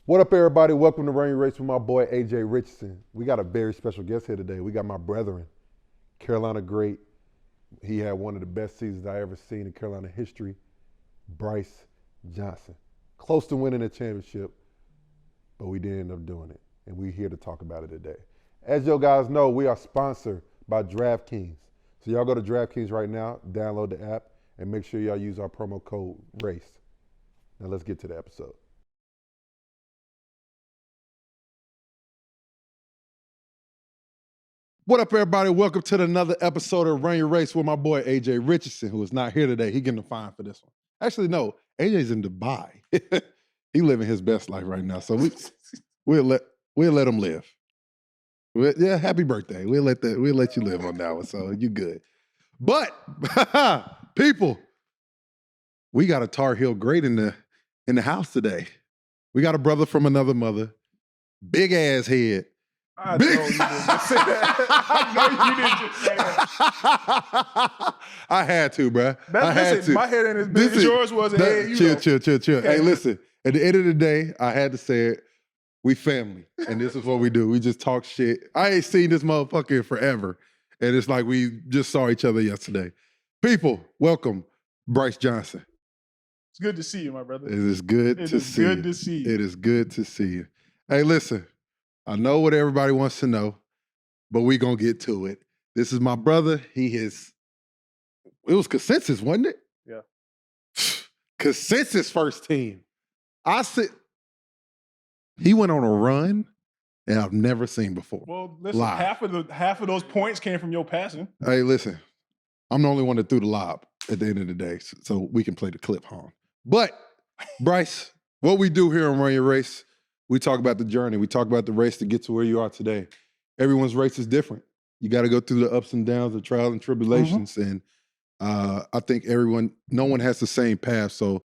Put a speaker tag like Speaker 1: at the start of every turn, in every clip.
Speaker 1: What up, everybody? Welcome to Run Your Race with my boy, AJ Richardson. We got a very special guest here today. We got my brethren, Carolina great. He had one of the best seasons I ever seen in Carolina history, Brice Johnson. Close to winning a championship, but we didn't end up doing it. And we're here to talk about it today. As you guys know, we are sponsored by DraftKings. So y'all go to DraftKings right now, download the app, and make sure y'all use our promo code RACE. Now let's get to the episode. What up, everybody? Welcome to another episode of Run Your Race with my boy, AJ Richardson, who is not here today. He getting a fine for this one. Actually, no, AJ's in Dubai. He living his best life right now. So we'll let him live. Yeah, happy birthday. We'll let you live on that one. So you good. But people, we got a Tar Heel great in the house today. We got a brother from another mother, big ass head.
Speaker 2: I know you didn't just say that. I know you didn't just say that.
Speaker 1: I had to, bro.
Speaker 2: My head ain't as big as yours was.
Speaker 1: Chill. Hey, listen. At the end of the day, I had to say it. We family, and this is what we do. We just talk shit. I ain't seen this motherfucker in forever, and it's like we just saw each other yesterday. People, welcome, Brice Johnson.
Speaker 2: It's good to see you, my brother.
Speaker 1: It is good to see you. It is good to see you. Hey, listen. I know what everybody wants to know, but we gonna get to it. This is my brother. It was consensus, wasn't it?
Speaker 2: Yeah.
Speaker 1: Consensus first team. He went on a run that I've never seen before.
Speaker 2: Well, listen,
Speaker 1: Live.
Speaker 2: half of those points came from your passing.
Speaker 1: Hey, listen, I'm the only one that threw the lob at the end of the day, so we can play the clip home. But, Brice, what we do here on Run Your Race, we talk about the journey. We talk about the race to get to where you are today. Everyone's race is different. You got to go through the ups and downs, the trials and tribulations. And I think no one has the same path. So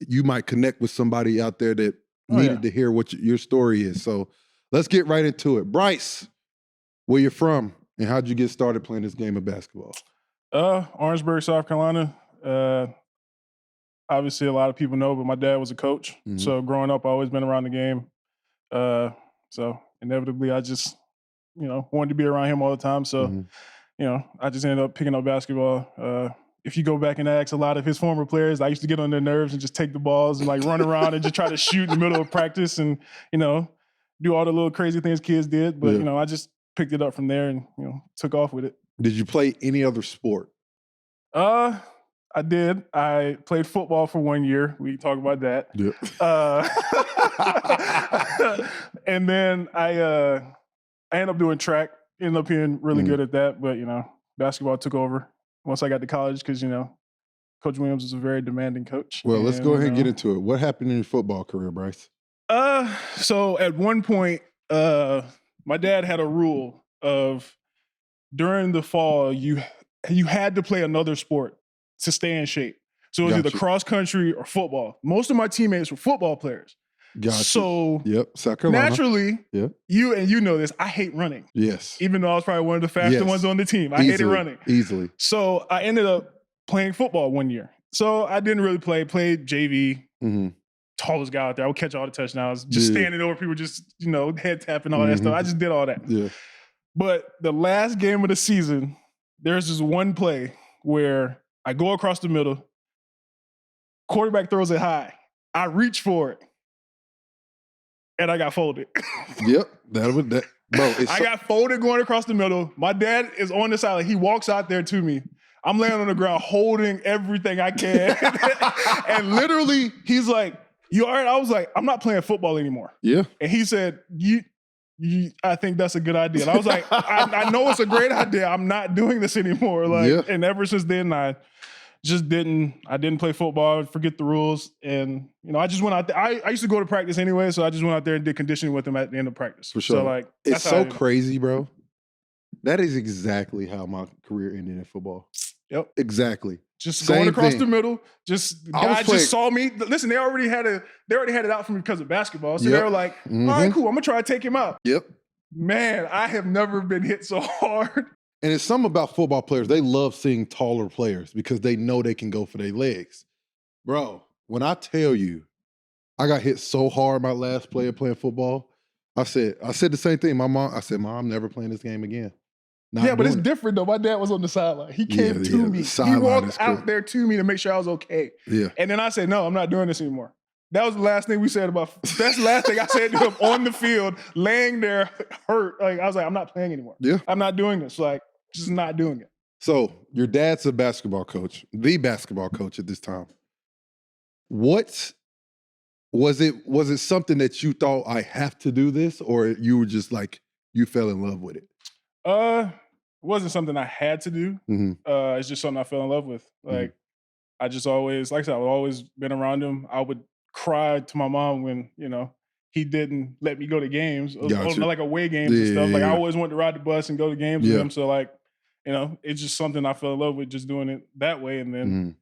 Speaker 1: you might connect with somebody out there that needed to hear what your story is. So let's get right into it. Brice, where you're from and how'd you get started playing this game of basketball?
Speaker 2: Orangeburg, South Carolina. Obviously, a lot of people know, but my dad was a coach. Mm-hmm. So growing up, I've always been around the game. So inevitably I just, wanted to be around him all the time. So, I just ended up picking up basketball. If you go back and ask a lot of his former players, I used to get on their nerves and just take the balls and like run around and just try to shoot in the middle of practice and, do all the little crazy things kids did. But, I just picked it up from there and, took off with it. Did you play any other sport? I did. I played football for 1 year. We can talk about that.
Speaker 1: Yep.
Speaker 2: And then I ended up doing track. Ended up being really good at that. But, basketball took over once I got to college because, Coach Williams is a very demanding coach.
Speaker 1: Well, let's go ahead and get into it. What happened in your football career, Brice?
Speaker 2: So at one point, my dad had a rule of during the fall, you had to play another sport to stay in shape. So it was either cross country or football. Most of my teammates were football players.
Speaker 1: Gotcha.
Speaker 2: So
Speaker 1: South Carolina.
Speaker 2: Naturally, you know this, I hate running.
Speaker 1: Yes.
Speaker 2: Even though I was probably one of the fastest ones on the team. I hated running.
Speaker 1: Easily.
Speaker 2: So I ended up playing football 1 year. So I didn't really played JV. Mm-hmm. Tallest guy out there. I would catch all the touchdowns. Just standing over people, just, head tapping, all that stuff. I just did all that.
Speaker 1: Yeah.
Speaker 2: But the last game of the season, there's this one play where I go across the middle, quarterback throws it high. I reach for it, and I got folded.
Speaker 1: Yep, bro.
Speaker 2: I got folded going across the middle. My dad is on the side. He walks out there to me. I'm laying on the ground holding everything I can. And literally, he's like, "You all right?" I was like, "I'm not playing football anymore."
Speaker 1: Yeah.
Speaker 2: And he said, I think that's a good idea. And I was like, I know it's a great idea. I'm not doing this anymore. And ever since then, I didn't play football, forget the rules. And, I just went out there. I used to go to practice anyway. So I just went out there and did conditioning with him at the end of practice.
Speaker 1: For sure.
Speaker 2: So
Speaker 1: it's so crazy, bro. That is exactly how my career ended in football.
Speaker 2: Yep.
Speaker 1: Exactly.
Speaker 2: Just going across the middle. Guys just saw me. Listen, they already had it out for me because of basketball. So they were like, all right, cool. I'm gonna try to take him out.
Speaker 1: Yep.
Speaker 2: Man, I have never been hit so hard.
Speaker 1: And it's something about football players. They love seeing taller players because they know they can go for their legs. Bro, when I tell you, I got hit so hard my last play of playing football. I said the same thing. I said, Mom, I'm never playing this game again.
Speaker 2: Yeah, but it's different though. My dad was on the sideline. He came to me. He walked out there to me to make sure I was okay.
Speaker 1: Yeah.
Speaker 2: And then I said, no, I'm not doing this anymore. That was the last thing we said about, that's the last thing I said to him on the field, laying there hurt. Like, I was like, I'm not playing anymore.
Speaker 1: Yeah.
Speaker 2: I'm not doing this. Like, just not doing it.
Speaker 1: So your dad's a basketball coach, the basketball coach at this time. What was it something that you thought, I have to do this, or you were just like, you fell in love with it?
Speaker 2: It wasn't something I had to do.
Speaker 1: Mm-hmm.
Speaker 2: It's just something I fell in love with. Like, I just always, like I said, I've always been around him. I would cry to my mom when, you know, he didn't let me go to games, like away games and stuff. Like, I always wanted to ride the bus and go to games with him. So, like, you know, it's just something I fell in love with, just doing it that way. And then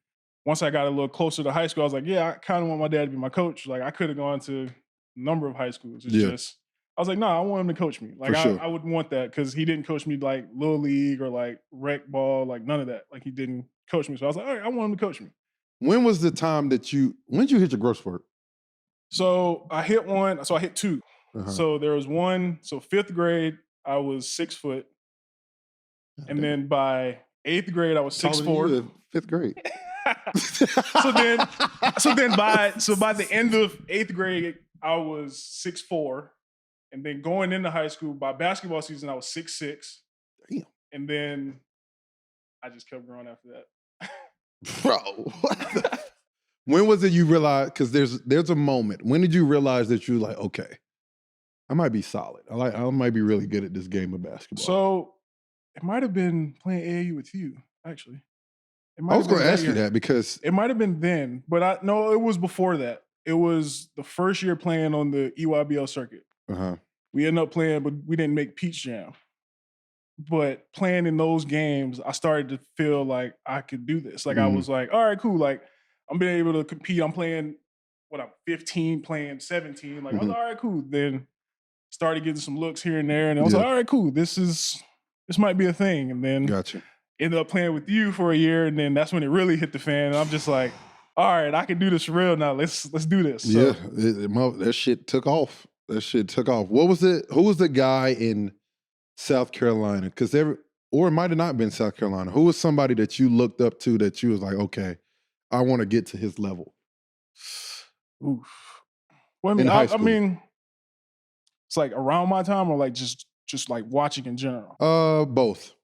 Speaker 2: once I got a little closer to high school, I was like, yeah, I kind of want my dad to be my coach. Like, I could have gone to a number of high schools. It's just, I was like, no, I want him to coach me. Like, I would want that, because he didn't coach me like Little League or like rec ball, like none of that. Like, he didn't coach me. So I was like, all right, I want him to coach me.
Speaker 1: When was the time that when did you hit your growth spurt?
Speaker 2: So I hit one, so I hit two. So there was one, so 5th grade, I was 6 foot. And then by 8th grade, I was 6'4".
Speaker 1: 5th grade.
Speaker 2: so by the end of 8th grade, I was 6'4". And then going into high school, by basketball season, I was 6'6".
Speaker 1: Damn.
Speaker 2: And then I just kept growing after that.
Speaker 1: Bro, when was it you realized, because there's a moment, when did you realize that you were like, okay, I might be solid. I might be really good at this game of basketball?
Speaker 2: So it might have been playing AAU with you, actually.
Speaker 1: I was going to ask you that, because
Speaker 2: it might have been then, but no, it was before that. It was the first year playing on the EYBL circuit. We ended up playing, but we didn't make Peach Jam. But playing in those games, I started to feel like I could do this. Like, I was like, all right, cool. Like, I'm being able to compete. I'm playing, I'm 15, playing 17. Like, I was like, all right, cool. Then started getting some looks here and there. And I was like, all right, cool. This might be a thing. And then ended up playing with you for a year. And then that's when it really hit the fan. And I'm just like, all right, I can do this for real now. Let's do this. So,
Speaker 1: yeah, that shit took off. What was it? Who was the guy in South Carolina? Because or it might have not been South Carolina. Who was somebody that you looked up to that you was like, okay, I want to get to his level?
Speaker 2: Oof. Well, I mean, it's like around my time, or like just like watching in general?
Speaker 1: Both.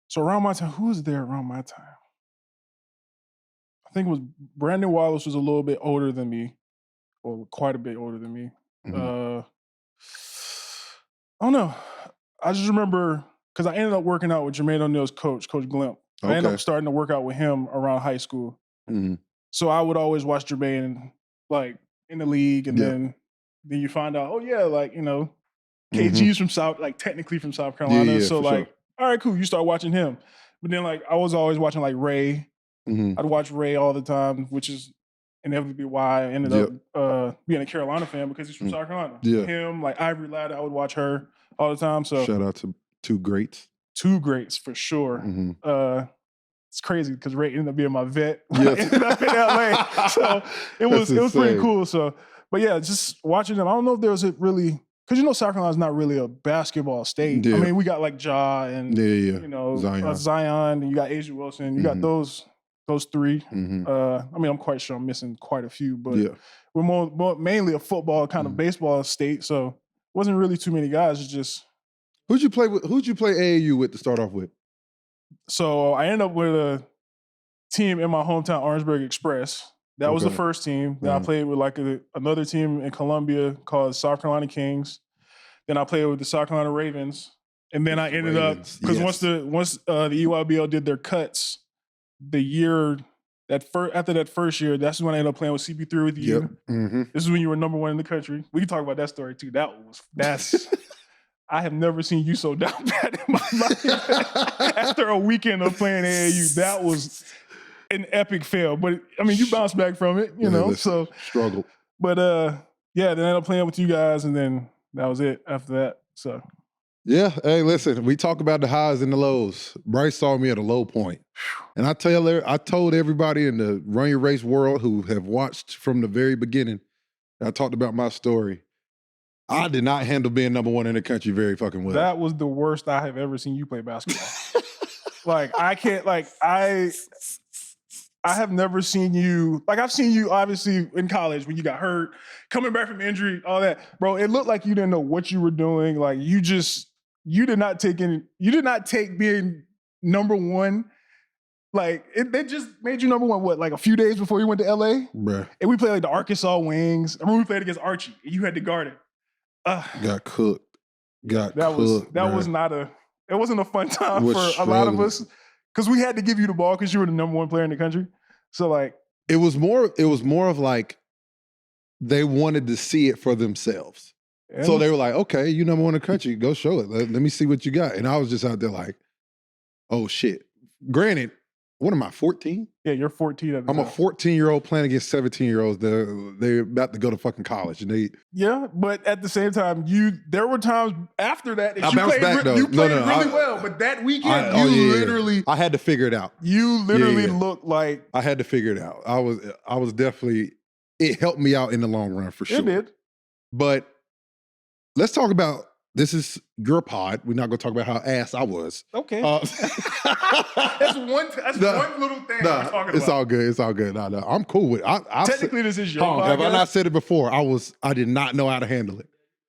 Speaker 2: So around my time, who was there around my time? I think it was Brandon Wallace was a little bit older than me, or quite a bit older than me. I don't know. I just remember, because I ended up working out with Jermaine O'Neal's coach, Coach Glimp. I ended up starting to work out with him around high school. So I would always watch Jermaine, like, in the league, and then you find out, oh yeah, like, you know, KG's from South, like technically from South Carolina. So like, all right, cool. You start watching him. But then, like, I was always watching like Ray. I'd watch Ray all the time, which is inevitably why I ended up being a Carolina fan, because he's from South Carolina. Him, like Ivory Ladd, I would watch her all the time. So
Speaker 1: shout out to two greats.
Speaker 2: Two greats for sure. It's crazy because Ray ended up being my vet when I ended up in LA. So it was pretty cool. So, but yeah, just watching them. I don't know if there was a really, because, you know, South Carolina's not really a basketball state. I mean, we got like Ja and you know, Zion, and you got Asia Wilson. You got those three. I mean, I'm quite sure I'm missing quite a few, but we're more mainly a football kind of baseball state. So wasn't really too many guys. It's just,
Speaker 1: who'd you play AAU with to start off with?
Speaker 2: So I ended up with a team in my hometown, Orangeburg Express. That was the first team. Then I played with like another team in Columbia called South Carolina Kings. Then I played with the South Carolina Ravens. And then I ended up, because once the EYBL did their cuts, the year after that first year, that's when I ended up playing with CP3 with you. This is when you were number 1 in the country. We can talk about that story too. That's I have never seen you so down bad in my life. After a weekend of playing AAU, that was an epic fail. But I mean, you bounced back from it, you know. So
Speaker 1: struggled.
Speaker 2: But then I ended up playing with you guys, and then that was it after that. So
Speaker 1: yeah, hey, listen, we talk about the highs and the lows. Brice saw me at a low point. And I told everybody in the Run Your Race world who have watched from the very beginning, I talked about my story. I did not handle being number one in the country very fucking well.
Speaker 2: That was the worst I have ever seen you play basketball. I have never seen you, I've seen you obviously in college when you got hurt, coming back from injury, all that. Bro, it looked like you didn't know what you were doing. Like you did not take being number one. Like they just made you number one, like a few days before you went to LA?
Speaker 1: Bruh.
Speaker 2: And we played like the Arkansas Wings. I remember we played against Archie and you had to guard it.
Speaker 1: Got cooked.
Speaker 2: It wasn't a fun time for a lot of us because we had to give you the ball because you were the number one player in the country. So
Speaker 1: it was more of like they wanted to see it for themselves. So they were like, okay, you number one in the country, go show it. Let me see what you got. And I was just out there like, oh shit. Granted, what am I, 14?
Speaker 2: Yeah, you're 14 at the
Speaker 1: I'm
Speaker 2: time.
Speaker 1: a 14-year-old playing against 17-year-olds. They're about to go to fucking college. And
Speaker 2: yeah, but at the same time, there were times after that
Speaker 1: I bounced back, though.
Speaker 2: You played really well. But that weekend,
Speaker 1: I had to figure it out.
Speaker 2: You literally looked like
Speaker 1: I had to figure it out. I was definitely, it helped me out in the long run for sure.
Speaker 2: It did.
Speaker 1: But let's talk about, this is your pod. We're not going to talk about how ass I was.
Speaker 2: Okay. That's one little thing we're talking about.
Speaker 1: It's all good. It's all good. No, I'm cool with it.
Speaker 2: Technically, this is your podcast.
Speaker 1: Have I not said it before? I did not know how to handle it.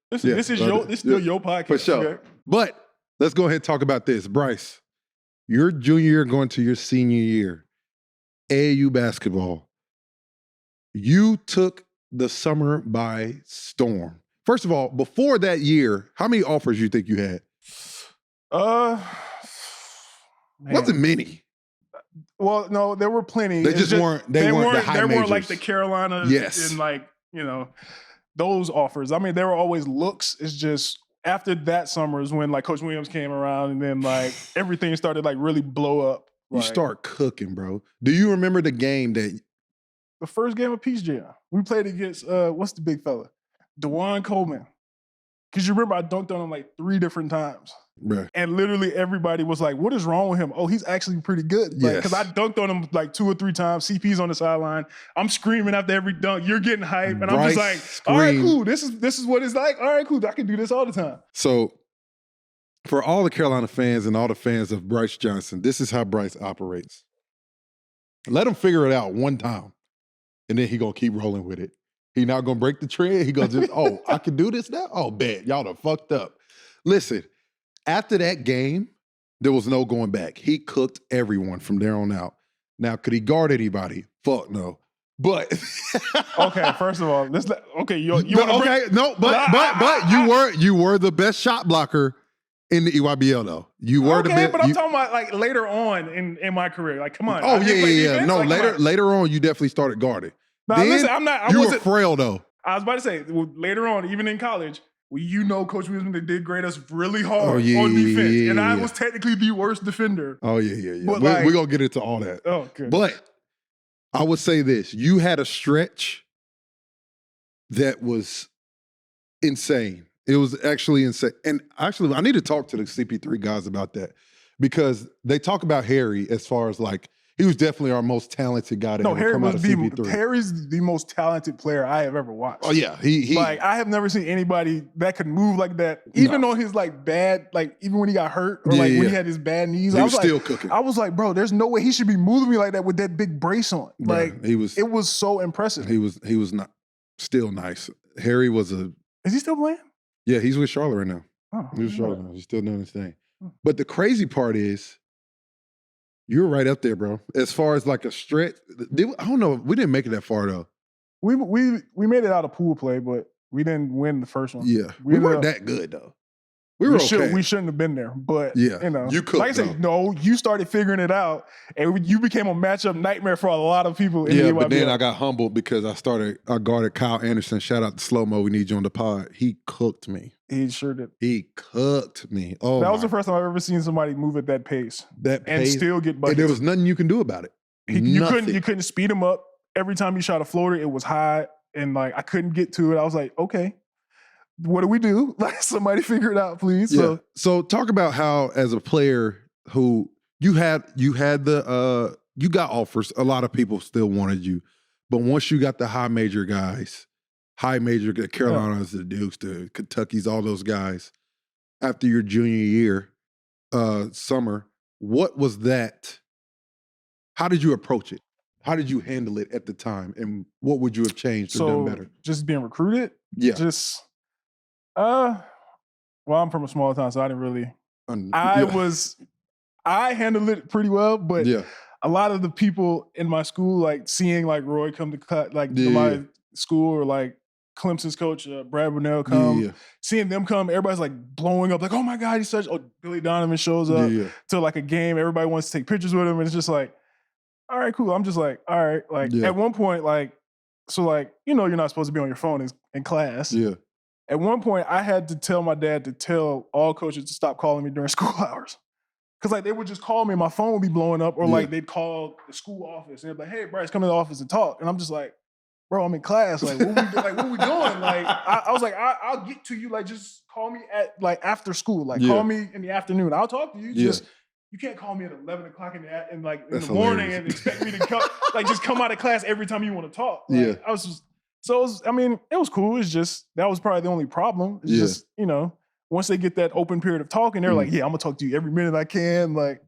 Speaker 2: This is still your podcast.
Speaker 1: For sure. Okay. But let's go ahead and talk about this. Brice, your junior year going to your senior year, AAU basketball, you took the summer by storm. First of all, before that year, how many offers you think you had? Wasn't many.
Speaker 2: Well, no, there were plenty.
Speaker 1: They weren't the high majors.
Speaker 2: They weren't like the Carolinas and those offers. I mean, there were always looks. It's just after that summer is when Coach Williams came around and then everything started really blow up.
Speaker 1: You start cooking, bro. Do you remember the game the
Speaker 2: first game of Peace Jam? We played against what's the big fella? DeJuan Coleman. Because you remember I dunked on him 3 different times.
Speaker 1: Right.
Speaker 2: And literally everybody was like, what is wrong with him? Oh, he's actually pretty good. Because I dunked on him 2 or 3 times. CP's on the sideline. I'm screaming after every dunk. You're getting hype. And I'm just like, all right, cool. This is what it's like. All right, cool. I can do this all the time.
Speaker 1: So for all the Carolina fans and all the fans of Brice Johnson, this is how Brice operates. Let him figure it out one time. And then he going to keep rolling with it. He not going to break the trend. He going to just, oh, I can do this now? Oh, bet. Y'all done fucked up. Listen, after that game, there was no going back. He cooked everyone from there on out. Now, could he guard anybody? Fuck no. But
Speaker 2: okay, first of all, but
Speaker 1: you were the best shot blocker in the EYBL though. You were the best.
Speaker 2: But I'm talking about later on in my career. Come on.
Speaker 1: Oh yeah. No, later on, you definitely started guarding.
Speaker 2: Now, listen, I
Speaker 1: wasn't frail though.
Speaker 2: I was about to say later on, even in college, Coach Williams did grade us really hard on defense, and I was technically the worst defender.
Speaker 1: Oh yeah. But we're gonna get into all that.
Speaker 2: Oh, good.
Speaker 1: But I would say this: you had a stretch that was insane. It was actually insane, and actually, I need to talk to the CP3 guys about that because they talk about Harry as far as he was definitely our most talented guy to ever come out of CP3.
Speaker 2: Harry's the most talented player I have ever watched.
Speaker 1: Oh yeah, he
Speaker 2: I have never seen anybody that could move like that. Even on his bad, even when he got hurt or when he had his bad knees,
Speaker 1: he was still cooking.
Speaker 2: I was like, bro, there's no way he should be moving me like that with that big brace on. It was so impressive.
Speaker 1: He was not still nice. Harry was
Speaker 2: Is he still playing?
Speaker 1: Yeah, he's with Charlotte right now.
Speaker 2: Oh,
Speaker 1: he's with Charlotte now. He's still doing his thing. But the crazy part is, you're right up there, bro. As far as a stretch, I don't know. We didn't make it that far though.
Speaker 2: We made it out of pool play, but we didn't win the first one.
Speaker 1: Yeah, we weren't that good though. We were okay.
Speaker 2: We shouldn't have been there, but
Speaker 1: you could.
Speaker 2: Like I said, no, you started figuring it out, and you became a matchup nightmare for a lot of people.
Speaker 1: But then I got humbled because I guarded Kyle Anderson. Shout out to Slow Mo. We need you on the pod. He cooked me.
Speaker 2: He sure did.
Speaker 1: He cooked me. Oh,
Speaker 2: that was the first time I've ever seen somebody move at that pace. And still get buckets.
Speaker 1: And there was nothing you can do about it.
Speaker 2: You couldn't speed him up. Every time he shot a floater, it was high, and I couldn't get to it. I was like, okay. What do we do? Somebody figure it out, please.
Speaker 1: Yeah. So talk about how, as a player who you got offers. A lot of people still wanted you, but once you got the high major guys, high major, the Carolinas, the Dukes, the Kentuckys, all those guys, after your junior year, summer, what was that? How did you approach it? How did you handle it at the time? And what would you have changed or done better?
Speaker 2: Just being recruited?
Speaker 1: Yeah.
Speaker 2: Well, I'm from a small town, so I didn't really. I handled it pretty well, but a lot of the people in my school, like seeing like Roy come to my school, or like Clemson's coach, Brad Burnell come, seeing them come, everybody's like blowing up, like, oh my God, Billy Donovan shows up to like a game. Everybody wants to take pictures with him. And it's just like, all right, cool. I'm just like, all right. Like at one point, you're not supposed to be on your phone in class.
Speaker 1: Yeah.
Speaker 2: At one point, I had to tell my dad to tell all coaches to stop calling me during school hours. Because like they would just call me and my phone would be blowing up, or like they'd call the school office and they'd be like, hey, Brice, come to the office and talk. And I'm just like, bro, I'm in class. Like, what are we doing? Like, I was like, I'll get to you. Like, just call me at like after school. Like, call me in the afternoon. I'll talk to you. You can't call me at 11 o'clock in the morning and expect me to come out of class every time you want to talk. Like, it was cool. It's just, that was probably the only problem. It's just, once they get that open period of talking, they're like, yeah, I'm gonna talk to you every minute I can. Like,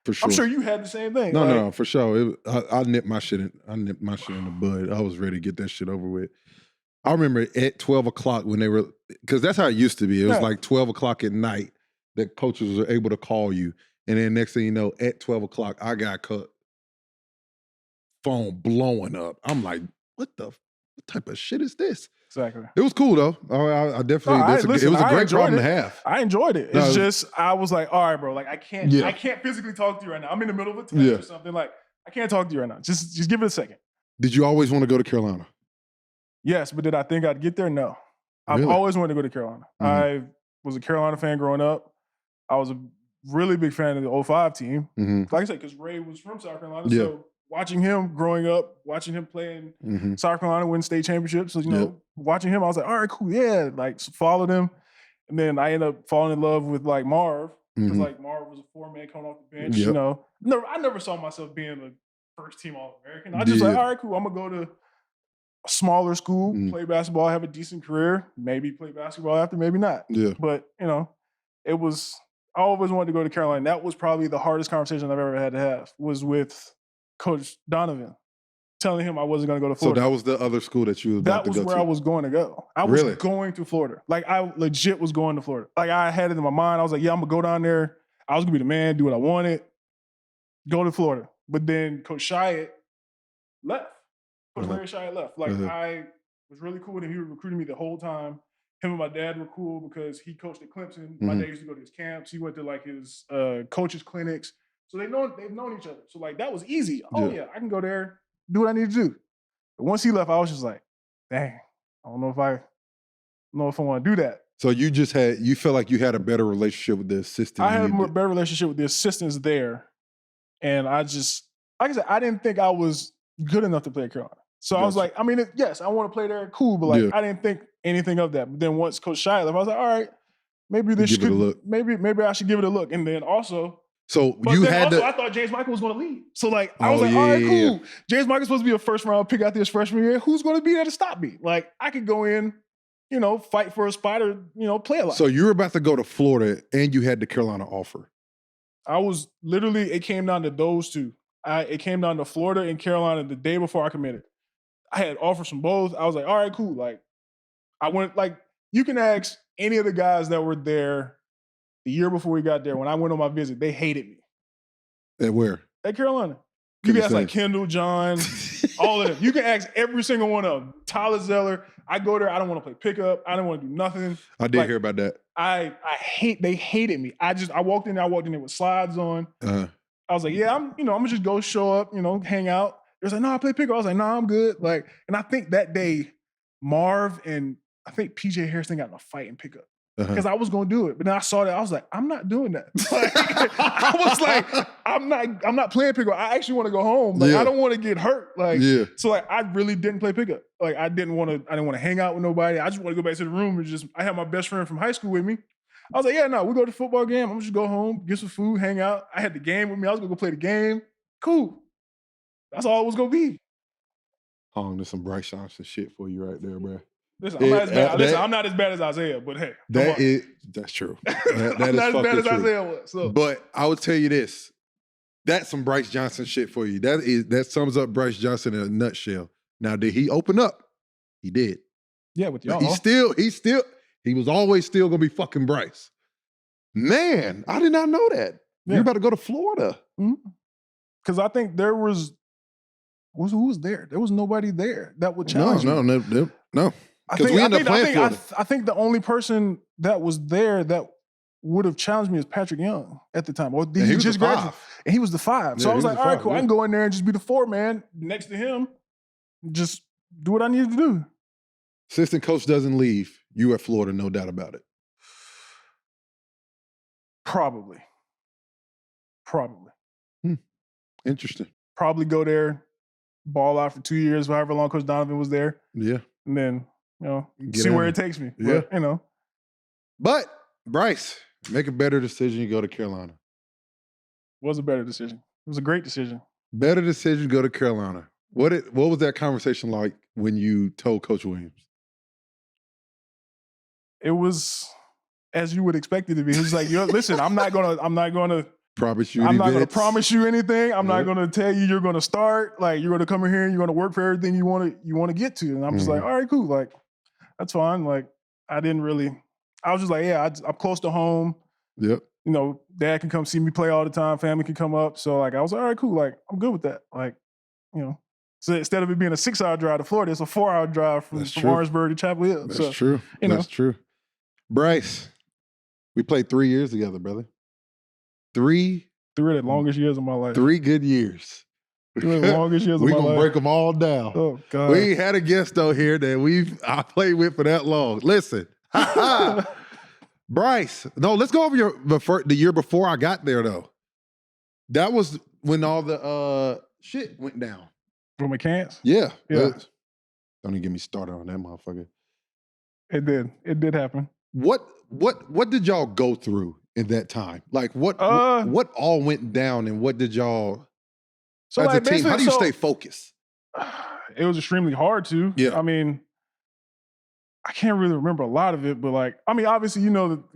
Speaker 1: for sure.
Speaker 2: I'm sure you had the same thing.
Speaker 1: No, for sure. I nipped my shit in the bud. I was ready to get that shit over with. I remember at 12 o'clock when they were, because that's how it used to be. It was like 12 o'clock at night that coaches were able to call you. And then next thing you know, at 12 o'clock, I got cut. Phone blowing up. I'm like, what type of shit is this?
Speaker 2: Exactly.
Speaker 1: It was cool though. I definitely. It was a great problem to have.
Speaker 2: I enjoyed it. It's just I was like, all right, bro. Like I can't physically talk to you right now. I'm in the middle of a test or something. Like I can't talk to you right now. Just give it a second.
Speaker 1: Did you always want to go to Carolina?
Speaker 2: Yes, but did I think I'd get there? No. I've always wanted to go to Carolina. I was a Carolina fan growing up. I was a really big fan of the 05 team. Like I said, because Ray was from South Carolina. So watching him growing up, watching him playing South Carolina win state championships, so, watching him, I was like, all right, cool, like followed him. And then I ended up falling in love with like Marv, because like Marv was a 4-man coming off the bench. I never saw myself being a first team All-American. I just like, all right, cool, I'm gonna go to a smaller school, play basketball, have a decent career, maybe play basketball after, maybe not. But it was, I always wanted to go to Carolina. That was probably the hardest conversation I've ever had to have, was with Coach Donovan, telling him I wasn't going to go to Florida.
Speaker 1: So that was the other school that you were about to go to?
Speaker 2: That was where I was going to go. I was going to Florida. Like, I legit was going to Florida. Like, I had it in my mind. I was like, yeah, I'm going to go down there. I was going to be the man, do what I wanted, go to Florida. But then Coach Shyatt left. Coach Larry Shyatt left. Like, I was really cool with him. He was recruiting me the whole time. Him and my dad were cool because he coached at Clemson. My dad used to go to his camps. He went to, like, his coaches' clinics. So they've known each other. So like that was easy. Oh yeah, I can go there, do what I need to do. But once he left, I was just like, dang, I don't know if I want to do that.
Speaker 1: So you felt like you had a better relationship with the assistant.
Speaker 2: I had a better relationship with the assistants there. And I just, like I said, I didn't think I was good enough to play at Carolina. So I was like, I mean, yes, I want to play there, cool, but like I didn't think anything of that. But then once Coach Shyatt left, I was like, all right, maybe maybe I should give it a look. And then also, I thought James Michael was going to leave. So like, I was all right, cool. James Michael's supposed to be a first round pick out this freshman year. Who's going to be there to stop me? Like, I could go in, fight for a spot or, play a lot.
Speaker 1: So you were about to go to Florida and you had the Carolina offer.
Speaker 2: I was literally, it came down to those two. It came down to Florida and Carolina the day before I committed. I had offers from both. I was like, all right, cool. Like, I went, like, you can ask any of the guys that were there the year before we got there, when I went on my visit, they hated me.
Speaker 1: At where?
Speaker 2: At Carolina. You can ask like Kendall, John, all of them. You can ask every single one of them. Tyler Zeller. I go there, I don't want to play pickup. I don't want to do nothing.
Speaker 1: I did hear about that.
Speaker 2: They hated me. I walked in there with slides on. I was like, yeah, I'm gonna just go show up, hang out. They was like, no, I play pickup. I was like, no, I'm good. Like, and I think that day, Marv and I think PJ Harrison got in a fight in pickup. Because I was gonna do it, but then I saw that I was like, I'm not doing that. Like, I was like, I'm not playing pickup. I actually want to go home. Like, I don't want to get hurt. Like, so like, I really didn't play pickup. Like, I didn't want to hang out with nobody. I just want to go back to the room and I had my best friend from high school with me. I was like, yeah, no, we go to the football game. I'm gonna just go home, get some food, hang out. I had the game with me. I was gonna go play the game. Cool. That's all it was gonna be.
Speaker 1: There's some Brice Johnson shit for you right there, bro.
Speaker 2: Listen, I'm not as bad. Listen, I'm not as bad as Isaiah, but hey,
Speaker 1: that's true. That is
Speaker 2: not as bad as
Speaker 1: true.
Speaker 2: Isaiah was. So.
Speaker 1: But I would tell you this: that's some Brice Johnson shit for you. That sums up Brice Johnson in a nutshell. Now, did he open up? He did.
Speaker 2: Yeah, with y'all.
Speaker 1: He was always still gonna be fucking Brice. Man, I did not know that. Yeah. You're about to go to Florida.
Speaker 2: Because I think there was who was there? There was nobody there that would challenge me.
Speaker 1: No. Because we ended up playing Florida.
Speaker 2: I think the only person that was there that would have challenged me is Patrick Young at the time. Or he just graduated, and he was the 5. So I was like, all right, cool. I can go in there and just be the 4 man next to him. Just do what I needed to do.
Speaker 1: Assistant coach doesn't leave. You at Florida, no doubt about it.
Speaker 2: Probably.
Speaker 1: Interesting.
Speaker 2: Probably go there, ball out for 2 years, however long Coach Donovan was there.
Speaker 1: Yeah.
Speaker 2: And then, see where it takes me.
Speaker 1: Yeah.
Speaker 2: But,
Speaker 1: But, Brice, make a better decision, you go to Carolina.
Speaker 2: Was a better decision. It was a great decision.
Speaker 1: Better decision, go to Carolina. What was that conversation like when you told Coach Williams?
Speaker 2: It was as you would expect it to be. He was like, listen, I'm not gonna
Speaker 1: promise you.
Speaker 2: I'm not gonna promise you anything. I'm not gonna tell you you're gonna start. Like, you're gonna come in here and you're gonna work for everything you wanna get to. And I'm just like, all right, cool. Like, that's fine. Like, I was just like, yeah, I'm close to home.
Speaker 1: Yep.
Speaker 2: Dad can come see me play all the time. Family can come up. So like, I was like, all right, cool. Like, I'm good with that. Like, so instead of it being a 6-hour drive to Florida, it's a 4-hour drive from Orangeburg to Chapel Hill.
Speaker 1: That's true. That's true. Brice, we played 3 years together, brother. Three
Speaker 2: of the longest years of my life.
Speaker 1: 3 good years.
Speaker 2: 3 of the longest years of my life.
Speaker 1: We're going to break them all down.
Speaker 2: Oh, God.
Speaker 1: We had a guest, though, here that I played with for that long. Listen. Brice. No, let's go over the year before I got there, though. That was when all the shit went down.
Speaker 2: From McCants?
Speaker 1: Yeah. Don't even get me started on that motherfucker.
Speaker 2: It did. It did happen.
Speaker 1: What did y'all go through in that time? Like what all went down, and what did y'all as a team? How do you stay focused?
Speaker 2: It was extremely hard to.
Speaker 1: Yeah.
Speaker 2: I mean, I can't really remember a lot of it, but obviously,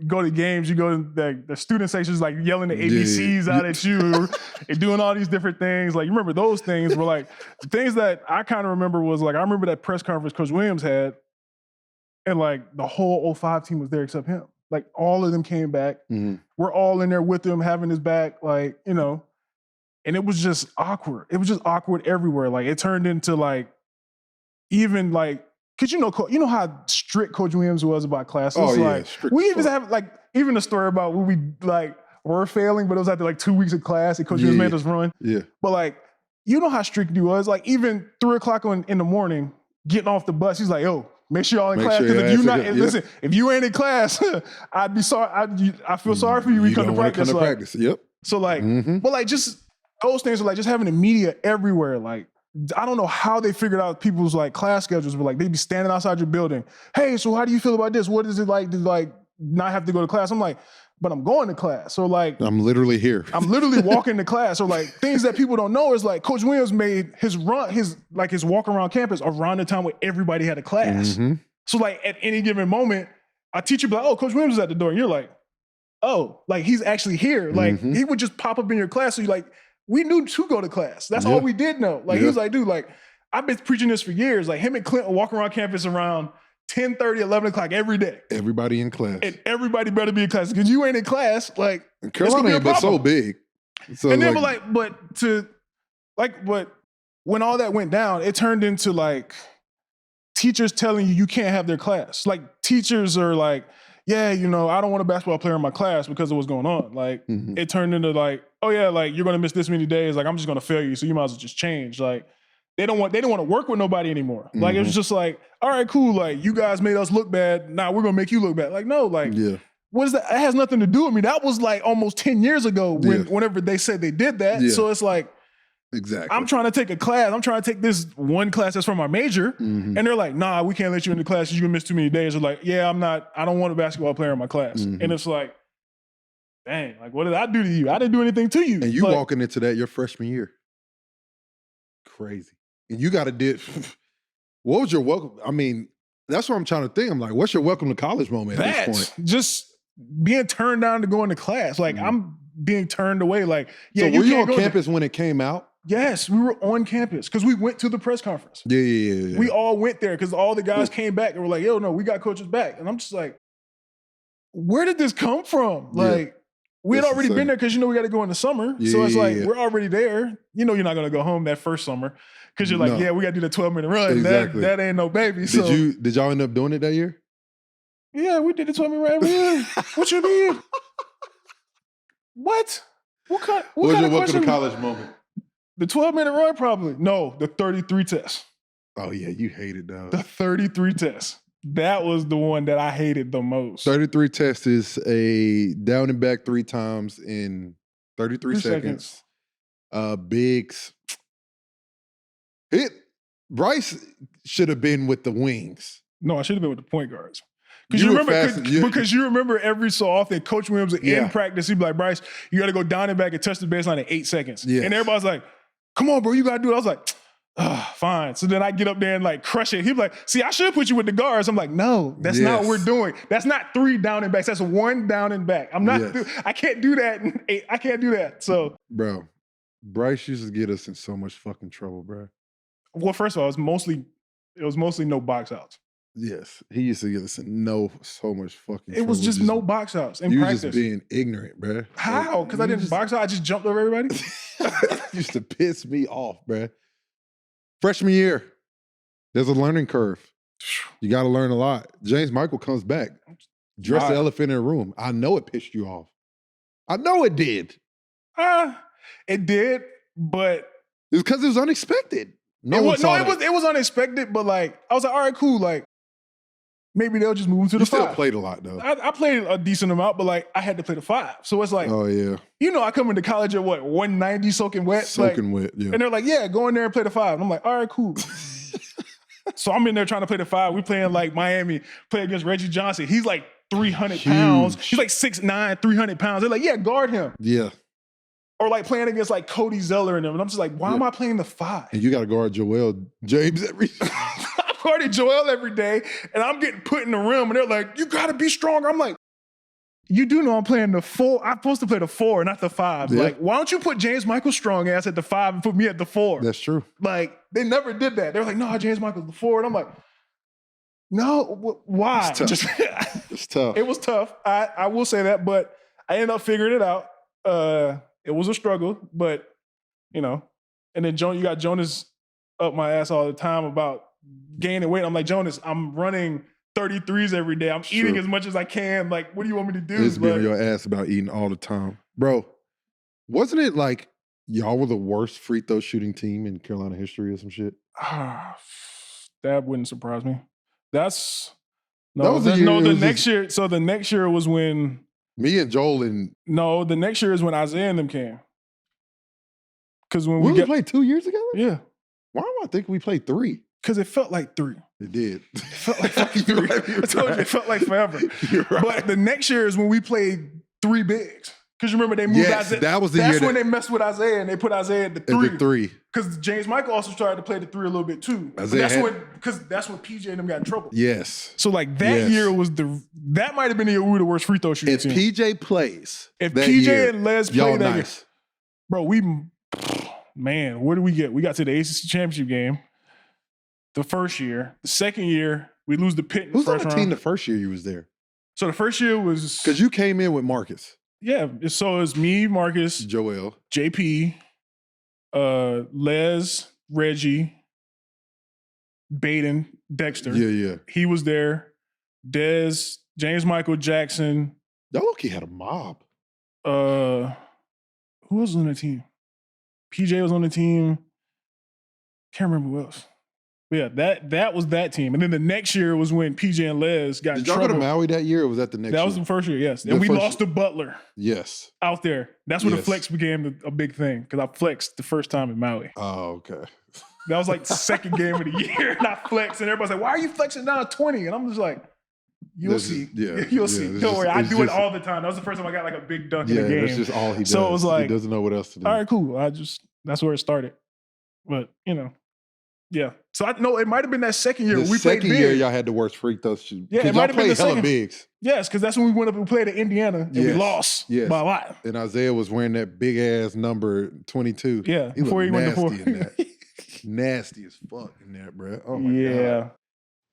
Speaker 2: go to games, you go to the student sections, like yelling the ABCs out at you and doing all these different things. Like, you remember those things were like, the things that I kind of remember was like, I remember that press conference Coach Williams had, and like the whole 05 team was there except him. Like, all of them came back. Mm-hmm. We're all in there with him, having his back, and it was just awkward. It was just awkward everywhere. Like, it turned into like, even like, because you know how strict Coach Williams was about classes.
Speaker 1: Oh, yeah,
Speaker 2: like, we even have even a story about when we were failing, but it was after 2 weeks of class and Coach Williams made us run.
Speaker 1: Yeah.
Speaker 2: But you know how strict he was. Like, even 3 o'clock in the morning, getting off the bus, he's like, yo, make sure y'all in class. Because if you ain't in class, I'd be sorry. I feel sorry for you when you come to practice.
Speaker 1: Yep.
Speaker 2: So but just those things are just having the media everywhere. Like, I don't know how they figured out people's class schedules, but they'd be standing outside your building. Hey, so how do you feel about this? What is it like to not have to go to class? I'm like, but I'm going to class. So I'm
Speaker 1: literally here.
Speaker 2: I'm literally walking to class. So things that people don't know is Coach Williams made his walk around campus around the time where everybody had a class. Mm-hmm. So at any given moment, a teacher would be like, oh, Coach Williams is at the door. And you're like, oh, he's actually here. Mm-hmm. He would just pop up in your class. So you're we knew to go to class. That's all we did know. He was like, dude, I've been preaching this for years. Him and Clint walk around campus around 10:30, 11 o'clock every day.
Speaker 1: Everybody in class.
Speaker 2: And everybody better be in class. Because you ain't in class,
Speaker 1: Carolina ain't been so big. So
Speaker 2: and then but when all that went down, it turned into teachers telling you can't have their class. Teachers are yeah, I don't want a basketball player in my class because of what's going on. Mm-hmm. It turned into oh yeah, you're gonna miss this many days. I'm just gonna fail you, so you might as well just change. They didn't want to work with nobody anymore. Mm-hmm. It was just all right, cool. You guys made us look bad. Now we're gonna make you look bad. No, what is that? It has nothing to do with me. That was almost 10 years ago whenever they said they did that. Yeah. So it's
Speaker 1: exactly.
Speaker 2: I'm trying to take a class. I'm trying to take this one class that's from my major. Mm-hmm. And they're like, nah, we can't let you in the class. You're going to miss too many days. They're yeah, I don't want a basketball player in my class. Mm-hmm. And it's dang, what did I do to you? I didn't do anything to you.
Speaker 1: And you walking into that your freshman year. Crazy. And you got to what was your welcome? I mean, That's what I'm trying to think. I'm like, what's your welcome to college moment at this point?
Speaker 2: Just being turned down to go into class. Like, I'm being turned away. Like,
Speaker 1: yeah, so were you on campus when it came out?
Speaker 2: Yes, we were on campus because we went to the press conference.
Speaker 1: Yeah.
Speaker 2: We all went there because all the guys came back and were like, yo, no, we got coaches back. And I'm just like, where did this come from? Like, we had already been there because, we got to go in the summer. So it's like, we're already there. You're not going to go home that first summer because you're like, we got to do the 12-minute run.
Speaker 1: Exactly.
Speaker 2: That ain't no baby.
Speaker 1: Did y'all end up doing it that year?
Speaker 2: Yeah, we did the 12-minute run every year. What you mean? What? What kind of welcome to college moment? The 12-minute run, probably. No, the 33 test.
Speaker 1: Oh, yeah, you hated those.
Speaker 2: The 33 test. That was the one that I hated the most.
Speaker 1: 33 test is a down and back 3 times in 33 seconds. Biggs. Brice should have been with the wings.
Speaker 2: No, I should have been with the point guards. Because you remember every so often, Coach Williams in practice, he'd be like, Brice, you got to go down and back and touch the baseline in 8 seconds. Yes. And everybody's like, come on, bro, you got to do it. I was like, fine. So then I get up there and like crush it. He'd be like, see, I should put you with the guards. I'm like, no, that's not what we're doing. That's not 3 down and backs. That's 1 down and back. I'm not, I can't do that. I can't do that. So,
Speaker 1: bro, Brice used to get us in so much fucking trouble, bro.
Speaker 2: Well, first of all, it was mostly no box outs.
Speaker 1: Yes, he used to get us in so much fucking trouble.
Speaker 2: It was just no box outs in practice.
Speaker 1: You just being ignorant, bro.
Speaker 2: How? Because I didn't box out? I just jumped over everybody?
Speaker 1: Used to piss me off, bro. Freshman year, there's a learning curve. You got to learn a lot. James Michael comes back. Dress the elephant in the room. I know it pissed you off. I know it did.
Speaker 2: It did, but...
Speaker 1: It's because it was unexpected.
Speaker 2: It was unexpected, but like, I was like, all right, cool. Like, maybe they'll just move to the 5.
Speaker 1: You still played a lot, though.
Speaker 2: I played a decent amount, but like, I had to play the 5. So it's like,
Speaker 1: oh, yeah.
Speaker 2: I come into college at 190 soaking wet?
Speaker 1: Soaking wet, yeah.
Speaker 2: And they're like, yeah, go in there and play the 5. And I'm like, all right, cool. So I'm in there trying to play the 5. We playing like Miami, play against Reggie Johnson. He's like 300 pounds. He's like 6'9", 300 pounds. They're like, yeah, guard him.
Speaker 1: Yeah.
Speaker 2: Or like playing against like Cody Zeller and them. And I'm just like, why am I playing the 5?
Speaker 1: And you got to guard Joel James every day.
Speaker 2: I guarded Joel every day and I'm getting put in the rim and they're like, you got to be stronger. I'm like, you do know I'm playing the 4. I'm supposed to play the 4, not the 5. Yeah. Like, why don't you put James Michael strong ass at the 5 and put me at the 4?
Speaker 1: That's true.
Speaker 2: Like, they never did that. They were like, no, James Michael's the 4. And I'm like, no, why?
Speaker 1: It's tough. It's tough.
Speaker 2: It was tough. I will say that, but I ended up figuring it out. It was a struggle, but, and then you got Jonas up my ass all the time about gaining weight. I'm like, Jonas, I'm running 33s every day. I'm eating as much as I can. Like, what do you want me to do?
Speaker 1: It's being on your ass about eating all the time. Bro, wasn't it like y'all were the worst free throw shooting team in Carolina history or some shit?
Speaker 2: That wouldn't surprise me. The next year. So the next year was when
Speaker 1: me and Joel and...
Speaker 2: No, the next year is when Isaiah and them came. Because when
Speaker 1: we played 2 years together?
Speaker 2: Yeah.
Speaker 1: Why do I think we played 3?
Speaker 2: Because it felt like 3.
Speaker 1: It did.
Speaker 2: It felt like fucking 3. I told you, it felt like forever.
Speaker 1: You're right.
Speaker 2: But the next year is when we played 3 bigs. Because you remember they moved Isaiah.
Speaker 1: That was the year.
Speaker 2: That's when they messed with Isaiah and they put Isaiah at the 3.
Speaker 1: At the 3.
Speaker 2: Because James Michael also tried to play the 3 a little bit too. That's when PJ and them got in trouble.
Speaker 1: Yes.
Speaker 2: So like that year was that might have been the year we were the worst free throw shooting team.
Speaker 1: If PJ plays,
Speaker 2: if PJ
Speaker 1: year,
Speaker 2: and Les play that
Speaker 1: nice.
Speaker 2: Year, bro, what did we get? We got to the ACC championship game the first year. The second year, we lose the Pitt in the first round.
Speaker 1: Who's on the team the first year you was there?
Speaker 2: So the first year was...
Speaker 1: Because you came in with Marcus.
Speaker 2: Yeah, so it was me, Marcus,
Speaker 1: Joel,
Speaker 2: JP, Les, Reggie, Baden, Dexter.
Speaker 1: Yeah.
Speaker 2: He was there. Dez, James Michael Jackson.
Speaker 1: Y'all low-key had a mob.
Speaker 2: Who else was on the team? PJ was on the team. Can't remember who else. But yeah, that was that team. And then the next year was when PJ and Les got in trouble.
Speaker 1: Did y'all go to Maui that year, or was that the next year?
Speaker 2: That was the first year, yes. And we lost to Butler.
Speaker 1: Yes.
Speaker 2: Out there. That's when the flex became a big thing, because I flexed the first time in Maui.
Speaker 1: Oh, okay.
Speaker 2: That was like the second game of the year, and I flexed. And everybody's like, why are you flexing down 20? And I'm just like, you'll see. You'll see. Don't worry, I do it all the time. That was the first time I got like a big dunk in the game.
Speaker 1: That's just all he does.
Speaker 2: So it was like,
Speaker 1: he doesn't know what else to do.
Speaker 2: All right, cool. That's where it started. But, Yeah. So I know it might have been that second year
Speaker 1: The
Speaker 2: we played
Speaker 1: second
Speaker 2: big.
Speaker 1: year, y'all had the worst free throw shoot.
Speaker 2: Yeah, it
Speaker 1: y'all
Speaker 2: might have been
Speaker 1: played
Speaker 2: the
Speaker 1: hella
Speaker 2: second.
Speaker 1: bigs.
Speaker 2: Yes, because that's when we went up and played at Indiana and we lost by a lot.
Speaker 1: And Isaiah was wearing that big ass number 22.
Speaker 2: Yeah,
Speaker 1: he
Speaker 2: before he went to four.
Speaker 1: In that. Nasty as fuck in that, bro. Oh my God.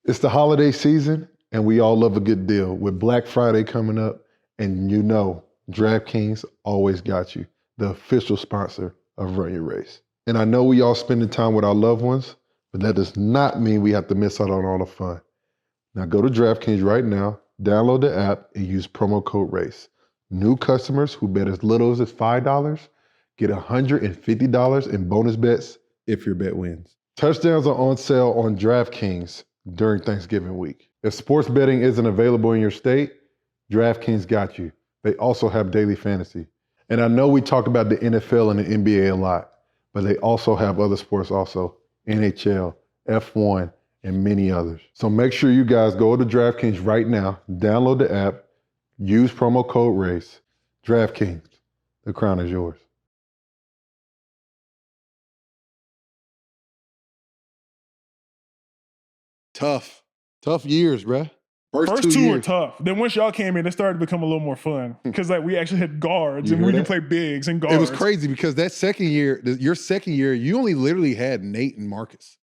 Speaker 3: It's the holiday season, and we all love a good deal. With Black Friday coming up, and you know, DraftKings always got you, the official sponsor of Run Your Race. And I know we all spending time with our loved ones, but that does not mean we have to miss out on all the fun. Now go to DraftKings right now, download the app, and use promo code RACE. New customers who bet as little as $5 get $150 in bonus bets if your bet wins. Touchdowns are on sale on DraftKings during Thanksgiving week. If sports betting isn't available in your state, DraftKings got you. They also have daily fantasy. And I know we talk about the NFL and the NBA a lot, but they also have other sports also, NHL, F1, and many others. So make sure you guys go to DraftKings right now, download the app, use promo code RACE. DraftKings, the crown is yours.
Speaker 1: Tough years, bruh.
Speaker 2: First two were tough. Then once y'all came in, it started to become a little more fun because like we actually had guards and we can play bigs and guards.
Speaker 1: It was crazy because that second year, your second year, you only literally had Nate and Marcus.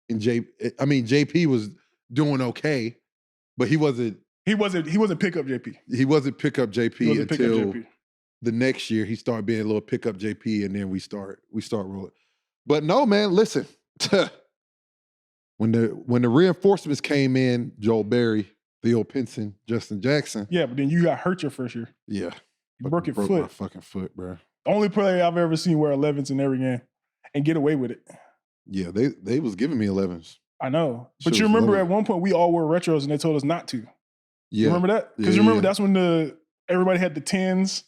Speaker 1: And JP was doing okay, but he wasn't
Speaker 2: pickup JP.
Speaker 1: He wasn't pickup JP until the next year. He started being a little pickup JP, and then we start rolling. But no, man, listen. When the reinforcements came in, Joel Berry, Theo Pinson, Justin Jackson.
Speaker 2: Yeah, but then you got hurt your first year.
Speaker 1: Yeah.
Speaker 2: You broke your foot.
Speaker 1: My fucking foot, bro.
Speaker 2: Only player I've ever seen wear 11s in every game and get away with it.
Speaker 1: Yeah, they was giving me 11s.
Speaker 2: I know. But you remember at one point we all wore retros and they told us not to. Yeah. You remember that? Because you remember that's when everybody had the 10s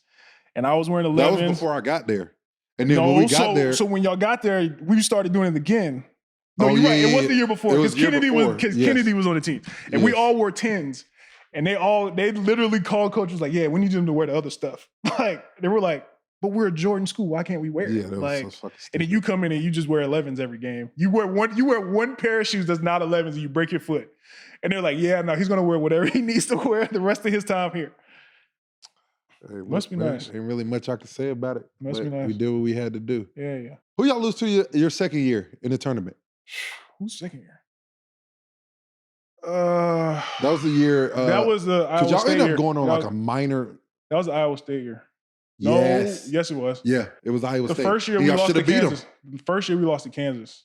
Speaker 2: and I was wearing 11s.
Speaker 1: That was before I got there. And then when we got there.
Speaker 2: So when y'all got there, we started doing it again. No, you're right. It was the year before because Kennedy was on the team, and we all wore 10s, and they literally called coaches like, "Yeah, we need them to wear the other stuff." Like they were like, "But we're a Jordan school. Why can't we wear it?"
Speaker 1: Yeah, that
Speaker 2: like,
Speaker 1: was so fucking stupid.
Speaker 2: And then you come in and you just wear 11s every game. You wear one pair of shoes that's not 11s, and you break your foot, and they're like, "Yeah, no, he's gonna wear whatever he needs to wear the rest of his time here."
Speaker 1: Hey,
Speaker 2: Must be nice.
Speaker 1: Ain't really much I could say about it.
Speaker 2: Must be nice.
Speaker 1: We did what we had to do.
Speaker 2: Yeah.
Speaker 1: Who y'all lose to your second year in the tournament?
Speaker 2: Who's second year?
Speaker 1: That was the year.
Speaker 2: That was the Iowa State year.
Speaker 1: Y'all ended up going on like a minor.
Speaker 2: That was the Iowa State year.
Speaker 1: Yes.
Speaker 2: No, yes, it was.
Speaker 1: Yeah, it was Iowa State.
Speaker 2: The first year we lost to Kansas. The first year we lost to Kansas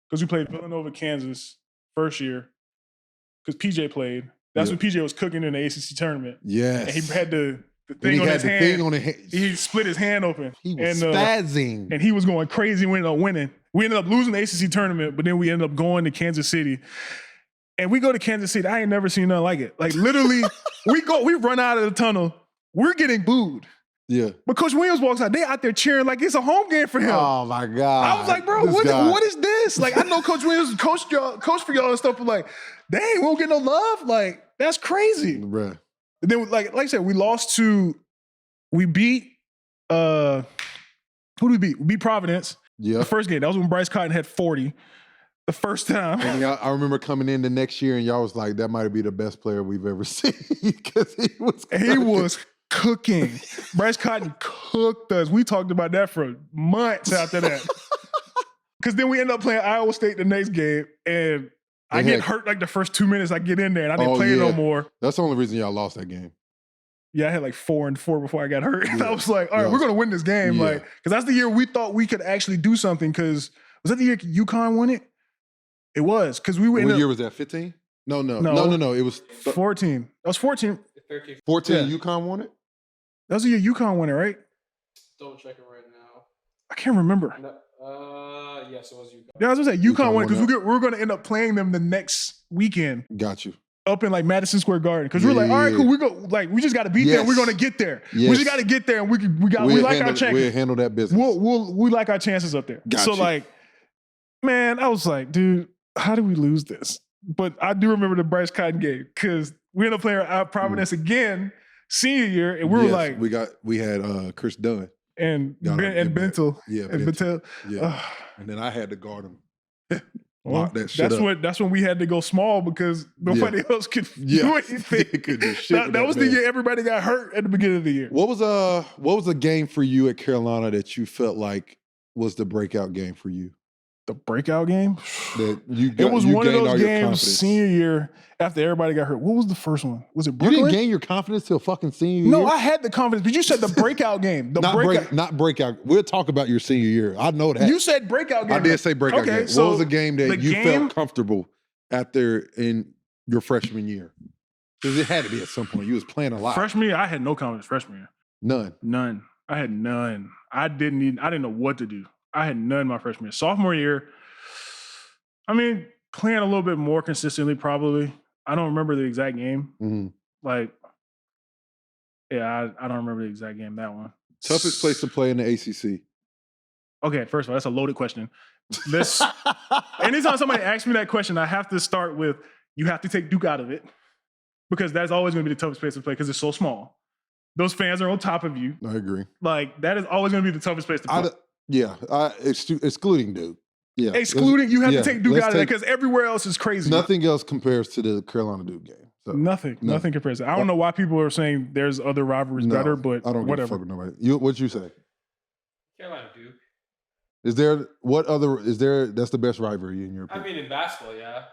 Speaker 2: because we played Villanova, Kansas. First year because PJ played. That's when PJ was cooking in the ACC tournament.
Speaker 1: Yes,
Speaker 2: and he had the thing on his hand. He split his hand open.
Speaker 1: He was spazzing.
Speaker 2: And he was going crazy. We ended up winning. We ended up losing the ACC tournament, but then we ended up going to Kansas City. And we go to Kansas City. I ain't never seen nothing like it. Like literally, we run out of the tunnel. We're getting booed.
Speaker 1: Yeah.
Speaker 2: But Coach Williams walks out. They out there cheering like it's a home game for him.
Speaker 1: Oh my God.
Speaker 2: I was like, bro, what is this? Like, I know Coach Williams coach for y'all and stuff, but like, dang, we don't get no love. Like, that's crazy.
Speaker 1: Bruh.
Speaker 2: And then, like I said, we beat, who did we beat? We beat Providence.
Speaker 1: Yeah.
Speaker 2: The first game. That was when Brice Cotton had 40 the first time.
Speaker 1: And I remember coming in the next year and y'all was like, that might be the best player we've ever seen because he was
Speaker 2: cooking. Brice Cotton cooked us. We talked about that for months after that. Because then we end up playing Iowa State the next game and I get hurt like the first 2 minutes I get in there and I didn't play no more.
Speaker 1: That's the only reason y'all lost that game.
Speaker 2: Yeah, I had like 4-4 before I got hurt. Yeah. I was like, all right, we're going to win this game. Yeah. Like, because that's the year we thought we could actually do something. Because was that the year UConn won it? It was. Because we went.
Speaker 1: What year was that? 15? No. It was
Speaker 2: 14. That was 14.
Speaker 1: 14. Yeah. UConn won it.
Speaker 2: That was the year UConn won it, right?
Speaker 4: Don't check it right now.
Speaker 2: I can't remember.
Speaker 4: No, yes, it was UConn.
Speaker 2: Yeah, I was gonna say UConn won it because we were going to end up playing them the next weekend.
Speaker 1: Got you.
Speaker 2: Up in like Madison Square Garden because we're like, all right, cool. We just got to beat them. We're going to get there. Yes. We just got to get there, and we like our chances.
Speaker 1: We'll handle that business.
Speaker 2: We like our chances up there. So like, man, I was like, dude, how did we lose this? But I do remember the Brice Cotton game because we ended up playing out Providence again senior year, and we were like,
Speaker 1: we had Chris Dunn
Speaker 2: and Bentel.
Speaker 1: Yeah,
Speaker 2: and Bentel.
Speaker 1: Yeah, and then I had to guard him. lock that shit up.
Speaker 2: That's when we had to go small because nobody else could do anything.
Speaker 1: Could do shit
Speaker 2: that was the year everybody got hurt at the beginning of the year.
Speaker 1: What was a game for you at Carolina that you felt like was the breakout game for you?
Speaker 2: The breakout game?
Speaker 1: It
Speaker 2: was one of those games senior year after everybody got hurt. What was the first one? Was it Brooklyn?
Speaker 1: You didn't gain your confidence till fucking senior year?
Speaker 2: No, I had the confidence, but you said the breakout game.
Speaker 1: Not breakout. We'll talk about your senior year. I know that.
Speaker 2: You said breakout game.
Speaker 1: I did say breakout game.
Speaker 2: So
Speaker 1: what was a game that you felt comfortable after in your freshman year? Because it had to be at some point. You was playing a lot.
Speaker 2: Freshman year, I had no confidence freshman year.
Speaker 1: None.
Speaker 2: I had none. I didn't know what to do. I had none my freshman year. Sophomore year, I mean, playing a little bit more consistently probably. I don't remember the exact game.
Speaker 1: Mm-hmm.
Speaker 2: I don't remember the exact game, that one.
Speaker 1: Toughest place to play in the ACC?
Speaker 2: Okay, first of all, that's a loaded question. Anytime somebody asks me that question, I have to start with, you have to take Duke out of it because that's always going to be the toughest place to play because it's so small. Those fans are on top of you.
Speaker 1: I agree.
Speaker 2: Like, that is always going to be the toughest place to play.
Speaker 1: Excluding Duke. Yeah,
Speaker 2: you have to take Duke out of that because everywhere else is crazy.
Speaker 1: Nothing else compares to the Carolina Duke game. So,
Speaker 2: nothing compares. I don't know why people are saying there's other rivalries better, but
Speaker 1: I don't
Speaker 2: whatever.
Speaker 1: Give a fuck with nobody. What'd you say?
Speaker 4: Carolina Duke.
Speaker 1: Is there that's the best rivalry in your opinion?
Speaker 4: I mean, in basketball, yeah.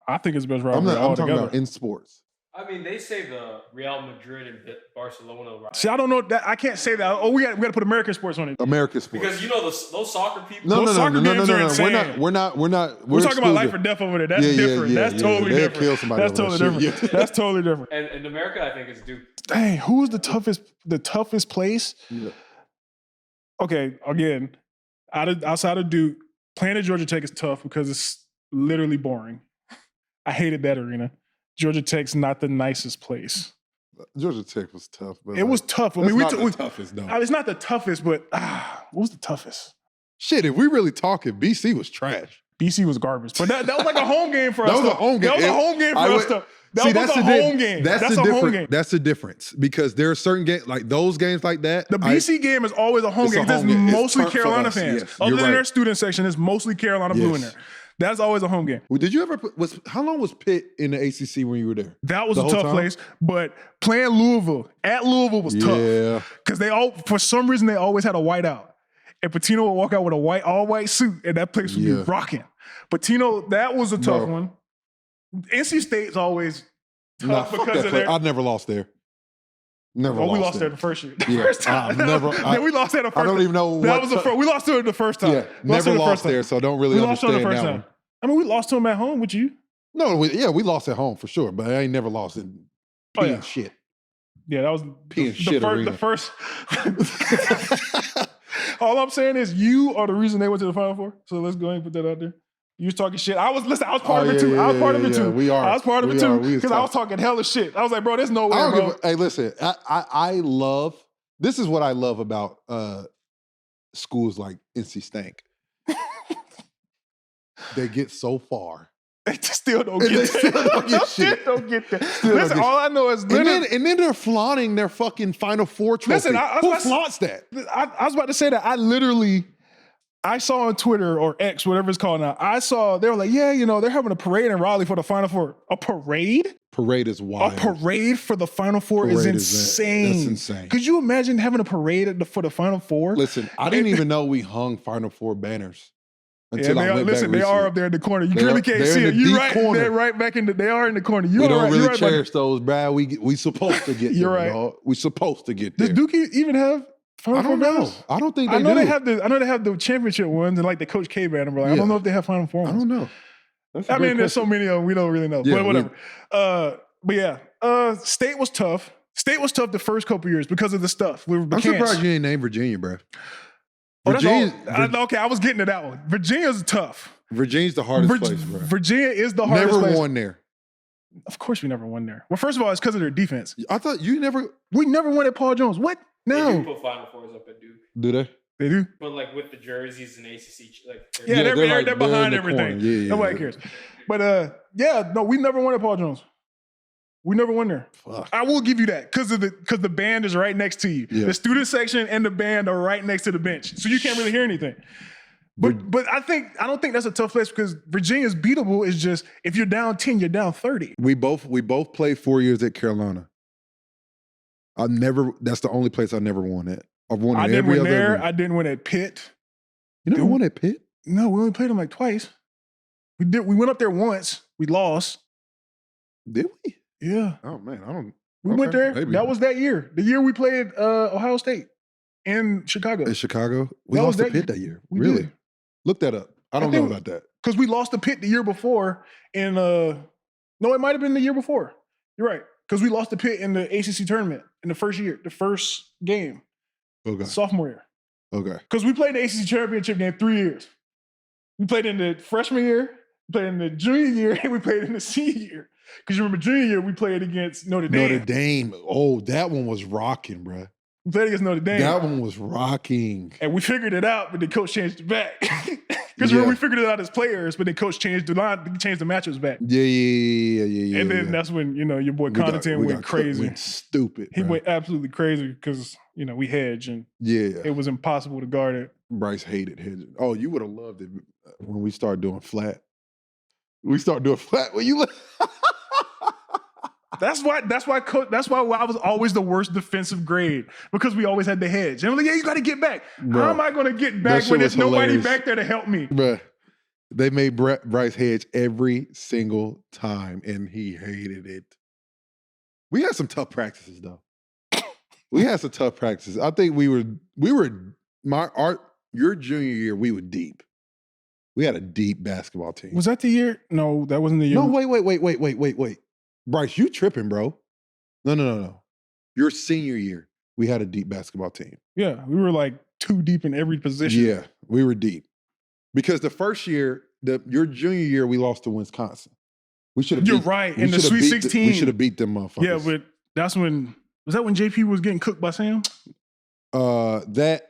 Speaker 2: I think it's the best rivalry
Speaker 1: I'm talking about in sports.
Speaker 4: I mean, they say the Real Madrid and Barcelona rivalry.
Speaker 2: See, I don't know that. I can't say that. Oh, we got to put American sports on it.
Speaker 1: American sports.
Speaker 4: Because you know those soccer people.
Speaker 1: No.
Speaker 2: Insane.
Speaker 1: We're not.
Speaker 2: We're talking about life or death over there. That's different. That's totally different.
Speaker 1: Kill somebody.
Speaker 2: That's totally different. That's totally different.
Speaker 4: And in America, I think it's Duke.
Speaker 2: Dang, who's the toughest place?
Speaker 1: Yeah.
Speaker 2: Okay, again, outside of Duke, playing at Georgia Tech is tough because it's literally boring. I hated that arena. Georgia Tech's not the nicest place.
Speaker 1: Georgia Tech was tough, but
Speaker 2: it was tough. I mean,
Speaker 1: the toughest, though.
Speaker 2: It's not the toughest, but what was the toughest?
Speaker 1: Shit, if we really talking, BC was trash.
Speaker 2: BC was garbage, but that was like a home game for us.
Speaker 1: That was a home game.
Speaker 2: That was a home game for us. That's a home game. That's a home game.
Speaker 1: That's the difference because there are certain games like those games like that.
Speaker 2: The BC game is always a home game. It's mostly Carolina fans.
Speaker 1: Yes,
Speaker 2: Other than their student section, it's mostly Carolina blue in there. That's always a home game.
Speaker 1: Well, did you ever how long was Pitt in the ACC when you were there?
Speaker 2: That was a tough place, but playing at Louisville was tough. Yeah. Because for some reason, they always had a white out. And Pitino would walk out with a all-white suit, and that place would be rocking. Pitino, that was a tough one. NC State's always tough because of their...
Speaker 1: I never lost there.
Speaker 2: We lost there the first year.
Speaker 1: We lost there the first time. I don't even know what...
Speaker 2: We lost to it the first time.
Speaker 1: Yeah, never lost there, so I don't really understand that one.
Speaker 2: I mean, we lost to them at home with you.
Speaker 1: No, we lost at home for sure, but I ain't never lost in and shit.
Speaker 2: Yeah, that was
Speaker 1: the
Speaker 2: first. All I'm saying is you are the reason they went to the Final Four. So let's go ahead and put that out there. You was talking shit. I was part of it too. I was part of it too. I was part of it too because I was talking hella shit. I was like, bro, there's no way, bro.
Speaker 1: Hey, listen, I love. This is what I love about schools like NC Stank. They get so far.
Speaker 2: They still don't get
Speaker 1: shit.
Speaker 2: Don't get there. Listen, all I know is...
Speaker 1: And then they're flaunting their fucking Final Four trophy.
Speaker 2: Listen,
Speaker 1: who flaunts that?
Speaker 2: I was about to say that. I saw on Twitter or X, whatever it's called now, they were like, they're having a parade in Raleigh for the Final Four. A parade?
Speaker 1: Parade is wild.
Speaker 2: A parade for the Final Four is insane.
Speaker 1: That's insane.
Speaker 2: Could you imagine having a parade for the Final Four?
Speaker 1: Listen, I didn't even know we hung Final Four banners.
Speaker 2: They are up there in the corner. You really can't see it. You're right. They're right back in they are in the corner.
Speaker 1: We don't really cherish those, Brad. We supposed to get
Speaker 2: You're
Speaker 1: there.
Speaker 2: right.
Speaker 1: We supposed to get there.
Speaker 2: Does Duke even have Final Four banners?
Speaker 1: I don't think they do.
Speaker 2: I know they have the championship ones and like the Coach K banner, but I don't know if they have Final Four ones.
Speaker 1: I don't know.
Speaker 2: There's so many of them we don't really know. But whatever. State was tough. State was tough the first couple years because of the stuff. I'm
Speaker 1: surprised you ain't named Virginia, bro.
Speaker 2: I was getting to that one. Virginia's tough.
Speaker 1: Virginia's the hardest place, bro.
Speaker 2: Virginia is the hardest place.
Speaker 1: Never won there.
Speaker 2: Of course we never won there. Well, first of all, it's because of their defense.
Speaker 1: I thought we
Speaker 2: never won at Paul Jones. What? No.
Speaker 4: They do put Final Fours up at Duke.
Speaker 1: Do they?
Speaker 2: They do?
Speaker 4: But like with the jerseys and ACC,
Speaker 2: they're behind everything. Nobody cares. But we never won at Paul Jones. We never won there.
Speaker 1: Fuck.
Speaker 2: I will give you that because the band is right next to you. Yeah. The student section and the band are right next to the bench, so you can't really hear anything. But I don't think that's a tough place because Virginia's beatable is just if you're down 10, you're down 30.
Speaker 1: We both played 4 years at Carolina. That's the only place I never won at. I've won at every other.
Speaker 2: There. I didn't win at Pitt.
Speaker 1: You never won at Pitt?
Speaker 2: No, we only played them like twice. We went up there once. We lost.
Speaker 1: Did we?
Speaker 2: Yeah.
Speaker 1: Oh man, I don't.
Speaker 2: We went there. Maybe. That was that year. The year we played Ohio State in Chicago.
Speaker 1: In Chicago? We lost to Pitt that year. Really?
Speaker 2: Did.
Speaker 1: Look that up. I don't know about that.
Speaker 2: Because we lost to Pitt the year before in no, it might have been the year before. You're right. Because we lost to Pitt in the ACC tournament in the first year, the first game.
Speaker 1: Okay.
Speaker 2: Sophomore year.
Speaker 1: Okay.
Speaker 2: Because we played the ACC championship game 3 years. We played in the freshman year, we played in the junior year, and we played in the senior year. Because you remember junior year, we played against Notre Dame.
Speaker 1: Notre Dame. Oh, that one was rocking, bro.
Speaker 2: We played against Notre Dame.
Speaker 1: That one was rocking.
Speaker 2: And we figured it out, but the coach changed it back. Because we figured it out as players, but then coach changed the matchups back.
Speaker 1: Yeah.
Speaker 2: And then that's when, your boy Connaughton went crazy.
Speaker 1: Went stupid.
Speaker 2: He went absolutely crazy because, we hedge and it was impossible to guard it.
Speaker 1: Brice hated hedging. Oh, you would have loved it when we started doing flat. We started doing flat when you look.
Speaker 2: That's why I was always the worst defensive grade because we always had the hedge. And I'm like, you got to get back.
Speaker 1: Bro,
Speaker 2: how am I going to get back when there's nobody back there to help me?
Speaker 1: Bro, they made Brice hedge every single time, and he hated it. We had some tough practices, though. I think your junior year, we were deep. We had a deep basketball team.
Speaker 2: Was that the year? No, that wasn't the year.
Speaker 1: No, wait. Brice, you tripping, bro. No. Your senior year, we had a deep basketball team.
Speaker 2: Yeah, we were like too deep in every position.
Speaker 1: Yeah, we were deep. Because the first year, your junior year, we lost to Wisconsin. We should have.
Speaker 2: You're right. In the Sweet 16.
Speaker 1: We should have beat them motherfuckers.
Speaker 2: Yeah, but was that when JP was getting cooked by Sam?
Speaker 1: That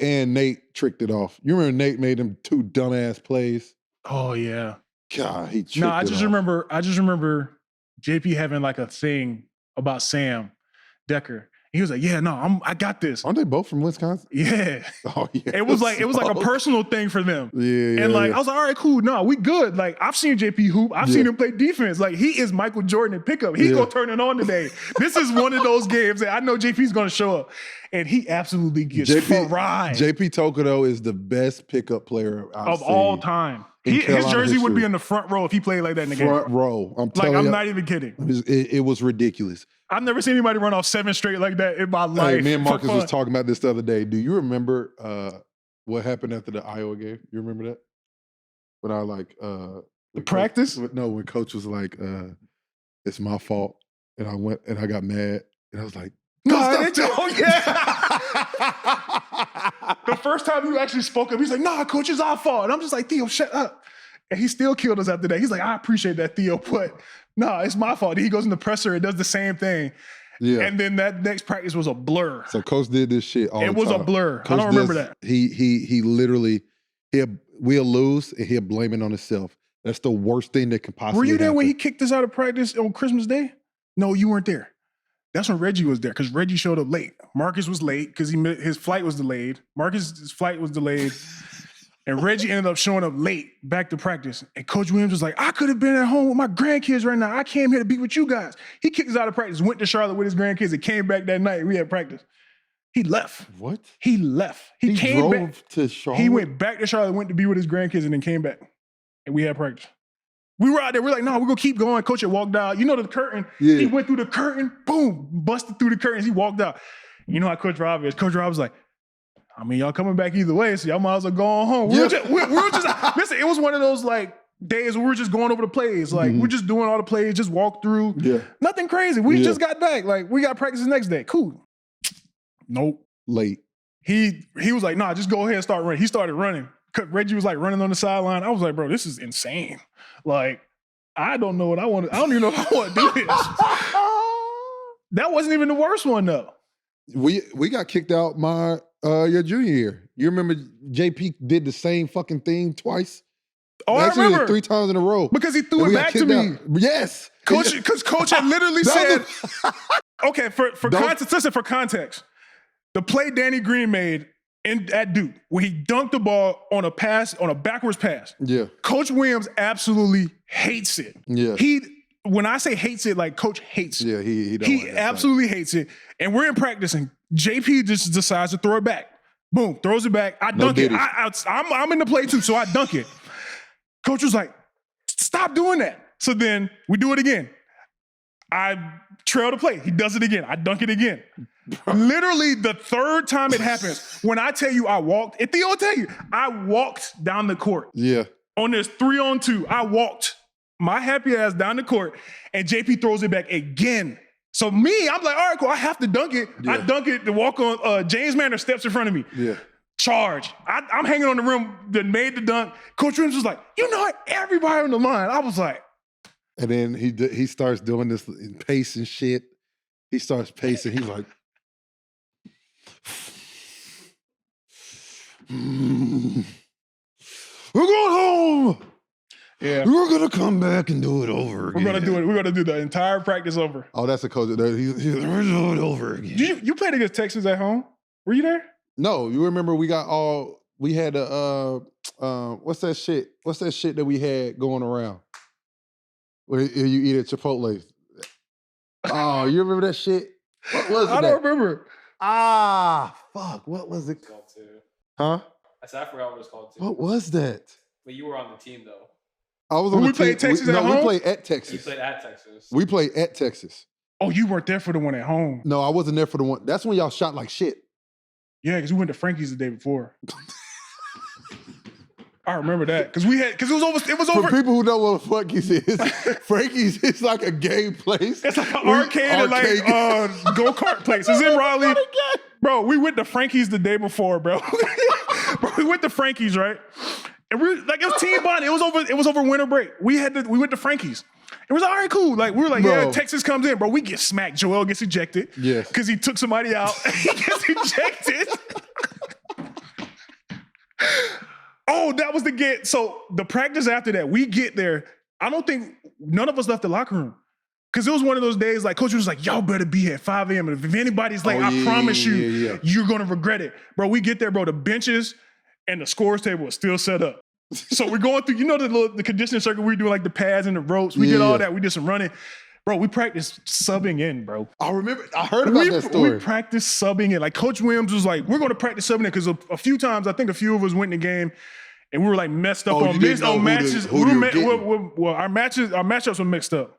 Speaker 1: and Nate tricked it off. You remember Nate made them 2 dumbass plays?
Speaker 2: Oh yeah.
Speaker 1: God, he tricked
Speaker 2: it off. I just remember JP having like a thing about Sam Decker. He was like, "Yeah, no, I got this."
Speaker 1: Aren't they both from Wisconsin?
Speaker 2: Yeah.
Speaker 1: Oh yeah.
Speaker 2: It was like a personal thing for them.
Speaker 1: Yeah.
Speaker 2: And I was like, all right, cool. No, we good. Like I've seen JP hoop. I've seen him play defense. Like he is Michael Jordan in pickup. He's gonna turn it on today. This is one of those games that I know JP's gonna show up. And he absolutely gets fried.
Speaker 1: JP Toka, though, is the best pickup player
Speaker 2: of all time. His jersey would be in the front row if he played like that in the game.
Speaker 1: Front row. I'm telling you.
Speaker 2: I'm not even kidding.
Speaker 1: It was ridiculous.
Speaker 2: I've never seen anybody run off 7 straight like that in my life.
Speaker 1: Hey, me and Marcus was talking about this the other day. Do you remember what happened after the Iowa game? You remember that? When I
Speaker 2: the practice?
Speaker 1: When coach was like, it's my fault. And I went and I got mad. And I was like, the first time you actually spoke up, he's like, "Nah, coach, it's our fault." And I'm just like, "Theo, shut up." And he still killed us after that. He's like, "I appreciate that, Theo, but nah, it's my fault." He goes in the presser and does the same thing. Yeah. And then that next practice was a blur. So coach did this shit all the time.
Speaker 2: It was a blur. Coach I don't remember that.
Speaker 1: He literally, we'll lose and he'll blame it on himself. That's the worst thing that can possibly
Speaker 2: Were you there
Speaker 1: happen.
Speaker 2: when he kicked us out of practice on Christmas Day? No, you weren't there. That's when Reggie was there because Reggie showed up late. Marcus was late because his flight was delayed. Marcus's flight was delayed. And Reggie ended up showing up late back to practice. And Coach Williams was like, "I could have been at home with my grandkids right now. I came here to be with you guys." He kicked us out of practice, went to Charlotte with his grandkids, and came back that night. We had practice. He left.
Speaker 1: What?
Speaker 2: He left. He came
Speaker 1: drove
Speaker 2: back
Speaker 1: to Charlotte?
Speaker 2: He went back to Charlotte, went to be with his grandkids, and then came back. And we had practice. We were out there. We're like, "No, we're going to keep going." Coach had walked out. You know the curtain? Yeah. He went through the curtain. Boom. Busted through the curtains. He walked out. You know how Coach Rob is. Coach Rob was like, "I mean, y'all coming back either way, so y'all might as well go on home." We were just listen, it was one of those like days where we were just going over the plays. Like we're just doing all the plays, just walk through. Yeah. Nothing crazy. We just got back. Like we got practice the next day. Cool. Nope.
Speaker 1: Late.
Speaker 2: He was like, "Nah, just go ahead and start running." He started running. Reggie was like running on the sideline. I was like, "Bro, this is insane." Like, I don't know what I want. I don't even know if I want to do this. That wasn't even the worst one though.
Speaker 1: We got kicked out your junior year. You remember JP did the same fucking thing twice?
Speaker 2: Oh, actually, I remember
Speaker 1: 3 times in a row
Speaker 2: because he threw it back to me.
Speaker 1: Out. Yes,
Speaker 2: because coach had literally said, "Okay, for context. Listen, for context, the play Danny Green made at Duke where he dunked the ball on a backwards pass.
Speaker 1: Yeah.
Speaker 2: Coach Williams absolutely hates it.
Speaker 1: Yeah.
Speaker 2: When I say hates it, like Coach hates it.
Speaker 1: Yeah, he don't like that
Speaker 2: absolutely hates it. And we're in practice, and JP just decides to throw it back. Boom, throws it back. I dunk it. I'm in the play too, so I dunk it. Coach was like, stop doing that. So then we do it again. I trail the play. He does it again. I dunk it again. Literally the third time it happens, when I tell you I walked, and Theo will tell you, I walked down the court.
Speaker 1: Yeah.
Speaker 2: On this 3-on-2, I walked my happy ass down the court, and JP throws it back again. So me, I'm like, all right, cool, I have to dunk it.
Speaker 1: Yeah.
Speaker 2: I dunk it to walk on, James Manor steps in front of me.
Speaker 1: Yeah.
Speaker 2: Charge. I'm hanging on the rim that made the dunk. Coach Williams was like, you know what? Everybody on the line. I was like.
Speaker 1: And then he starts doing this pace and shit. He starts pacing. He's like, we're going home.
Speaker 2: Yeah.
Speaker 1: We're going to come back and do it over again.
Speaker 2: We're going to do the entire practice over.
Speaker 1: Oh, that's a coach. We're going to do it over again.
Speaker 2: You played against Texas at home? Were you there?
Speaker 1: No, you remember we had what's that shit? What's that shit that we had going around? Where you eat at Chipotle. Oh, you remember that shit? What was it?
Speaker 2: I don't remember.
Speaker 1: Fuck. What was it?
Speaker 4: Called too.
Speaker 1: Huh?
Speaker 4: I forgot what it was called too.
Speaker 1: What was that?
Speaker 4: But you were on the team though.
Speaker 1: I was on the team.
Speaker 2: Played Texas at home?
Speaker 1: We played at Texas.
Speaker 4: You played at Texas.
Speaker 1: We played at Texas.
Speaker 2: Oh, you weren't there for the one at home.
Speaker 1: No, I wasn't there for the one. That's when y'all shot like shit.
Speaker 2: Yeah, because we went to Frankie's the day before. I remember that because it was over.
Speaker 1: For people who know what Frankie's is, Frankie's is like a game place.
Speaker 2: It's like an arcade and like go-kart place. It's in Raleigh. Bro, we went to Frankie's the day before, bro. Bro, we went to Frankie's, right? And we like it was team bonding. It was over winter break. We went to Frankie's. It was all right, cool. Like we were like,
Speaker 1: Bro.
Speaker 2: yeah, Texas comes in, bro. We get smacked. Joel gets ejected.
Speaker 1: Yes.
Speaker 2: Because he took somebody out. He gets ejected. Oh, that was the get. So the practice after that, we get there. I don't think none of us left the locker room. Because it was one of those days, like, coach was like, y'all better be here at 5 a.m. And if anybody's late, I promise you, you're going to regret it. Bro, we get there, bro. The benches and the scores table is still set up. So we're going through, you know, the conditioning circuit, we do like the pads and the ropes. We did all that. We did some running. Bro, we practiced subbing in, bro.
Speaker 1: I remember, I heard about that story.
Speaker 2: We practiced subbing in. Like, Coach Williams was like, we're going to practice subbing in because a few times, I think a few of us went in the game and we were like messed up on matches. Our matchups were mixed up.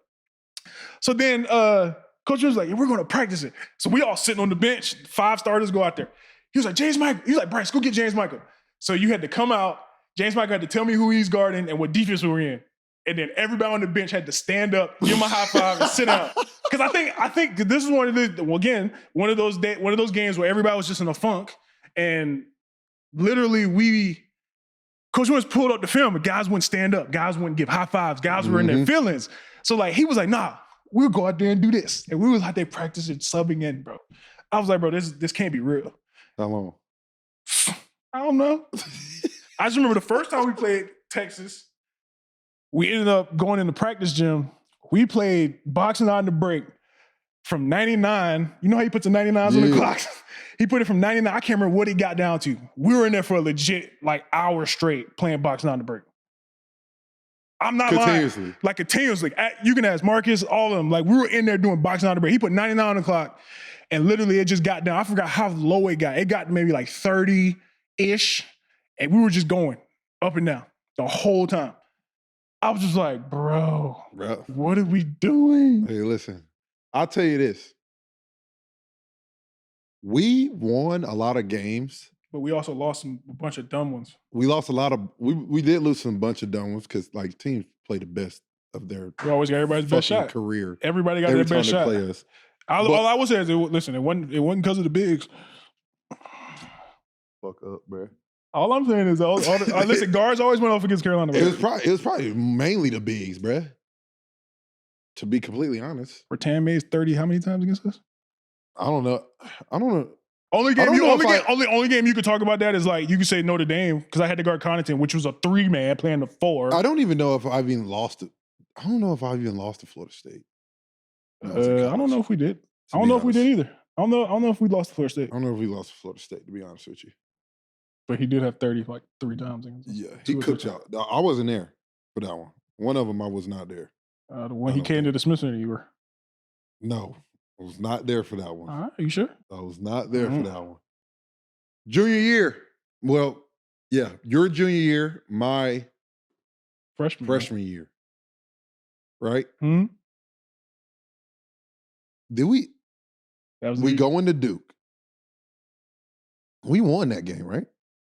Speaker 2: So then Coach was like, we're going to practice it. So we all sitting on the bench, 5 starters go out there. He was like, James Michael. He was like, Brice, go get James Michael. So you had to come out. James Michael had to tell me who he's guarding and what defense we were in. And then everybody on the bench had to stand up, give him a high five, and sit down. Because I think this is one of those games where everybody was just in a funk. And literally Coach Williams pulled up the film, and guys wouldn't stand up. Guys wouldn't give high fives. Guys were in their feelings. So like he was like, nah, we'll go out there and do this. And we was out there practicing subbing in, bro. I was like, bro, this can't be real.
Speaker 1: How long?
Speaker 2: I don't know. I just remember the first time we played Texas, we ended up going in the practice gym. We played boxing out in the break from 99. You know how he puts the 99s on the clock? He put it from 99. I can't remember what he got down to. We were in there for a legit like hour straight playing boxing out in the break. I'm not lying. Like continuously. You can ask Marcus, all of them. Like we were in there doing boxing out in the break. He put 99 on the clock and literally it just got down. I forgot how low it got. It got maybe like 30-ish. And we were just going up and down the whole time. I was just like, bro, what are we doing?
Speaker 1: Hey, listen, I'll tell you this. We won a lot of games.
Speaker 2: But we also lost a bunch of dumb ones.
Speaker 1: We lost a lot of, we did lose some bunch of dumb ones because like teams play the best of their
Speaker 2: we always got everybody's best shot.
Speaker 1: Career.
Speaker 2: Everybody got their best shot.
Speaker 1: Play us.
Speaker 2: All I would say is, listen, it wasn't because of the bigs.
Speaker 1: Fuck up, bro.
Speaker 2: All I'm saying is, listen, guards always went off against Carolina.
Speaker 1: It was probably mainly the bigs, bruh. To be completely honest.
Speaker 2: Rattan Mays 30 how many times against us?
Speaker 1: I don't know.
Speaker 2: Only game you could talk about that is like, you could say Notre Dame, because I had to guard Connaughton, which was a 3-man playing the 4.
Speaker 1: I don't even know if I've even lost it. I don't know if I've even lost to Florida State.
Speaker 2: I don't know if we did. I don't know if we did either. I don't know if we lost to Florida State.
Speaker 1: I don't know if we lost to Florida State, to be honest with you.
Speaker 2: But he did have 30 like 3 times.
Speaker 1: Yeah, he cooked y'all. I wasn't there for that one. One of them I was not there.
Speaker 2: The one he came to the Smith Center, you were?
Speaker 1: No, I was not there for that one.
Speaker 2: All right, are you sure?
Speaker 1: I was not there for that one. Junior year. Well, yeah, your junior year, my freshman year. Right?
Speaker 2: Hmm?
Speaker 1: Did we go into Duke? We won that game, right?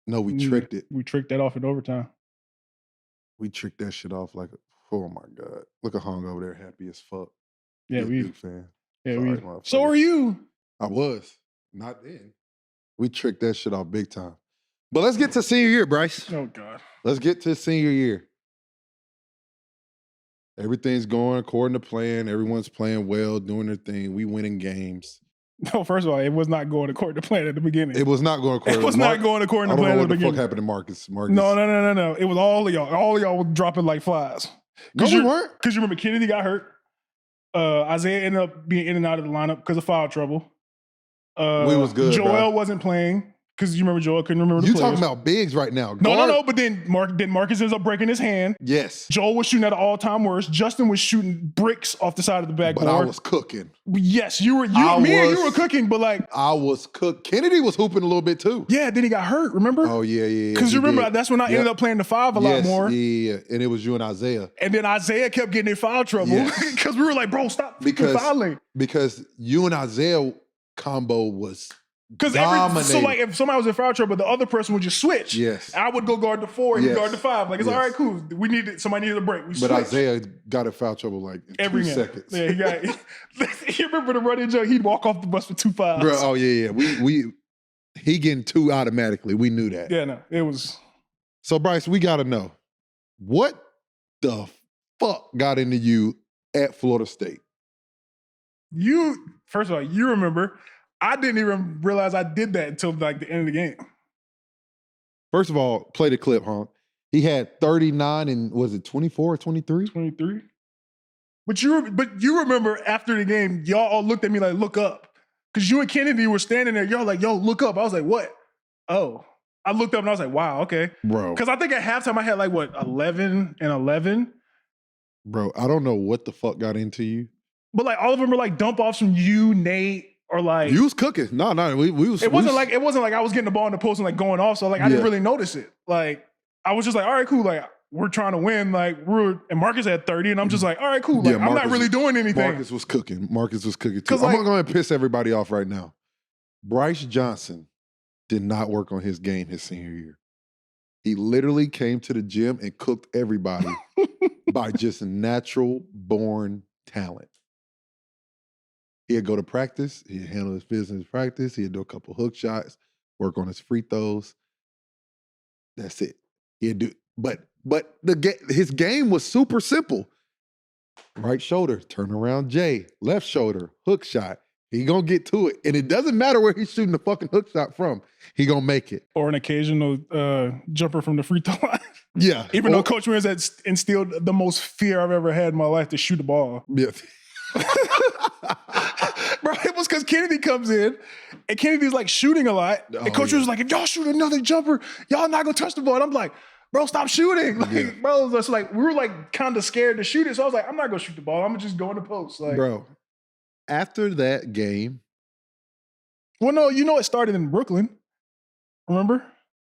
Speaker 1: No, we tricked it.
Speaker 2: We tricked that off in overtime.
Speaker 1: We tricked that shit off like, oh my God. Look at Hong over there, happy as fuck.
Speaker 2: Yeah,
Speaker 1: He's a Duke fan.
Speaker 2: Yeah,
Speaker 1: Sorry,
Speaker 2: so are you.
Speaker 1: I was. Not then. We tricked that shit off big time. But let's get to senior year, Brice.
Speaker 2: Oh, God.
Speaker 1: Let's get to senior year. Everything's going according to plan. Everyone's playing well, doing their thing. We winning games.
Speaker 2: No, first of all, it was not going according to plan at the beginning.
Speaker 1: It was not going according to plan.
Speaker 2: It was not going according to plan at the beginning.
Speaker 1: What the fuck happened to Marcus?
Speaker 2: No. It was all of y'all. All of y'all were dropping like flies.
Speaker 1: No, we weren't.
Speaker 2: Because you remember Kennedy got hurt. Isaiah ended up being in and out of the lineup because of foul trouble.
Speaker 1: We was good,
Speaker 2: Joel wasn't playing because you remember Joel couldn't remember the players.
Speaker 1: You talking about bigs right now.
Speaker 2: No. But then Marcus ends up breaking his hand.
Speaker 1: Yes.
Speaker 2: Joel was shooting at an all-time worst. Justin was shooting bricks off the side of the backboard.
Speaker 1: But I was cooking.
Speaker 2: Yes, you were cooking, but like
Speaker 1: I was cooked. Kennedy was hooping a little bit too.
Speaker 2: Yeah, then he got hurt, remember?
Speaker 1: Oh, yeah.
Speaker 2: Because you remember, that's when I ended up playing the 5 a lot more.
Speaker 1: Yeah. And it was you and Isaiah.
Speaker 2: And then Isaiah kept getting in foul trouble because we were like, bro, stop fouling.
Speaker 1: Because you and Isaiah combo was
Speaker 2: Because so like if somebody was in foul trouble, the other person would just switch.
Speaker 1: Yes.
Speaker 2: I would go guard the 4, he'd guard the 5. Like, it's all right, cool. Somebody needed a break.
Speaker 1: But Isaiah got in foul trouble like in
Speaker 2: every
Speaker 1: 2 seconds.
Speaker 2: Yeah, he got you remember the running joke? He'd walk off the bus for 2 fouls.
Speaker 1: Bro, oh yeah. He getting 2 automatically. We knew that.
Speaker 2: Yeah, no, it was.
Speaker 1: So Brice, we gotta know, what the fuck got into you at Florida State?
Speaker 2: First of all, you remember, I didn't even realize I did that until like the end of the game.
Speaker 1: First of all, play the clip, huh? He had 39 and was it 24 or 23?
Speaker 2: 23. But you remember after the game, y'all all looked at me like, look up. Because you and Kennedy were standing there, y'all like, yo, look up. I was like, what? Oh. I looked up and I was like, wow, okay.
Speaker 1: Bro.
Speaker 2: Because I think at halftime I had like, 11 and 11?
Speaker 1: Bro, I don't know what the fuck got into you.
Speaker 2: But like all of them were like dump offs from you, Nate, or like
Speaker 1: you was cooking. No, we was.
Speaker 2: It wasn't like I was getting the ball in the post and like going off. So like I didn't really notice it. Like I was just like, all right, cool. Like we're trying to win. Like and Marcus had 30, and I'm just like, all right, cool. Like I'm not really doing anything.
Speaker 1: Marcus was cooking too. I'm not going to piss everybody off right now. Brice Johnson did not work on his game his senior year. He literally came to the gym and cooked everybody by just natural born talent. He'd go to practice. He'd handle his business practice. He'd do a couple hook shots, work on his free throws. That's it. He'd do, but his game was super simple. Right shoulder, turn around J. Left shoulder, hook shot. He gonna get to it. And it doesn't matter where he's shooting the fucking hook shot from. He gonna make it.
Speaker 2: Or an occasional jumper from the free throw line.
Speaker 1: Yeah.
Speaker 2: Even though Coach Williams had instilled the most fear I've ever had in my life to shoot the ball.
Speaker 1: Yeah.
Speaker 2: Bro, it was because Kennedy comes in and Kennedy's like shooting a lot. And Coach was like, if y'all shoot another jumper, y'all not gonna touch the ball. And I'm like, bro, stop shooting. Like, bro, it's like we were like kind of scared to shoot it. So I was like, I'm not gonna shoot the ball. I'm gonna just go in the post. Like,
Speaker 1: bro, after that game.
Speaker 2: Well, no, it started in Brooklyn. Remember?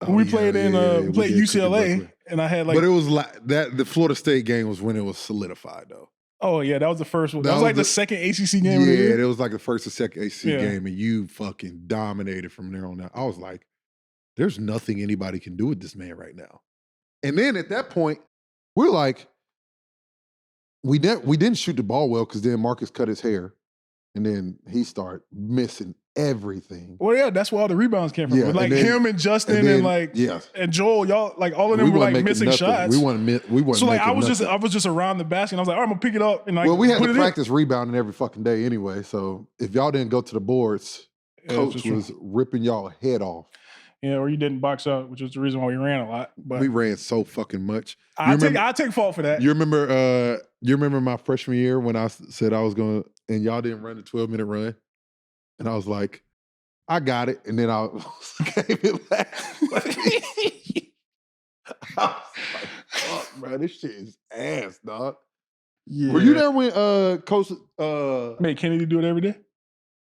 Speaker 2: When we played we played UCLA and I had like.
Speaker 1: But it was like that. The Florida State game was when it was solidified, though.
Speaker 2: Oh, yeah, that was the first one. That was like the second ACC game.
Speaker 1: Yeah, it was like the first or second ACC game, and you fucking dominated from there on out. I was like, there's nothing anybody can do with this man right now. And then at that point, we're like, we didn't shoot the ball well because then Marcus cut his hair, and then he started missing everything.
Speaker 2: Well, yeah, that's where all the rebounds came from. Yeah, like him and Justin and Joel, y'all, like all of them were like missing shots.
Speaker 1: We weren't. So like
Speaker 2: I was just around the basket. And I was like, all right, I'm gonna pick it up and like.
Speaker 1: Well, we had to practice rebounding every fucking day anyway. So if y'all didn't go to the boards, Coach was ripping y'all head off.
Speaker 2: Yeah, or you didn't box out, which is the reason why we ran a lot. But
Speaker 1: we ran so fucking much.
Speaker 2: I take fault for that.
Speaker 1: You remember my freshman year when I said I was going to, and y'all didn't run the 12-minute run? And I was like, I got it. And then I gave it back. I was like, fuck, bro, this shit is ass, dog.
Speaker 2: Yeah.
Speaker 1: Were you there when Coach
Speaker 2: made Kennedy do it every day?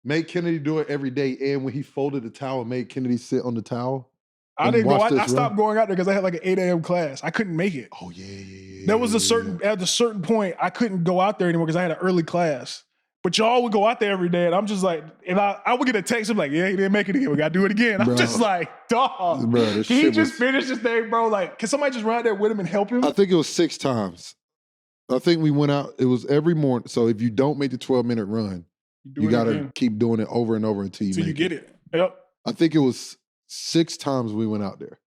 Speaker 1: Made Kennedy do it every day, and when he folded the towel, made Kennedy sit on the towel?
Speaker 2: I didn't go. I stopped going out there because I had like an 8 a.m. class. I couldn't make it.
Speaker 1: Oh yeah.
Speaker 2: There was at a certain point I couldn't go out there anymore because I had an early class. But y'all would go out there every day, and I'm just like, and I would get a text of like, yeah, he didn't make it again. We got to do it again. I'm just like, dog.
Speaker 1: Bro,
Speaker 2: can he just finish this thing, bro? Like, can somebody just run out there with him and help him?
Speaker 1: I think it was 6 times. I think we went out. It was every morning. So if you don't make the 12-minute run, you got to keep doing it over and over until you
Speaker 2: get it. Yep.
Speaker 1: I think it was 6 times we went out there.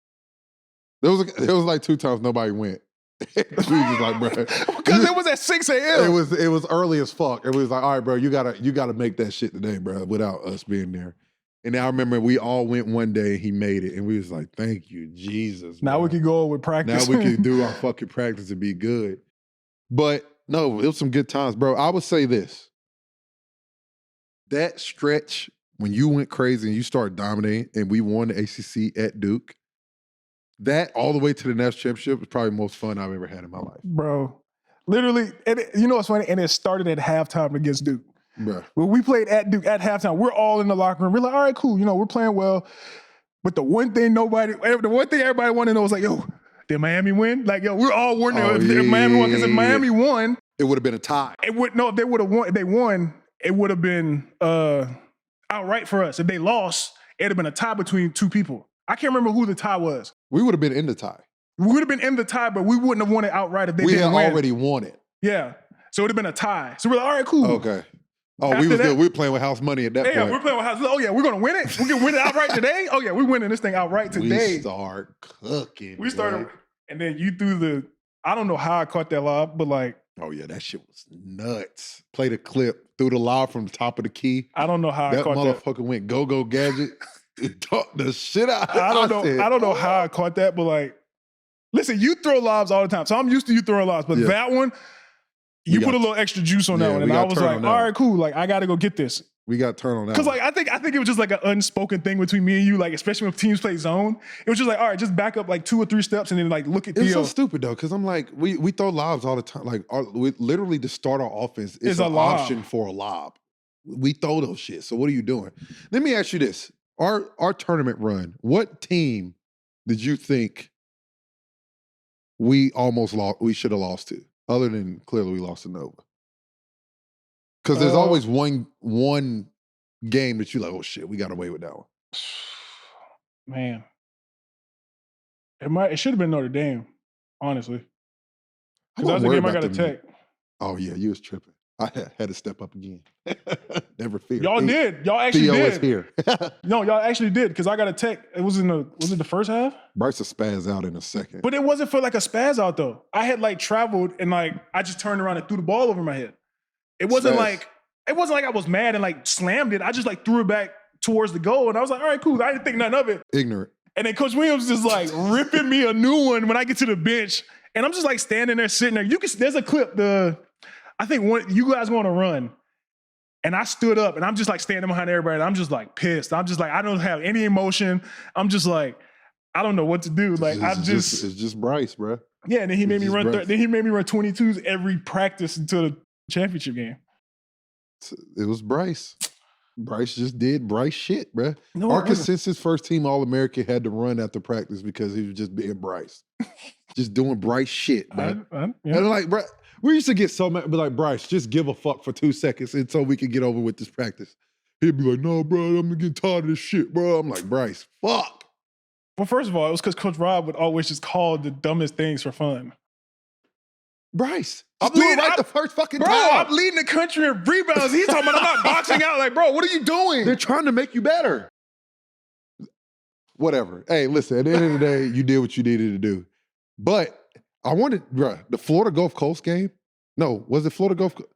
Speaker 1: There was like 2 times nobody went. We was just like, bro,
Speaker 2: because it was at 6 a.m.
Speaker 1: It was early as fuck. It was like, all right, bro, you gotta make that shit today, bro, without us being there. And I remember we all went one day and he made it, and we was like, thank you, Jesus.
Speaker 2: Now
Speaker 1: bro.
Speaker 2: we can go with practice.
Speaker 1: Now we can do our fucking practice and be good. But no, it was some good times, bro. I would say this. That stretch when you went crazy and you started dominating and we won the ACC at Duke, that all the way to the national championship was probably the most fun I've ever had in my life.
Speaker 2: Bro, literally, and you know what's funny? And it started at halftime against Duke.
Speaker 1: Bro.
Speaker 2: When we played at Duke at halftime, we're all in the locker room. We're like, all right, cool. You know, we're playing well. But the one thing everybody wanted to know was like, yo, did Miami win? Like, yo, we're all wondering if Miami won. Because if Miami won,
Speaker 1: it would have been a tie.
Speaker 2: If they would have won, if they won, it would have been outright for us. If they lost, it'd have been a tie between 2 people. I can't remember who the tie was.
Speaker 1: We would have been in the tie.
Speaker 2: We would have been in the tie, but we wouldn't have won it outright if they didn't win.
Speaker 1: We had already won it.
Speaker 2: Yeah. So it would have been a tie. So we're like, all right, cool.
Speaker 1: Okay. Oh, we was good. We were playing with house money at that point.
Speaker 2: Yeah, we're playing with house. Oh, yeah, we're going to win it? We can win it outright today? Oh, yeah, we're winning this thing outright today.
Speaker 1: We start cooking.
Speaker 2: We started, and then you threw I don't know how I caught that lob, but like.
Speaker 1: Oh, yeah, that shit was nuts. Played a clip, threw the lob from the top of the key.
Speaker 2: I don't know how I caught that.
Speaker 1: That motherfucker went go-go gadget. Talk the shit out.
Speaker 2: I don't know how I caught that, but like, listen, you throw lobs all the time. So I'm used to you throwing lobs, but that one, you put a little extra juice on that one. And I was like, all right, cool. Like, I got to go get this.
Speaker 1: We got to turn on that.
Speaker 2: Because like, I think it was just like an unspoken thing between me and you, like, especially when teams play zone. It was just like, all right, just back up like 2 or 3 steps and then like look at Theo.
Speaker 1: It's so stupid though, because I'm like, we throw lobs all the time. Like, we literally to start our offense is an option for a lob. We throw those shit. So what are you doing? Let me ask you this. Our tournament run, what team did you think we almost lost, we should have lost to, other than clearly we lost to Nova? Because there's always one game that you're like, oh shit, we got away with that one.
Speaker 2: Man. It should have been Notre Dame, honestly. Because that was the game I got a tech.
Speaker 1: Oh yeah, you was tripping. I had to step up again. Never fear.
Speaker 2: Y'all did. Y'all actually
Speaker 1: Theo
Speaker 2: did.
Speaker 1: Is here.
Speaker 2: No, y'all actually did, because I got a tech. Was it the first half?
Speaker 1: Brice will spaz out in a second.
Speaker 2: But it wasn't for like a spaz out though. I had like traveled and like I just turned around and threw the ball over my head. It wasn't like I was mad and like slammed it. I just like threw it back towards the goal and I was like, all right, cool. I didn't think nothing of it.
Speaker 1: Ignorant.
Speaker 2: And then Coach Williams just like ripping me a new one when I get to the bench. And I'm just like standing there, sitting there. There's a clip, I think you guys going to run. And I stood up and I'm just like standing behind everybody and I'm just like pissed. I'm just like, I don't have any emotion. I'm just like, I don't know what to do. Like it's
Speaker 1: just Brice, bro.
Speaker 2: Yeah, and then he made me run 22s every practice until the championship game.
Speaker 1: It was Brice. Brice just did Brice shit, bro.
Speaker 2: No,
Speaker 1: our consensus first team All-American had to run after practice because he was just being Brice. Just doing Brice shit, bro.
Speaker 2: Yeah.
Speaker 1: And like, bro, we used to get so mad, but like, Brice, just give a fuck for 2 seconds until we can get over with this practice. He'd be like, no, bro, I'm getting tired of this shit, bro. I'm like, Brice, fuck.
Speaker 2: Well, first of all, it was because Coach Rob would always just call the dumbest things for fun.
Speaker 1: Brice, I'm doing right the first fucking time.
Speaker 2: Bro, I'm leading the country in rebounds. He's talking about I'm not boxing out. Like, bro, what are you doing?
Speaker 1: They're trying to make you better. Whatever. Hey, listen, at the end of the day, you did what you needed to do. But I wanted, bro, the Florida Gulf Coast game. No, was it Florida Gulf Coast?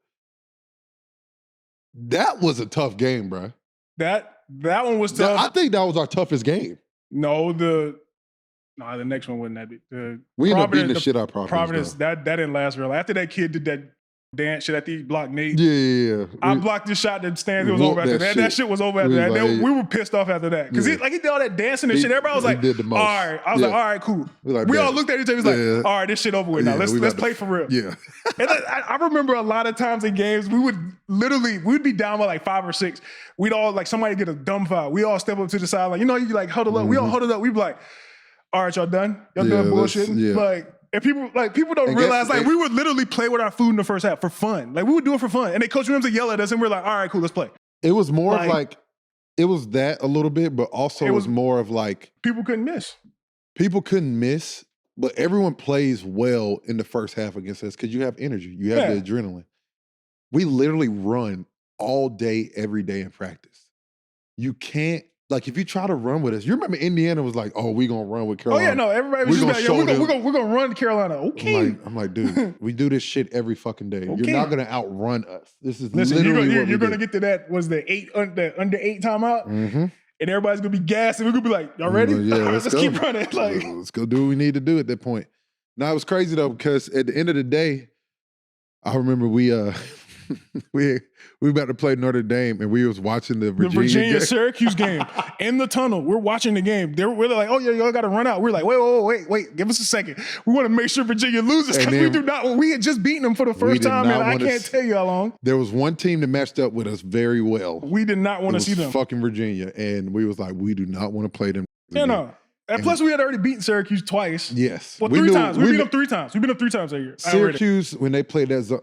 Speaker 1: That was a tough game, bro.
Speaker 2: That one was tough.
Speaker 1: I think that was our toughest game.
Speaker 2: No, the next one wasn't that big.
Speaker 1: We ended up beating the shit out of Providence.
Speaker 2: That didn't last real long. After that kid did that dance shit after he blocked Nate.
Speaker 3: Yeah.
Speaker 2: I blocked this shot that stands. It was
Speaker 3: whooped
Speaker 2: over after
Speaker 3: that
Speaker 2: that.
Speaker 3: shit.
Speaker 2: That shit was over after
Speaker 3: We
Speaker 2: that.
Speaker 3: was like,
Speaker 2: We were pissed off after that. Because he did all that dancing and shit. Everybody was
Speaker 3: he
Speaker 2: like,
Speaker 3: did the most.
Speaker 2: all right. I was like, all right, cool. We all looked at each other. He was like, all right, this shit over with now. Let's play for real.
Speaker 1: Yeah.
Speaker 2: And I remember a lot of times in games, we'd be down by like 5 or 6. We'd all, like, somebody get a dumb foul. We all step up to the sideline. You know, you like huddle up. We all huddle up. We'd be like, all right, y'all done? Y'all done bullshitting?
Speaker 3: Yeah.
Speaker 2: Like, and people don't realize, like, we would literally play with our food in the first half for fun. Like, we would do it for fun. And then Coach Williams would yell at us, and we're like, all right, cool, let's play.
Speaker 1: It was more of like, it was that a little bit, but also it was more of like.
Speaker 2: People couldn't miss.
Speaker 1: People couldn't miss, but everyone plays well in the first half against us because you have energy. You have the adrenaline. We literally run all day, every day in practice. You can't, like, if you try to run with us, you remember Indiana was like, oh, we going to run with Carolina.
Speaker 2: Oh, yeah, no, everybody was just like, yeah, we're going to run to Carolina. Okay.
Speaker 1: I'm like, dude, we do this shit every fucking day.
Speaker 2: Okay.
Speaker 1: You're not going to outrun us. This is
Speaker 2: Listen,
Speaker 1: literally
Speaker 2: you're going to get to that, the under 8 timeout, and everybody's going to be gassed, and we're going to be like, y'all ready?
Speaker 1: Yeah, let's
Speaker 2: keep running. Like,
Speaker 1: let's go do what we need to do at that point. Now, it was crazy, though, because at the end of the day, I remember we about to play Notre Dame, and we was watching the Virginia game.
Speaker 2: Syracuse game in the tunnel. We're watching the game. We're like, oh yeah, y'all got to run out. We're like, wait, give us a second. We want to make sure Virginia loses because we do not. We had just beaten them for the first time, and I can't tell you how long.
Speaker 1: There was one team that matched up with us very well.
Speaker 2: We did not want to see them.
Speaker 1: Fucking Virginia, and we was like, we do not want to play them.
Speaker 2: Yeah, no. And plus, we had already beaten Syracuse twice.
Speaker 1: Yes,
Speaker 2: well, 3 times. We beat them 3 times. We beat them 3 times that year.
Speaker 1: Syracuse, when they played that zone.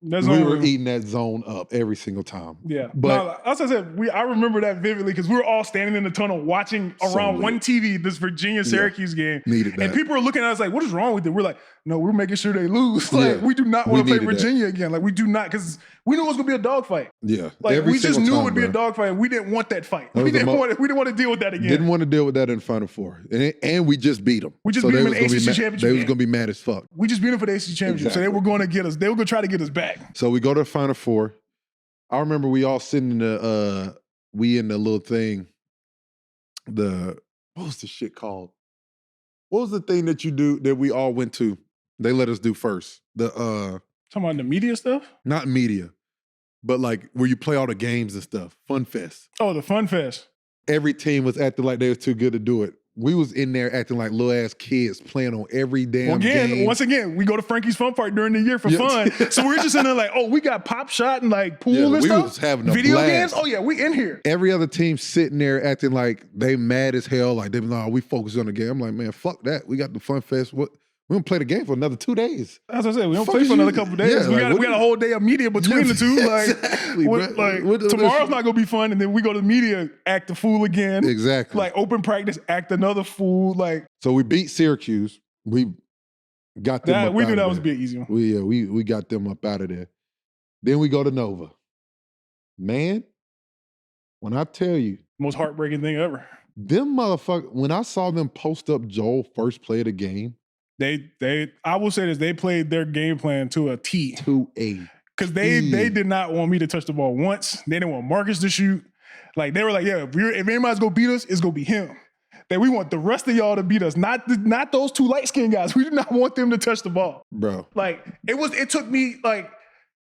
Speaker 1: We were eating that zone up every single time.
Speaker 2: Yeah.
Speaker 1: But
Speaker 2: as I said, I remember that vividly because we were all standing in the tunnel watching around one TV this Virginia-Syracuse game.
Speaker 1: Needed that.
Speaker 2: And people were looking at us like, what is wrong with it? We're like, no, we're making sure they lose. Like, we do not want to play Virginia again. Like, we do not, because we knew it was going to be a dogfight.
Speaker 1: Yeah.
Speaker 2: Like, we just knew it would be a dogfight, and we didn't want that fight. We didn't want to deal with that again.
Speaker 1: Didn't want to deal with that in the Final Four. And we just beat them.
Speaker 2: We just beat them in the ACC Championship.
Speaker 1: They was going to be mad as fuck.
Speaker 2: We just beat them for the ACC Championship. So they were going to get us. They were going to try to get us back.
Speaker 1: So we go to the Final Four. I remember we all sitting in the little thing. What was the shit called? What was the thing that you do that we all went to? They let us do first.
Speaker 2: Talking about the media stuff?
Speaker 1: Not media, but like where you play all the games and stuff. Fun Fest.
Speaker 2: Oh, the Fun Fest.
Speaker 1: Every team was acting like they was too good to do it. We was in there acting like little ass kids playing on every damn game.
Speaker 2: Once again, we go to Frankie's Fun Park during the year for fun. So we're just in there like, oh, we got Pop Shot and like pool and stuff.
Speaker 1: We was having a
Speaker 2: video
Speaker 1: blast.
Speaker 2: Games. Oh yeah, we in here.
Speaker 1: Every other team sitting there acting like they mad as hell. Like we focus on the game. I'm like, man, fuck that. We got the Fun Fest. What? We don't play the game for another 2 days.
Speaker 2: As I said, we don't play for another couple days.
Speaker 1: Yeah,
Speaker 2: we got a whole day of media between the two. Like, tomorrow's not gonna be fun, and then we go to the media, act the fool again.
Speaker 1: Exactly.
Speaker 2: Like open practice, act another fool. Like,
Speaker 1: so we beat Syracuse. We got them.
Speaker 2: We knew that was a bit easy.
Speaker 1: We got them up out of there. Then we go to Nova. Man, when I tell you,
Speaker 2: most heartbreaking thing ever.
Speaker 1: Them motherfuckers. When I saw them post up Joel first play of the game.
Speaker 2: I will say this, they played their game plan to a T. Because they did not want me to touch the ball once. They didn't want Marcus to shoot. Like, they were like, yeah, if anybody's going to beat us, it's going to be him. That we want the rest of y'all to beat us, not those 2 light-skinned guys. We do not want them to touch the ball.
Speaker 1: Bro.
Speaker 2: Like, it took me, like,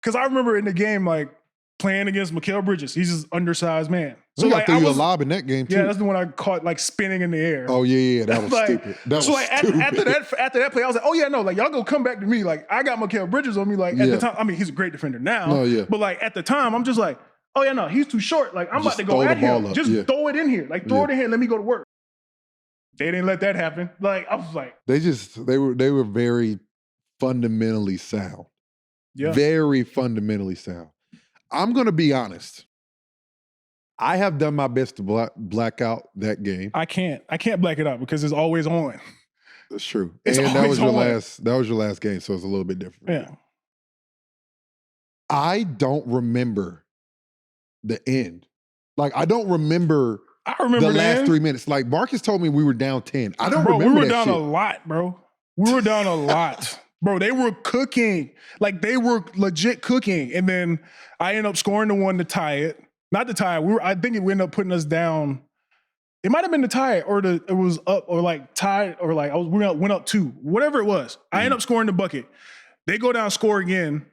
Speaker 2: because I remember in the game, like, playing against Mikal Bridges. He's just undersized man.
Speaker 1: So like, I was a lob in that game too.
Speaker 2: Yeah, that's the one I caught like spinning in the air.
Speaker 1: Oh yeah, that was
Speaker 2: like,
Speaker 1: stupid.
Speaker 2: After that play, I was like, oh yeah, no, like y'all go come back to me. Like I got Mikal Bridges on me. Like at the time, I mean, he's a great defender now. But like at the time, I'm just like, oh yeah, no, he's too short. Like I'm about to go at him. Just throw it in here. Like throw it in here. Let me go to work. They didn't let that happen. Like I was like,
Speaker 1: they were very fundamentally sound.
Speaker 2: Yeah,
Speaker 1: very fundamentally sound. I'm going to be honest. I have done my best to black out that game.
Speaker 2: I can't black it out because it's always on.
Speaker 1: That's true.
Speaker 2: It's
Speaker 1: and that was
Speaker 2: on.
Speaker 1: your last game, so it's a little bit different.
Speaker 2: Yeah.
Speaker 1: I don't remember the end. Like I don't remember the last 3 minutes. Like Marcus told me we were down 10. I don't remember that shit.
Speaker 2: We were down a lot, bro. We were down a lot. Bro, they were cooking. Like, they were legit cooking. And then I ended up scoring the one to tie it. Not to tie it. I think it ended up putting us down. It might have been to tie it, or it was up, or like tied, or like we went up 2. Whatever it was. I ended up scoring the bucket. They go down, score again.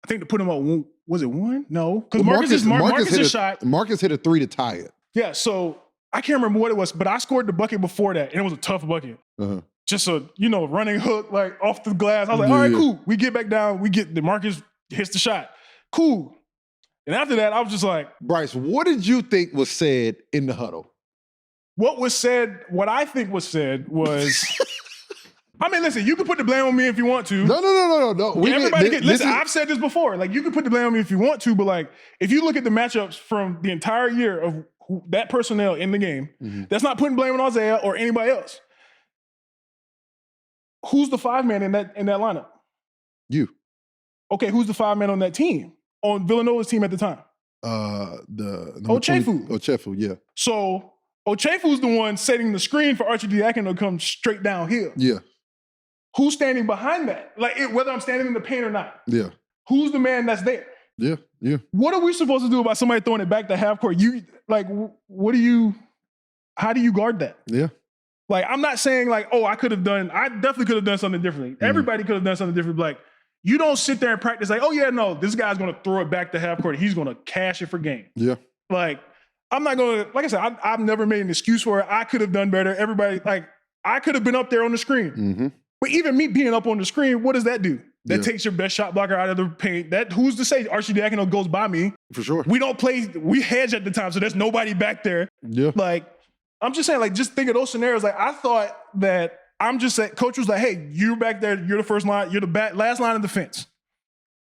Speaker 2: I think to put him up, was it one? No. Because Marcus hit shot.
Speaker 1: Marcus hit a 3 to tie it.
Speaker 2: Yeah, so I can't remember what it was, but I scored the bucket before that, and it was a tough bucket. Just a, running hook, like off the glass. I was like, all right, cool. We get back down. Marcus hits the shot. Cool. And after that, I was just like.
Speaker 1: Brice, what did you think was said in the huddle?
Speaker 2: What I think was said was, I mean, listen, you can put the blame on me if you want to.
Speaker 1: No.
Speaker 2: Listen, I've said this before. Like, you can put the blame on me if you want to, but like, if you look at the matchups from the entire year of that personnel in the game, that's not putting blame on Isaiah or anybody else. Who's the 5-man in that lineup?
Speaker 1: You.
Speaker 2: Okay, who's the 5-man on that team? On Villanova's team at the time?
Speaker 1: Ochefu, yeah.
Speaker 2: So Ochefu's the one setting the screen for Archidiakono to come straight downhill.
Speaker 1: Yeah.
Speaker 2: Who's standing behind that? Like, whether I'm standing in the paint or not.
Speaker 1: Yeah.
Speaker 2: Who's the man that's there?
Speaker 1: Yeah.
Speaker 2: What are we supposed to do about somebody throwing it back to half court? How do you guard that?
Speaker 1: Yeah.
Speaker 2: Like, I'm not saying like, I definitely could have done something differently. Everybody could have done something different. Like, you don't sit there and practice like, this guy's going to throw it back to half court. He's going to cash it for game.
Speaker 1: Yeah.
Speaker 2: Like, I'm not going to, like I said, I've never made an excuse for it. I could have done better. Everybody, like, I could have been up there on the screen. But even me being up on the screen, what does that do? That takes your best shot blocker out of the paint. Who's to say Archidiakono goes by me?
Speaker 1: For sure.
Speaker 2: We hedge at the time, so there's nobody back there.
Speaker 1: Yeah.
Speaker 2: Like, I'm just saying, like, just think of those scenarios. Like, I thought that coach was like, hey, you're back there, you're the first line, you're the last line of defense.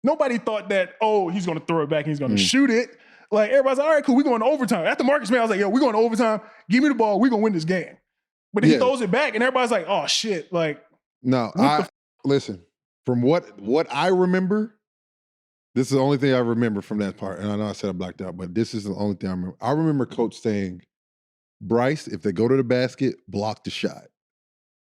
Speaker 2: Nobody thought that, he's going to throw it back and he's going to shoot it. Like, everybody's like, all right, cool, we're going to overtime. After Marcus May, I was like, we're going to overtime. Give me the ball, we're going to win this game. But he throws it back and everybody's like, oh, shit. Like,
Speaker 1: no, listen, from what I remember, this is the only thing I remember from that part. And I know I said I blacked out, but this is the only thing I remember. I remember coach saying, Brice, if they go to the basket, block the shot.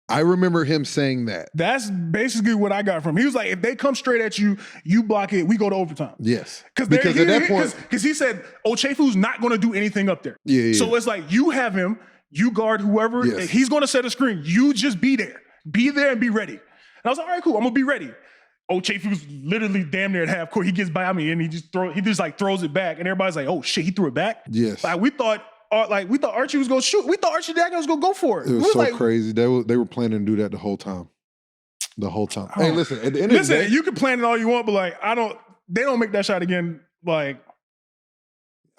Speaker 1: I remember him saying that.
Speaker 2: That's basically what I got from him. He was like, if they come straight at you, you block it, we go to overtime.
Speaker 1: Yes.
Speaker 2: Because at that point, because he said, Ochefu's not going to do anything up there.
Speaker 1: Yeah.
Speaker 2: So it's like, you have him, you guard whoever, he's going to set a screen. You just be there. Be there and be ready. And I was like, all right, cool, I'm going to be ready. Ochefu's literally damn near at half court. He gets by me and he just throws it back. And everybody's like, oh shit, he threw it back?
Speaker 1: Yes.
Speaker 2: Like, we thought Archie was going to shoot. We thought Archidiakono was going to go for it.
Speaker 1: It was so like, crazy. They were planning to do that the whole time. Hey, listen, at the end of the day,
Speaker 2: you can plan it all you want, but like, they don't make that shot again. Like,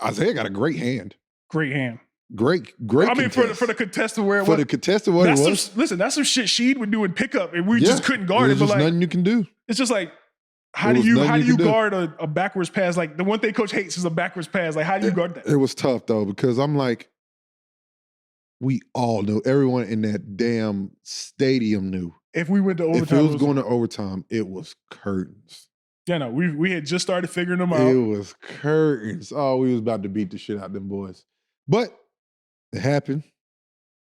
Speaker 1: Isaiah got a great hand.
Speaker 2: Great hand.
Speaker 1: Great.
Speaker 2: I mean, for the contested where it was.
Speaker 1: For the contested what it was.
Speaker 2: Listen, that's some shit Sheed would do in pickup, and we just couldn't guard it.
Speaker 1: But like, nothing you can do.
Speaker 2: It's just like, how do you guard a backwards pass? Like, the one thing coach hates is a backwards pass. Like, how do you guard that?
Speaker 1: It was tough though, because I'm like, we all knew, everyone in that damn stadium knew.
Speaker 2: If we went to overtime,
Speaker 1: if it was going to overtime, it was curtains.
Speaker 2: Yeah, no, we had just started figuring them out.
Speaker 1: It was curtains. Oh, we was about to beat the shit out of them boys. But it happened.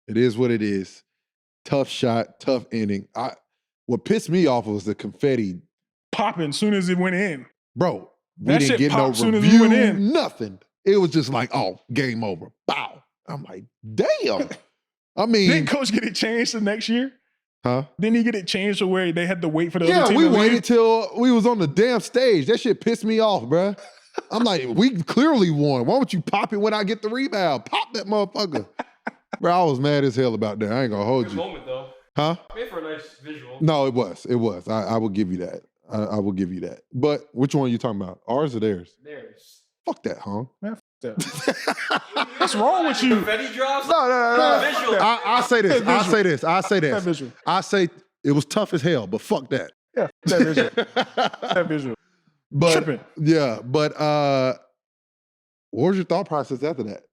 Speaker 1: It is what it is. Tough shot, tough inning. What pissed me off was the confetti
Speaker 2: popping as soon as it went in.
Speaker 1: Bro, we didn't get no review, nothing. It was just like, oh, game over. Bow. I'm like, damn. I mean.
Speaker 2: Didn't coach get it changed the next year?
Speaker 1: Huh?
Speaker 2: Didn't he get it changed to where they had to wait for the other team?
Speaker 1: Yeah, we waited till we was on the damn stage. That shit pissed me off, bruh. I'm like, we clearly won. Why don't you pop it when I get the rebound? Pop that motherfucker. Bro, I was mad as hell about that. I ain't gonna hold you.
Speaker 4: Moment, though.
Speaker 1: Huh?
Speaker 4: Made for a nice visual.
Speaker 1: No, it was. It was. I will give you that. I will give you that. But which one are you talking about? Ours or theirs?
Speaker 4: Theirs.
Speaker 1: Fuck that, huh?
Speaker 2: Man, fuck that. What's wrong with you?
Speaker 4: Confetti drops?
Speaker 1: No. I say this.
Speaker 2: Visual.
Speaker 1: I say it was tough as hell, but fuck that.
Speaker 2: Yeah, that visual. That visual.
Speaker 1: But
Speaker 2: tripping.
Speaker 1: Yeah, but what was your thought process after that?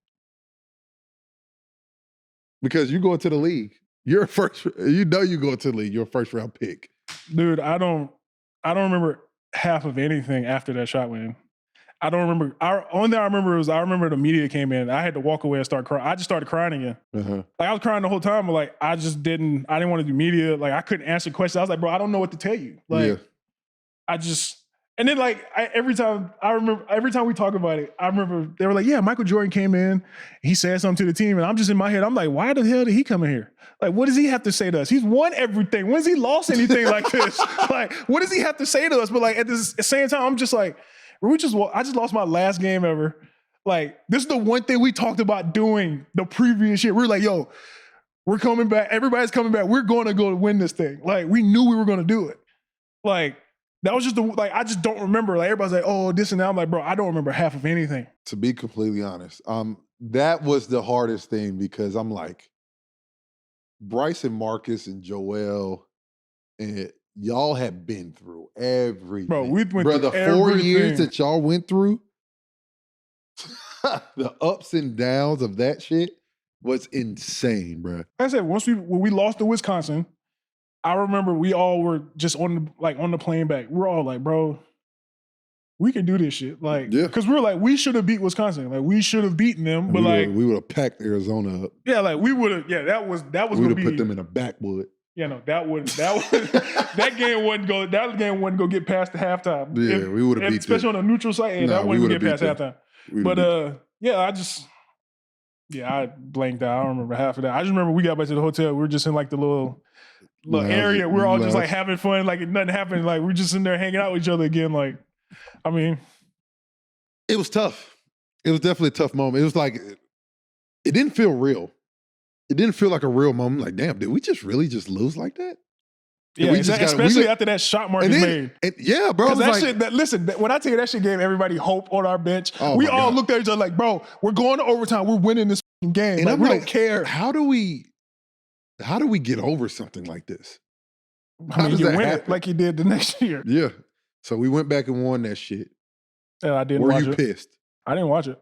Speaker 1: Because you go into the league, you're you go into the league, you're a first round pick.
Speaker 2: Dude, I don't remember half of anything after that shot win. I don't remember. Only thing I remember the media came in. I had to walk away and start crying. I just started crying again.
Speaker 1: Uh-huh.
Speaker 2: Like, I was crying the whole time, but like, I didn't want to do media. Like, I couldn't answer questions. I was like, bro, I don't know what to tell you. Like, And then like every time we talk about it, I remember they were like, yeah, Michael Jordan came in, he said something to the team, and I'm just in my head, I'm like, why the hell did he come in here? Like, what does he have to say to us? He's won everything. When has he lost anything like this? Like, what does he have to say to us? But like at the same time, I'm just like, I just lost my last game ever. Like, this is the one thing we talked about doing the previous year. We were like, yo, we're coming back. Everybody's coming back. We're going to go win this thing. Like, we knew we were going to do it. Like, that was just I just don't remember. Like, everybody's like, oh, this and that. I'm like, bro, I don't remember half of anything.
Speaker 1: To be completely honest, that was the hardest thing because I'm like, Brice and Marcus and Joel, and y'all have been through everything.
Speaker 2: Bro, we went through
Speaker 1: the 4 years that y'all went through, the ups and downs of that shit was insane, bro.
Speaker 2: Like I said, when we lost to Wisconsin, I remember we all were just on the plane back. We're all like, bro, we can do this shit. Like, because we were like, we should have beat Wisconsin. Like, we should have beaten them. But
Speaker 1: we would have packed Arizona up.
Speaker 2: Yeah, like we would have. Yeah, that was.
Speaker 1: We would have put them in a backwood.
Speaker 2: Yeah, no, that game wouldn't go. That game wouldn't go get past the halftime.
Speaker 1: Yeah, we would have beat them.
Speaker 2: Especially on a neutral site. Yeah, that wouldn't get past halftime. But I blanked out. I don't remember half of that. I just remember we got back to the hotel. We were just in like the little area. We're all just like having fun, like nothing happened. Like we're just in there hanging out with each other again. Like, I mean,
Speaker 1: it was tough. It was definitely a tough moment. It was like, it didn't feel real. It didn't feel like a real moment. Like, damn, did we just really just lose like that?
Speaker 2: Yeah, especially after that shot Marcus made.
Speaker 1: Yeah, bro.
Speaker 2: Listen, when I tell you that shit gave everybody hope on our bench, we all looked at each other like, bro, we're going to overtime. We're winning this game.
Speaker 1: And
Speaker 2: we don't care.
Speaker 1: How do we get over something like this?
Speaker 2: I mean, you win it like you did the next year.
Speaker 1: Yeah. So we went back and won that shit.
Speaker 2: And I didn't watch it.
Speaker 1: Were you pissed?
Speaker 2: I didn't watch it.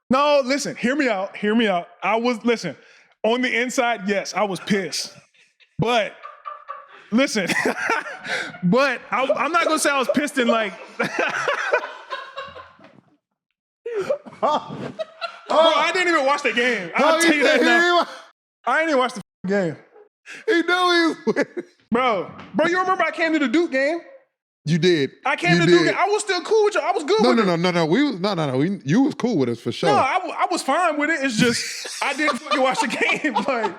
Speaker 2: No, listen, hear me out. On the inside, yes, I was pissed. But listen, I'm not gonna say I was pissed in like. Bro, I didn't even watch the game. I'll tell you that now. I didn't even watch the game.
Speaker 1: He knew he was.
Speaker 2: Bro, you remember I came to the Duke game?
Speaker 1: You did.
Speaker 2: I came to Duke game. I was still cool with you. I was good with it.
Speaker 1: No. You was cool with us for sure.
Speaker 2: No, I was fine with it. It's just I didn't fucking watch the game. Like,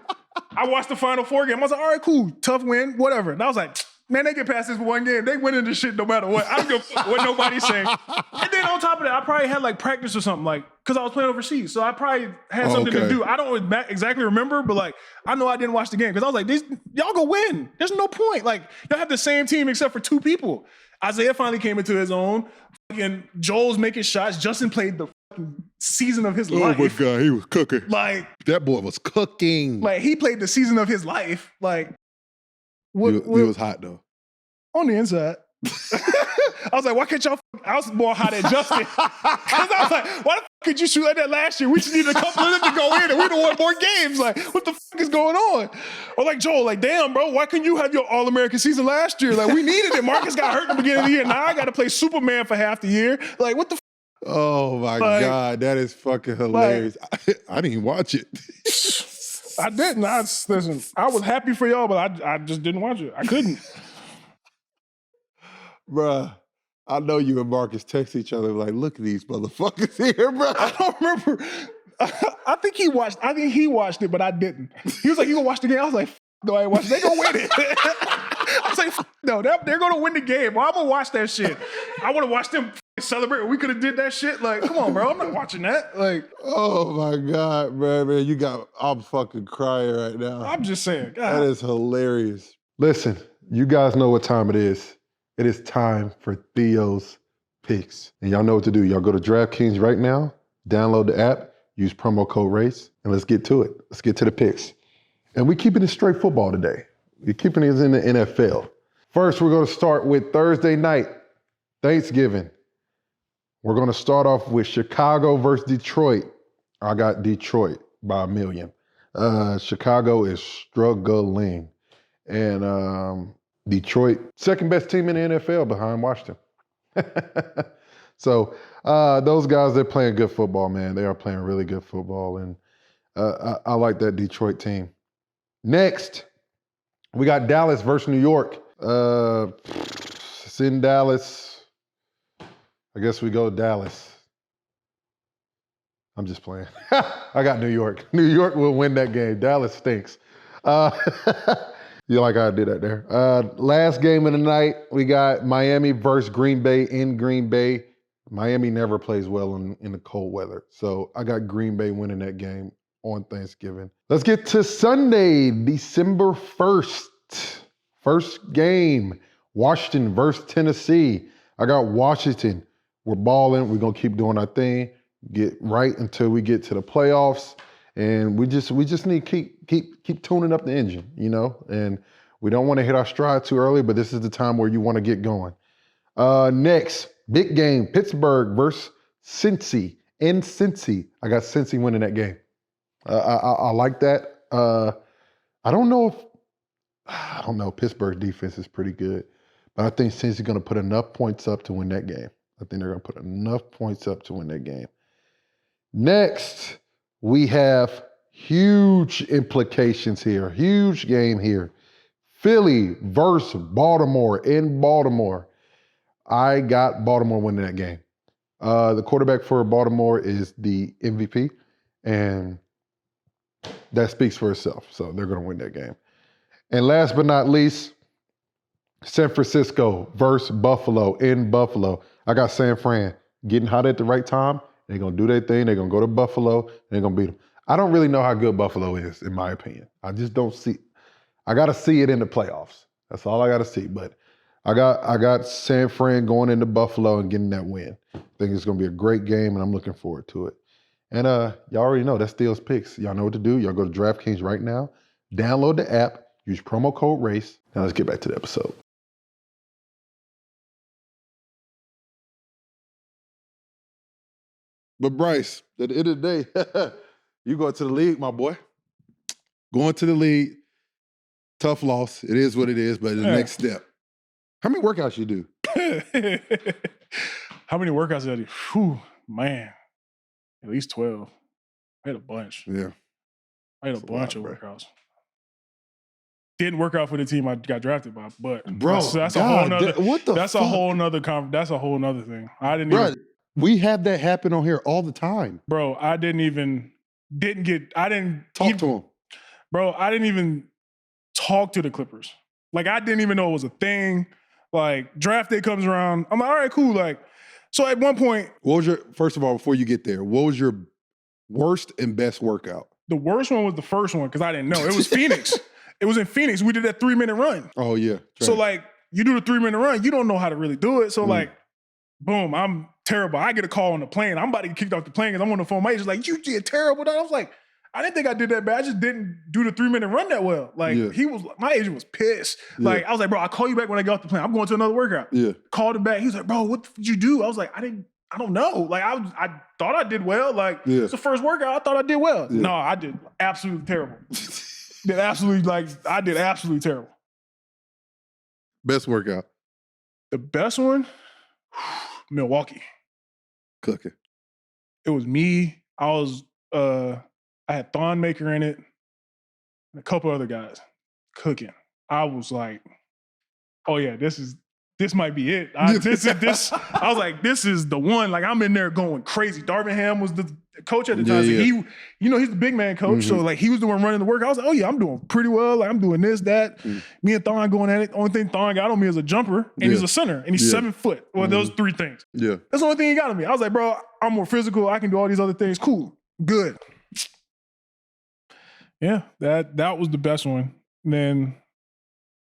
Speaker 2: I watched the Final Four game. I was like, all right, cool, tough win, whatever. And I was like, man, they get past this one game. They win in this shit no matter what. I don't give a fuck what nobody's saying. And then on top of that, I probably had like practice or something, like, because I was playing overseas. So I probably had something to do. I don't exactly remember, but like, I know I didn't watch the game because I was like, y'all go win. There's no point. Like, y'all have the same team except for two people. Isaiah finally came into his own. Fucking Joel's making shots. Justin played the fucking season of his life.
Speaker 1: Oh my God, he was cooking.
Speaker 2: Like,
Speaker 1: that boy was cooking.
Speaker 2: Like, he played the season of his life. Like,
Speaker 1: he was hot though.
Speaker 2: On the inside. I was like, why can't y'all? I was more hot at Justin. Because I was like, why the fuck could you shoot like that last year? We just needed a couple of them to go in and we'd have won more games. Like, what the fuck is going on? Or like, Joel, like, damn, bro, why couldn't you have your All-American season last year? Like, we needed it. Marcus got hurt in the beginning of the year. Now I got to play Superman for half the year. Like, what the fuck?
Speaker 1: Oh my God, that is fucking hilarious. I didn't even watch it.
Speaker 2: I didn't. Listen, I was happy for y'all, but I just didn't watch it. I couldn't.
Speaker 1: Bruh, I know you and Marcus text each other like, look at these motherfuckers here, bro.
Speaker 2: I don't remember. I think he watched it, but I didn't. He was like, you gonna watch the game? I was like, no, I ain't watching. They gonna win it. I was like, no, they're gonna win the game. Well, I'm gonna watch that shit. I wanna watch them celebrate. We could have did that shit. Like, come on, bro. I'm not watching that. Like,
Speaker 1: oh my God, man, I'm fucking crying right now.
Speaker 2: I'm just saying. God.
Speaker 1: That is hilarious.
Speaker 3: Listen, you guys know what time it is. It is time for Theo's Picks. And y'all know what to do. Y'all go to DraftKings right now, download the app, use promo code RACE, and let's get to it. Let's get to the picks. And we're keeping it straight football today. We're keeping it in the NFL. First, we're going to start with Thursday night, Thanksgiving. We're going to start off with Chicago versus Detroit. I got Detroit by 1 million. Chicago is struggling. And Detroit, second best team in the NFL behind Washington. So those guys, they're playing good football, man. They are playing really good football. And I like that Detroit team. Next, we got Dallas versus New York. It's in Dallas. I guess we go Dallas. I'm just playing. I got New York. New York will win that game. Dallas stinks. You like how I did that there. Last game of the night, we got Miami versus Green Bay in Green Bay. Miami never plays well in the cold weather. So I got Green Bay winning that game on Thanksgiving. Let's get to Sunday, December 1st. First game, Washington versus Tennessee. I got Washington. We're balling. We're going to keep doing our thing. Get right until we get to the playoffs. And we just need to keep tuning up the engine, you know? And we don't want to hit our stride too early, but this is the time where you want to get going. Next, big game, Pittsburgh versus Cincy. In Cincy, I got Cincy winning that game. I like that. I don't know. Pittsburgh's defense is pretty good, but I think Cincy's going to put enough points up to win that game. I think they're going to put enough points up to win that game. Next, we have huge implications here. Huge game here. Philly versus Baltimore in Baltimore. I got Baltimore winning that game. The quarterback for Baltimore is the MVP, and that speaks for itself. So they're going to win that game. And last but not least, San Francisco versus Buffalo in Buffalo. I got San Fran getting hot at the right time. They're going to do their thing. They're going to go to Buffalo, and they're going to beat them. I don't really know how good Buffalo is, in my opinion. I just don't see. I got to see it in the playoffs. That's all I got to see. But I got San Fran going into Buffalo and getting that win. I think it's going to be a great game, and I'm looking forward to it. And y'all already know that's Steele's Picks. Y'all know what to do. Y'all go to DraftKings right now. Download the app. Use promo code RACE. Now let's get back to the episode.
Speaker 1: But Brice, at the end of the day, you go to the league, my boy. Going to the league, tough loss. It is what it is, but the next step. How many workouts you do?
Speaker 2: How many workouts did I do? Whew, man, at least 12. I had a bunch.
Speaker 1: Yeah.
Speaker 2: I had a bunch of workouts. Didn't work out for the team I got drafted by, but that's a whole nother.
Speaker 1: What the?
Speaker 2: That's
Speaker 1: fuck?
Speaker 2: a whole nother. That's a whole nother thing. I didn't even.
Speaker 1: We have that happen on here all the time.
Speaker 2: Bro, I didn't
Speaker 1: talk to him.
Speaker 2: Bro, I didn't even talk to the Clippers. Like, I didn't even know it was a thing. Like, draft day comes around. I'm like, all right, cool. Like, so at one point.
Speaker 1: First of all, before you get there, what was your worst and best workout?
Speaker 2: The worst one was the first one because I didn't know. It was Phoenix. It was in Phoenix. We did that 3-minute run.
Speaker 1: Oh, yeah.
Speaker 2: So, like, you do the 3-minute run, you don't know how to really do it. So, like, boom, I'm terrible. I get a call on the plane. I'm about to get kicked off the plane because I'm on the phone. My agent's like, you did terrible. I was like, I didn't think I did that bad. I just didn't do the 3-minute run that well. Like, my agent was pissed. Like, I was like, bro, I'll call you back when I get off the plane. I'm going to another workout. Yeah. Called him back. He was like, bro, what did you do? I was like, I don't know. Like, I thought I did well. Like, it's the first workout. I thought I did well. Yeah. No, I did absolutely terrible. I did absolutely terrible.
Speaker 1: Best workout?
Speaker 2: The best one? Milwaukee.
Speaker 1: Cooking.
Speaker 2: It was me. I had Thonmaker in it and a couple other guys cooking. I was like, oh yeah, this might be it. I was like, this is the one. Like, I'm in there going crazy. Darvin Ham was the coach at the time. So he's the big man coach. So like, he was the one running the work. I was like, oh yeah, I'm doing pretty well. Like, I'm doing this, that. Me and Thon going at it. The only thing Thon got on me is a jumper, and he's a center, and he's 7 foot. Well, those three things. Yeah. That's the only thing he got on me. I was like, bro, I'm more physical. I can do all these other things. Cool. Good. Yeah, that was the best one. And then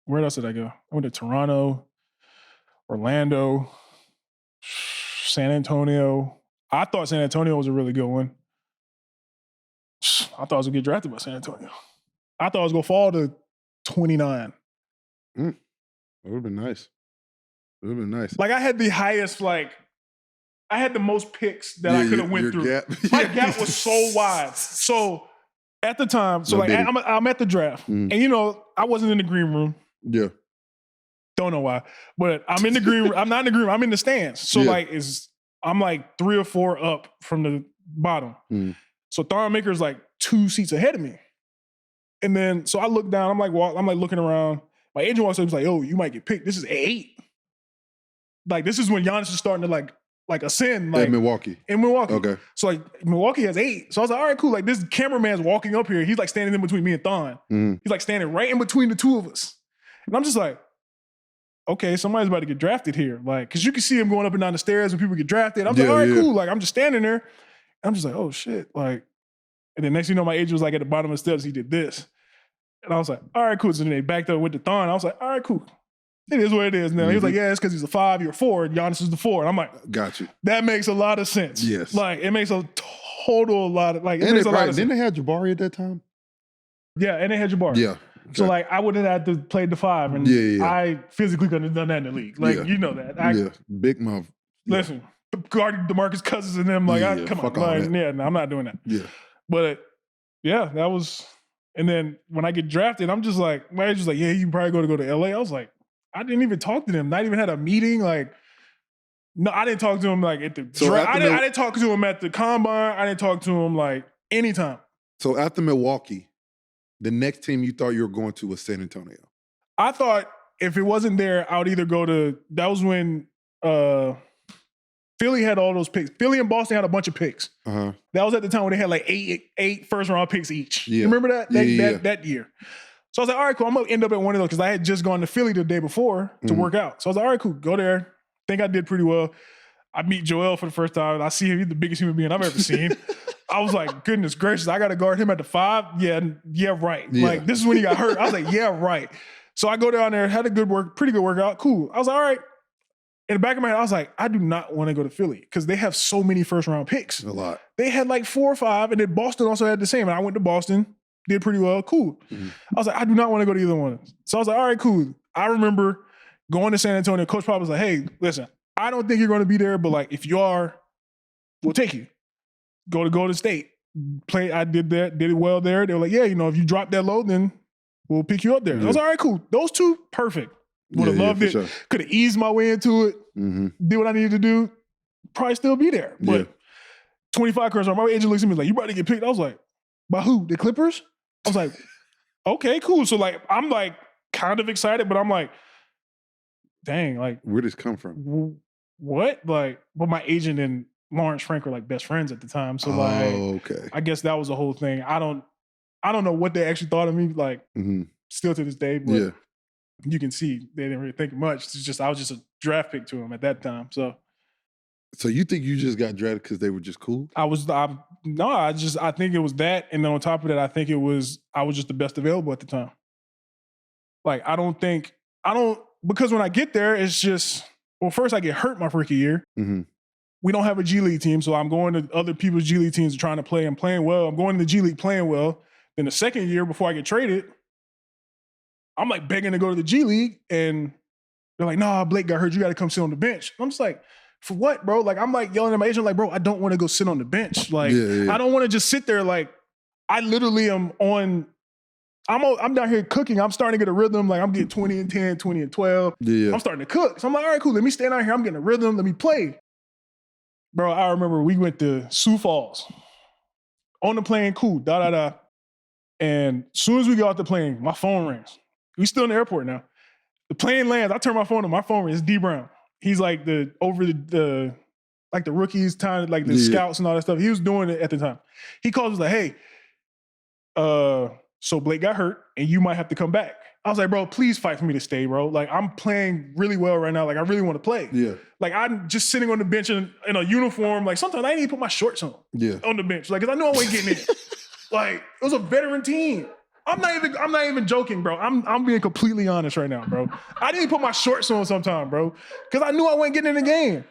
Speaker 2: where else did I go? I went to Toronto, Orlando, San Antonio. I thought San Antonio was a really good one. I thought I was going to get drafted by San Antonio. I thought I was going to fall to 29.
Speaker 1: That would have been nice. It would have been nice.
Speaker 2: Like, I had the highest, I had the most picks that I could have went through. My gap was so wide. So at the time, I'm at the draft. And, I wasn't in the green room. Yeah. Don't know why. But I'm in the green room. I'm not in the green room. I'm in the stands. So, I'm 3 or 4 up from the bottom. So Thonmaker's 2 seats ahead of me. And then, so I look down. I'm looking around. My agent walks up and was like, yo, you might get picked. This is 8. Like, this is when Giannis is starting to like ascend. Like,
Speaker 1: in Milwaukee. Okay.
Speaker 2: So like Milwaukee has 8. So I was like, all right, cool. Like this cameraman's walking up here. He's like standing in between me and Thon. He's like standing right in between the two of us. And I'm just like, okay, somebody's about to get drafted here. Like, cause you can see him going up and down the stairs when people get drafted. I'm like, all right, cool. Like I'm just standing there. And I'm just like, oh shit. Like, and then next thing you know, my agent was like at the bottom of the steps, he did this. And I was like, all right, cool. So then they backed up with the Thon. I was like, all right, cool. It is what it is now. He was like, yeah, it's because he's a 5, you're a 4, and Giannis is the 4. And I'm like,
Speaker 1: got you.
Speaker 2: That makes a lot of sense.
Speaker 1: Yes.
Speaker 2: Like, it makes a total lot of, like, it
Speaker 1: and
Speaker 2: makes a lot of sense.
Speaker 1: Didn't they have Jabari at that time?
Speaker 2: Yeah, and they had Jabari.
Speaker 1: Yeah.
Speaker 2: So, like, I would have had to play the 5, and I physically couldn't have done that in the league. Like, you know that.
Speaker 1: Big mouth.
Speaker 2: Listen, guarding DeMarcus Cousins and them, like, come on. Like, no, I'm not doing that.
Speaker 1: Yeah.
Speaker 2: But, yeah, that was, and then when I get drafted, I'm just like, my agent's like, yeah, you can probably go to LA. I was like, I didn't even talk to them. Not even had a meeting. Like, no, I didn't talk to him like at the draft. I didn't talk to him at the combine. I didn't talk to him like anytime.
Speaker 1: So after Milwaukee, the next team you thought you were going to was San Antonio.
Speaker 2: I thought if it wasn't there, I would either go to, that was when Philly had all those picks. Philly and Boston had a bunch of picks. That was at the time when they had like eight first round picks each. You remember that? That year. So I was like, all right, cool. I'm going to end up at one of those because I had just gone to Philly the day before to work out. So I was like, all right, cool. Go there. Think I did pretty well. I meet Joel for the first time. I see him. He's the biggest human being I've ever seen. I was like, goodness gracious, I got to guard him at the 5? Yeah, right. Like, this is when he got hurt. I was like, yeah, right. So I go down there, had a pretty good workout. Cool. I was like, all right. In the back of my head, I was like, I do not want to go to Philly because they have so many first round picks.
Speaker 1: A lot.
Speaker 2: They had like 4 or 5, and then Boston also had the same. And I went to Boston. Did pretty well. Cool. I was like, I do not want to go to either one. So I was like, all right, cool. I remember going to San Antonio. Coach Pop was like, hey, listen, I don't think you're going to be there, but like, if you are, we'll take you. Go to Golden State. Play. I did that. Did it well there. They were like, yeah, you if you drop that low, then we'll pick you up there. I was like, all right, cool. Those two, perfect. Would have loved it. Sure. Could have eased my way into it. Did what I needed to do. Probably still be there. But 25 currents on my agent looks at me like, you about to get picked. I was like, by who? The Clippers? I was like, okay, cool. So like, I'm like kind of excited, but I'm like, dang, like.
Speaker 1: Where did this come from?
Speaker 2: What? Like, but my agent and Lawrence Frank were like best friends at the time. So I guess that was the whole thing. I don't know what they actually thought of me, like still to this day, but you can see they didn't really think much. It's just, I was just a draft pick to them at that time.
Speaker 1: So you think you just got drafted because they were just cool?
Speaker 2: I think it was that. And then on top of that, I think I was just the best available at the time. Like, because when I get there, it's just, well, first I get hurt my rookie year. We don't have a G League team. So I'm going to other people's G League teams and trying to play and playing well. I'm going to the G League playing well. Then the second year before I get traded, I'm like begging to go to the G League. And they're like, nah, Blake got hurt. You got to come sit on the bench. I'm just like, for what, bro? Like, I'm like yelling at my agent, like, bro, I don't want to go sit on the bench. Like, I don't want to just sit there. Like, I literally am I'm down here cooking. I'm starting to get a rhythm. Like, I'm getting 20 and 10, 20 and 12. I'm starting to cook. So I'm like, all right, cool. Let me stand out here. I'm getting a rhythm. Let me play. Bro, I remember we went to Sioux Falls. On the plane, cool, And as soon as we got off the plane, my phone rings. We still in the airport now. The plane lands. I turn my phone on. My phone rings. It's D Brown. He's like the rookies, time, like the scouts and all that stuff. He was doing it at the time. He calls us like, hey, so Blake got hurt and you might have to come back. I was like, bro, please fight for me to stay, bro. Like, I'm playing really well right now. Like, I really want to play. Like, I'm just sitting on the bench in a uniform. Like, sometimes I didn't even put my shorts on the bench. Like, because I knew I wasn't getting in. Like, it was a veteran team. I'm not even joking, bro. I'm being completely honest right now, bro. I didn't put my shorts on sometime, bro, because I knew I wasn't getting in the game.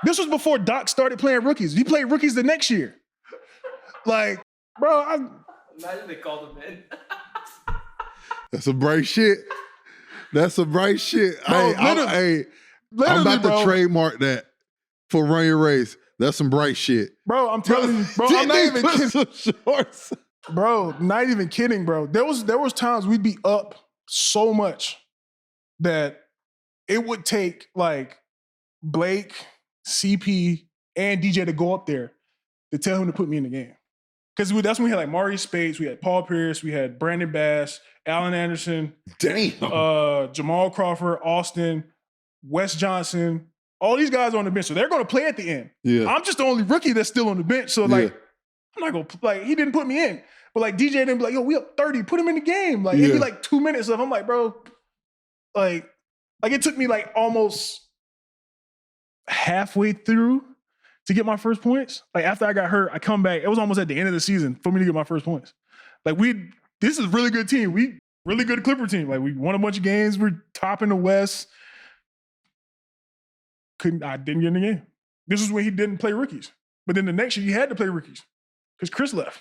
Speaker 2: This was before Doc started playing rookies. He played rookies the next year. Like, bro,
Speaker 4: imagine they called him in.
Speaker 1: That's some bright shit. Bro, I'm about to trademark that for Run Your Race. That's some bright shit.
Speaker 2: Bro, I'm telling you, bro, I'm not even kidding. Some shorts. Bro, not even kidding, bro. There was times we'd be up so much that it would take like Blake, CP, and DJ to go up there to tell him to put me in the game. Because that's when we had like Maurice Spates, we had Paul Pierce, we had Brandon Bass, Allen Anderson, Jamal Crawford, Austin, Wes Johnson. All these guys are on the bench, so they're going to play at the end.
Speaker 1: Yeah.
Speaker 2: I'm just the only rookie that's still on the bench, so like I'm not going to like. He didn't put me in, but like DJ didn't be like, yo, we up 30, put him in the game. Like it'd be like 2 minutes of. I'm like, bro, like it took me like almost halfway through to get my first points. Like after I got hurt, I come back. It was almost at the end of the season for me to get my first points. Like this is a really good team. We really good Clipper team. Like we won a bunch of games. We're top in the West. I didn't get in the game. This is when he didn't play rookies. But then the next year he had to play rookies because Chris left.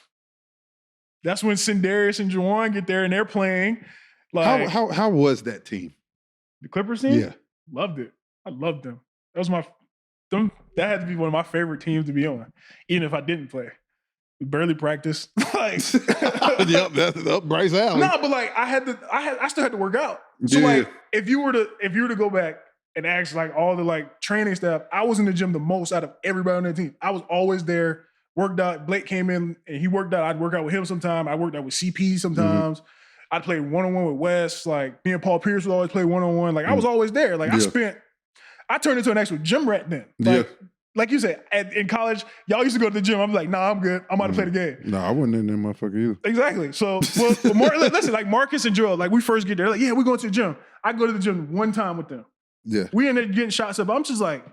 Speaker 2: That's when Sindarius and Juwan get there and they're playing. Like
Speaker 1: how was that team?
Speaker 2: The Clippers team?
Speaker 1: Yeah.
Speaker 2: Loved it. I loved them. That had to be one of my favorite teams to be on, even if I didn't play. We barely practiced. Like,
Speaker 1: yep, that's up Brice Alley.
Speaker 2: No, but like I still had to work out. So like if you were to go back and ask like all the like training staff, I was in the gym the most out of everybody on that team. I was always there, worked out. Blake came in and he worked out. I'd work out with him sometime. I worked out with CP sometimes. I'd play one-on-one with Wes. Like me and Paul Pierce would always play one-on-one. Like I was always there. Like I turned into an actual gym rat then. Like you said, in college, y'all used to go to the gym. I'm like, nah, I'm good. I'm about to play the game.
Speaker 1: No, I wasn't in there motherfucker either.
Speaker 2: Exactly. So, listen, like Marcus and Joel, like we first get there, like, yeah, we're going to the gym. I go to the gym one time with them.
Speaker 1: Yeah.
Speaker 2: We ended up getting shots up. I'm just like,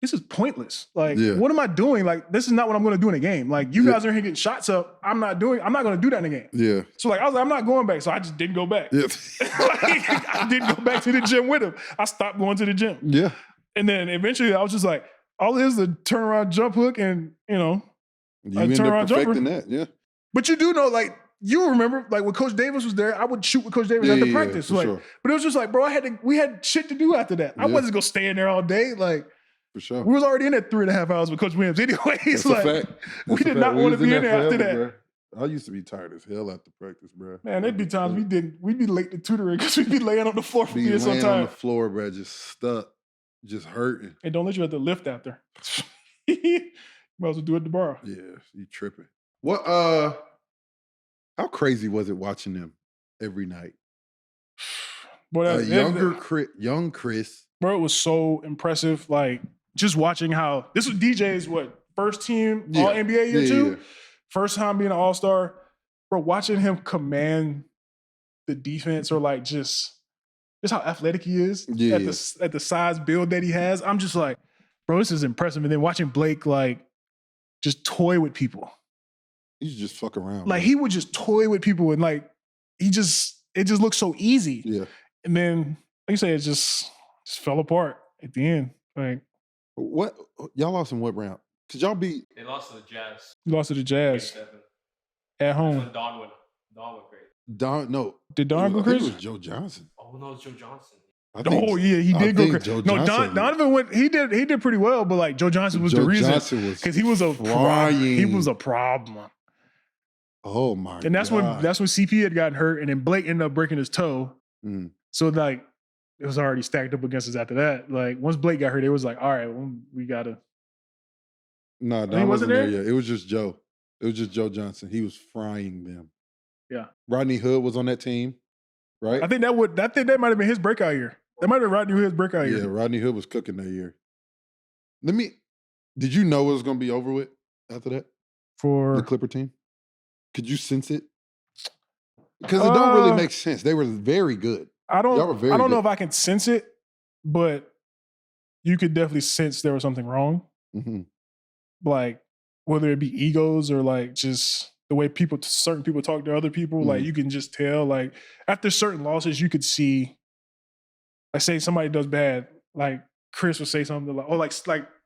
Speaker 2: this is pointless. Like, what am I doing? Like, this is not what I'm going to do in a game. Like, you guys are here getting shots up. I'm not going to do that in a game.
Speaker 1: Yeah.
Speaker 2: So like, I was like, I'm not going back. So I just didn't go back.
Speaker 1: Yeah.
Speaker 2: Like, I didn't go back to the gym with him. I stopped going to the gym.
Speaker 1: Yeah.
Speaker 2: And then eventually I was just like, all it is a turnaround jump hook and,
Speaker 1: you
Speaker 2: a
Speaker 1: end
Speaker 2: turnaround
Speaker 1: up
Speaker 2: jumper.
Speaker 1: perfecting that, yeah.
Speaker 2: But you do know, like, you remember, like, when Coach Davis was there, I would shoot with Coach Davis after practice. Like, but it was just like, bro, we had shit to do after that. I wasn't going to stay in there all day. Like,
Speaker 1: for sure.
Speaker 2: We was already in there 3.5 hours with Coach Williams anyway.
Speaker 1: That's
Speaker 2: like,
Speaker 1: a fact.
Speaker 2: We did not want to be in there after that.
Speaker 1: Bro. I used to be tired as hell after practice, bro.
Speaker 2: Man, there'd be times we'd be late to tutoring because we'd be laying on the floor for years sometimes.
Speaker 1: On the floor, bro, just stuck, just hurting.
Speaker 2: And don't let you have to lift after. Might as well do it tomorrow.
Speaker 1: Yeah, you tripping. What? How crazy was it watching them every night?
Speaker 2: Boy,
Speaker 1: young Chris.
Speaker 2: Bro, it was so impressive. Like just watching how this was DJ's first team All NBA year too. Yeah. First time being an All-Star. Bro, watching him command the defense or like just how athletic he is at the size build that he has. I'm just like, bro, this is impressive. And then watching Blake like just toy with people.
Speaker 1: He's just fuck around.
Speaker 2: Like he would just toy with people and like it just looks so easy.
Speaker 1: Yeah.
Speaker 2: And then like you say, it just fell apart at the end. Like
Speaker 1: what y'all lost in what round? Cause y'all beat.
Speaker 4: They lost to the Jazz.
Speaker 2: You lost to the Jazz at home.
Speaker 4: That's when Don went great.
Speaker 2: Did Don go crazy?
Speaker 1: It was Joe Johnson.
Speaker 4: Oh no, it was Joe Johnson.
Speaker 2: He did go crazy. No, Donovan went. He did pretty well, but like Joe Johnson was the reason because he was he was a problem.
Speaker 1: Oh my!
Speaker 2: And that's when CP had gotten hurt, and then Blake ended up breaking his toe.
Speaker 1: Mm.
Speaker 2: So like it was already stacked up against us after that. Like once Blake got hurt, it was like, all right, well, we gotta.
Speaker 1: No, Don wasn't there yet. It was just Joe. It was just Joe Johnson. He was frying them.
Speaker 2: Yeah.
Speaker 1: Rodney Hood was on that team, right?
Speaker 2: I think that might have been his breakout year. That might have been Rodney Hood's breakout year.
Speaker 1: Yeah, Rodney Hood was cooking that year. Did you know it was going to be over with after that?
Speaker 2: For
Speaker 1: the Clipper team? Could you sense it? Because it don't really make sense. They were very good.
Speaker 2: I don't know if I can sense it, but you could definitely sense there was something wrong.
Speaker 1: Mm-hmm.
Speaker 2: Like whether it be egos or like just the way certain people talk to other people, like you can just tell. Like after certain losses, you could see. Like say somebody does bad, like Chris would say something like, or like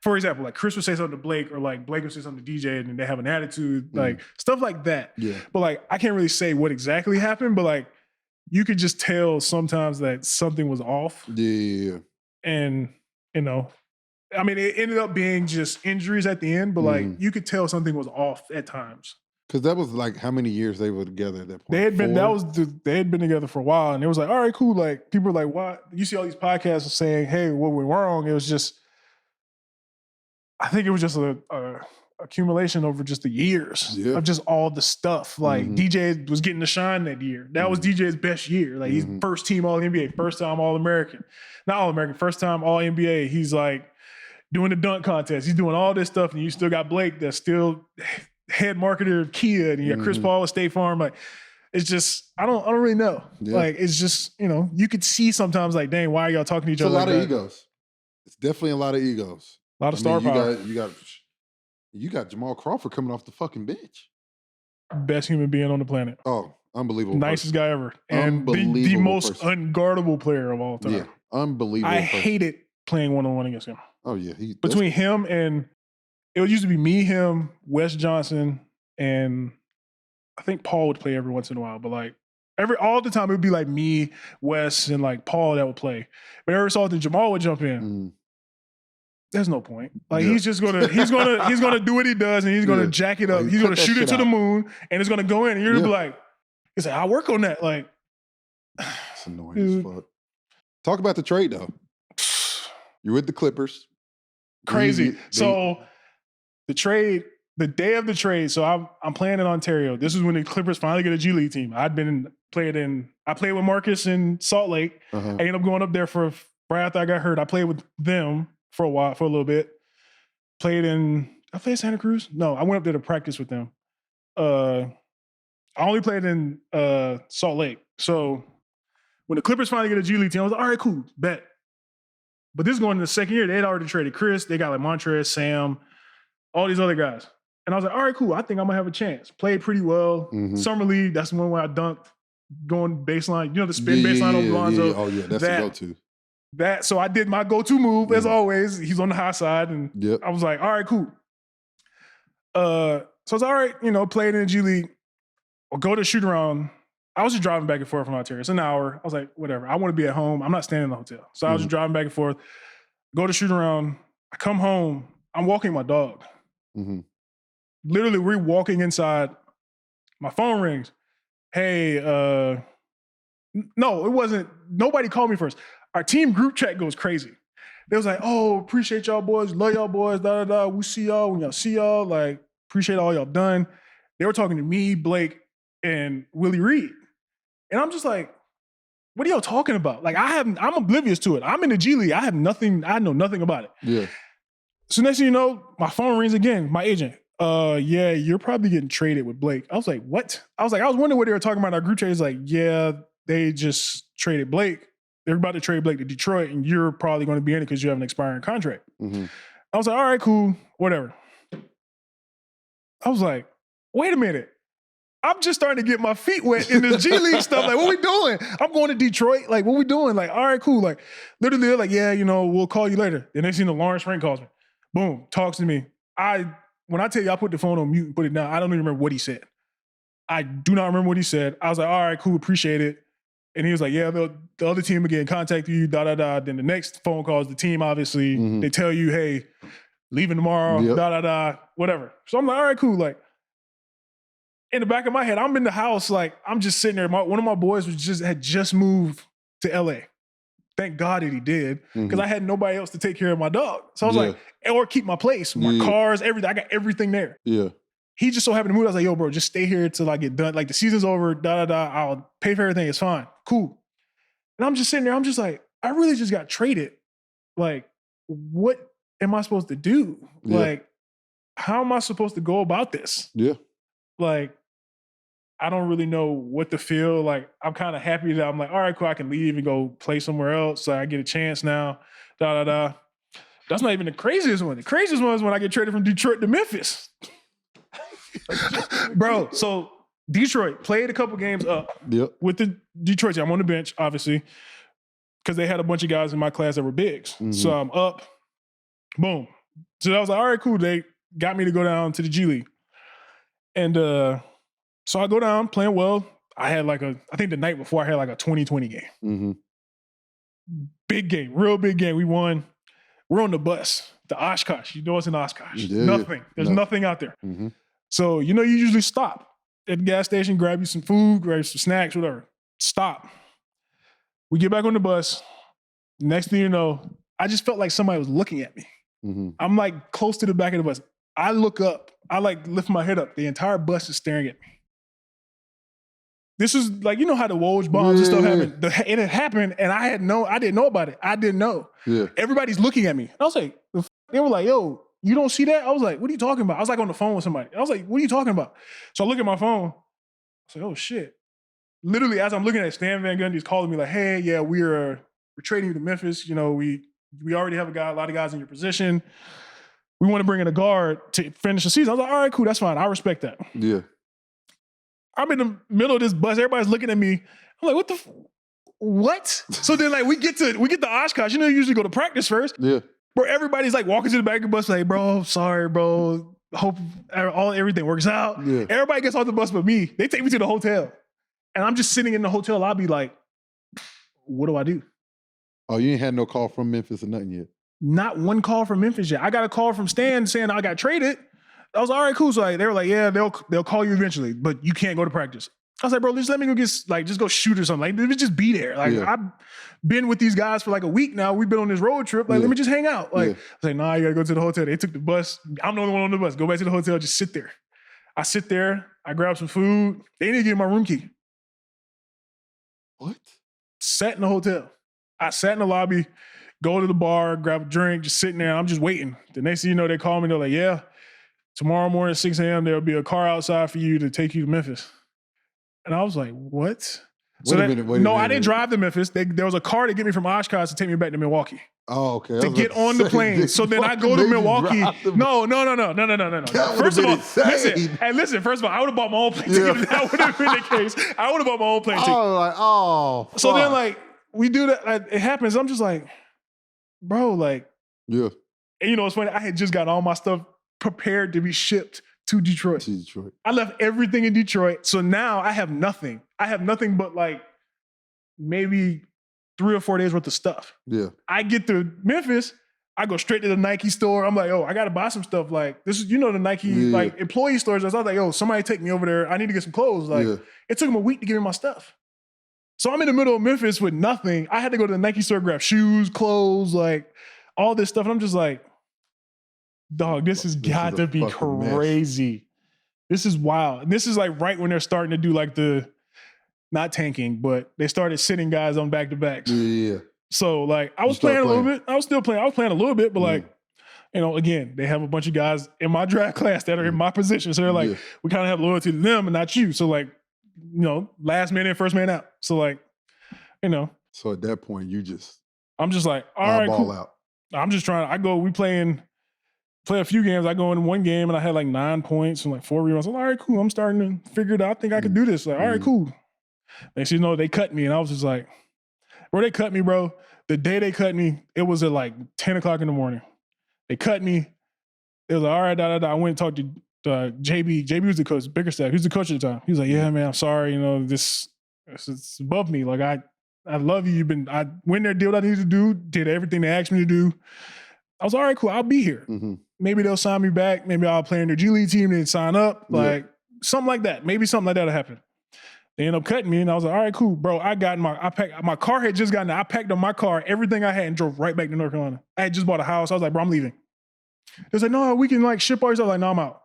Speaker 2: for example, like Chris would say something to Blake, or like Blake would say something to DJ, and then they have an attitude, like stuff like that.
Speaker 1: Yeah.
Speaker 2: But like I can't really say what exactly happened, but like you could just tell sometimes that something was off.
Speaker 1: Yeah.
Speaker 2: And I mean, it ended up being just injuries at the end, but like you could tell something was off at times.
Speaker 1: Because that was like how many years they were together at that point?
Speaker 2: They had been together for a while, and it was like, all right, cool. Like people were like, "What?" You see all these podcasts saying, "Hey, what went wrong?" It was just, I think it was just a accumulation over just the years of just all the stuff. Like DJ was getting the shine that year. That was DJ's best year. Like he's first team All NBA, first time All American, not All American, first time All NBA. He's like doing the dunk contest. He's doing all this stuff, and you still got Blake that's still head marketer of Kia, and you got Chris Paul at State Farm. Like it's just I don't really know. Yeah. Like it's just you could see sometimes like, dang, why are y'all talking to each other?
Speaker 1: It's a lot of egos. It's definitely a lot of egos.
Speaker 2: A lot of star power.
Speaker 1: You got Jamal Crawford coming off the fucking bench.
Speaker 2: Best human being on the planet.
Speaker 1: Oh, unbelievable.
Speaker 2: Nicest guy ever. And the most unguardable player of all time. Yeah,
Speaker 1: unbelievable.
Speaker 2: I hated playing one-on-one against him.
Speaker 1: Oh, yeah.
Speaker 2: Between him and, it used to be me, him, Wes Johnson, and I think Paul would play every once in a while, but like, all the time it would be like me, Wes, and like Paul that would play. But every so often Jamal would jump in. There's no point. Like he's gonna do what he does, and he's gonna jack it up. He's gonna shoot it to the moon, and it's gonna go in. And you're gonna be like, he's like, I'll work on that. Like,
Speaker 1: it's annoying as fuck. Talk about the trade though. You're with the Clippers.
Speaker 2: Crazy. So the trade, the day of the trade. So I'm playing in Ontario. This is when the Clippers finally get a G League team. I played with Marcus in Salt Lake. I ended up going up there right after I got hurt. I played with them for a little bit. I played Santa Cruz? No, I went up there to practice with them. I only played in Salt Lake. So when the Clippers finally get a G League team, I was like, all right, cool, bet. But this is going into the second year. They had already traded Chris. They got like Montrez, Sam, all these other guys. And I was like, all right, cool. I think I'm going to have a chance. Played pretty well. Summer League, that's the one where I dunked, going baseline. You know the spin baseline on Lonzo?
Speaker 1: Yeah. Oh, yeah, that's the go-to.
Speaker 2: So I did my go-to move, as always. He's on the high side. And I was like, all right, cool. So I was all right, played in the G League. Or go to shoot around. I was just driving back and forth from Ontario. It's an hour. I was like, whatever. I want to be at home. I'm not staying in the hotel. So I was just driving back and forth. Go to shoot around. I come home. I'm walking my dog. Literally, we're walking inside. My phone rings. Hey, no, it wasn't. Nobody called me first. Our team group chat goes crazy. They was like, oh, appreciate y'all boys. Love y'all boys. We see y'all when y'all see y'all. Like, appreciate all y'all done. They were talking to me, Blake, and Willie Reed. And I'm just like, what are y'all talking about? Like, I'm oblivious to it. I'm in the G League. I know nothing about it.
Speaker 1: Yeah.
Speaker 2: So next thing you know, my phone rings again. My agent. Yeah, you're probably getting traded with Blake. I was like, what? I was wondering what they were talking about in our group chat. He's like, yeah, they just traded Blake. They're about to trade Blake to Detroit, and you're probably going to be in it because you have an expiring contract. I was like, all right, cool, whatever. I was like, wait a minute. I'm just starting to get my feet wet in this G League stuff. Like, what we doing? I'm going to Detroit. Like, what we doing? Like, all right, cool. Like, literally, they're like, yeah, we'll call you later. The next thing, Lawrence Frank calls me. Boom, talks to me. When I tell you I put the phone on mute and put it down, I don't even remember what he said. I do not remember what he said. I was like, all right, cool, appreciate it. And he was like, yeah, the other team will get in contact with you, da-da-da. Then the next phone call is the team, obviously. They tell you, hey, leaving tomorrow, da-da-da, whatever. So I'm like, all right, cool. Like, in the back of my head, I'm in the house, like, I'm just sitting there. One of my boys had just moved to LA. Thank God that he did, because I had nobody else to take care of my dog. So I was like, or keep my place, my cars, everything. I got everything there.
Speaker 1: Yeah.
Speaker 2: He just so happened to move. I was like, yo, bro, just stay here till I get done. Like, the season's over, da-da-da. I'll pay for everything. It's fine. Cool. And I'm just sitting there. I'm just like, I really just got traded. Like, what am I supposed to do?
Speaker 1: Yeah.
Speaker 2: Like, how am I supposed to go about this?
Speaker 1: Yeah.
Speaker 2: Like, I don't really know what to feel. Like, I'm kind of happy that I'm like, all right, cool, I can leave and go play somewhere else. So I get a chance now, da-da-da. That's not even the craziest one. The craziest one is when I get traded from Detroit to Memphis. Bro, so Detroit played a couple games up with the Detroit team. I'm on the bench, obviously, because they had a bunch of guys in my class that were bigs. So I'm up, boom. So I was like, all right, cool. They got me to go down to the G League. And so I go down, playing well. I had I think the night before I had like a 20-20 game. Big game, real big game. We won. We're on the bus, the Oshkosh. You know it's in Oshkosh. Nothing. There's nothing out there. So, you usually stop at the gas station, grab you some food, grab some snacks, whatever. Stop. We get back on the bus. Next thing you know, I just felt like somebody was looking at me. I'm like close to the back of the bus. I look up. I like lift my head up. The entire bus is staring at me. This is like, you know how the Woj bombs and stuff happened? It had happened and I didn't know about it. I didn't know.
Speaker 1: Yeah.
Speaker 2: Everybody's looking at me. And I was like, they were like, yo, you don't see that? I was like, what are you talking about? I was like on the phone with somebody. I was like, what are you talking about? So I look at my phone. I was like, oh shit. Literally, as I'm looking at it, Stan Van Gundy's calling me like, hey, yeah, we're trading you to Memphis. You know, we already have a lot of guys in your position. We want to bring in a guard to finish the season. I was like, all right, cool, that's fine. I respect that.
Speaker 1: Yeah.
Speaker 2: I'm in the middle of this bus. Everybody's looking at me. I'm like, what? So then like we get to Oshkosh. You know, you usually go to practice first.
Speaker 1: Yeah.
Speaker 2: Bro, everybody's like walking to the back of the bus like, bro, sorry, bro. Hope everything works out.
Speaker 1: Yeah.
Speaker 2: Everybody gets off the bus but me. They take me to the hotel. And I'm just sitting in the hotel lobby like, what do I do?
Speaker 1: Oh, you ain't had no call from Memphis or nothing yet?
Speaker 2: Not one call from Memphis yet. I got a call from Stan saying I got traded. I was like, all right, cool. So like, they were like, yeah, they'll call you eventually, but you can't go to practice. I was like, bro, just let me go just go shoot or something. Like, let me just be there. Like, I've been with these guys for like a week now. We've been on this road trip. Like, let me just hang out. Like, I was like, nah, you gotta go to the hotel. They took the bus. I'm the only one on the bus. Go back to the hotel, just sit there. I sit there. I grab some food. They didn't give me my room key.
Speaker 1: What?
Speaker 2: Sat in the hotel. I sat in the lobby, go to the bar, grab a drink, just sitting there. I'm just waiting. The next thing you know, they call me. They're like, yeah, tomorrow morning at 6 a.m., there'll be a car outside for you to take you to Memphis. And I was like, what? Wait a minute. I didn't drive to Memphis. There was a car to get me from Oshkosh to take me back to Milwaukee.
Speaker 1: Oh, okay.
Speaker 2: To get on the plane. So then I go to Milwaukee. No. First of all, listen, first of all, I would have bought my own plane ticket if that would have been the case. I would have bought my own plane ticket. So then like, we do that. Like, it happens. I'm just like, bro, like. Yeah. And you know, it's funny. I had just got all my stuff prepared to be shipped to Detroit. I left everything in Detroit. So now I have nothing. I have nothing but like maybe 3 or 4 days worth of stuff. Yeah. I get to Memphis. I go straight to the Nike store. I'm like, oh, I got to buy some stuff. Like this is, you know, the Nike like employee stores. I was like, oh, somebody take me over there. I need to get some clothes. Like it took them a week to give me my stuff. So I'm in the middle of Memphis with nothing. I had to go to the Nike store, grab shoes, clothes, like all this stuff. And I'm just like, dog, this has got to be crazy. Mess. This is wild. And this is like right when they're starting to do like not tanking, but they started sitting guys on back-to-backs. Yeah. So like I was playing a little bit. I was playing a little bit, but like, you know, again, they have a bunch of guys in my draft class that are in my position. So they're like, we kind of have loyalty to them and not you. So like, you know, last man in, first man out. So like, you know.
Speaker 1: So at that point,
Speaker 2: I'm just like, all right, cool. Out. I'm just trying. We play a few games. I go in one game and I had like 9 points and like 4 rebounds. I'm like, all right, cool. I'm starting to figure it out. I think I can do this. Like, all right, cool. Next thing you know, they cut me and I was just like, bro, they cut me, bro. The day they cut me, it was at like 10 o'clock in the morning. They cut me. It was like, all right, I went and talked to JB. JB was the coach, Bickerstaff. He was the coach at the time. He was like, yeah, man, I'm sorry. You know, it's above me. Like, I love you. I went there, did what I needed to do, did everything they asked me to do. I was all right, cool. I'll be here. Mm-hmm. Maybe they'll sign me back. Maybe I'll play in their G League team and sign up. Like something like that. Maybe something like that'll happen. They ended up cutting me and I was like, all right, cool, bro. My car had just gotten there. I packed up my car, everything I had and drove right back to North Carolina. I had just bought a house. I was like, bro, I'm leaving. They was like, no, we can like ship all your stuff. Like, no, I'm out.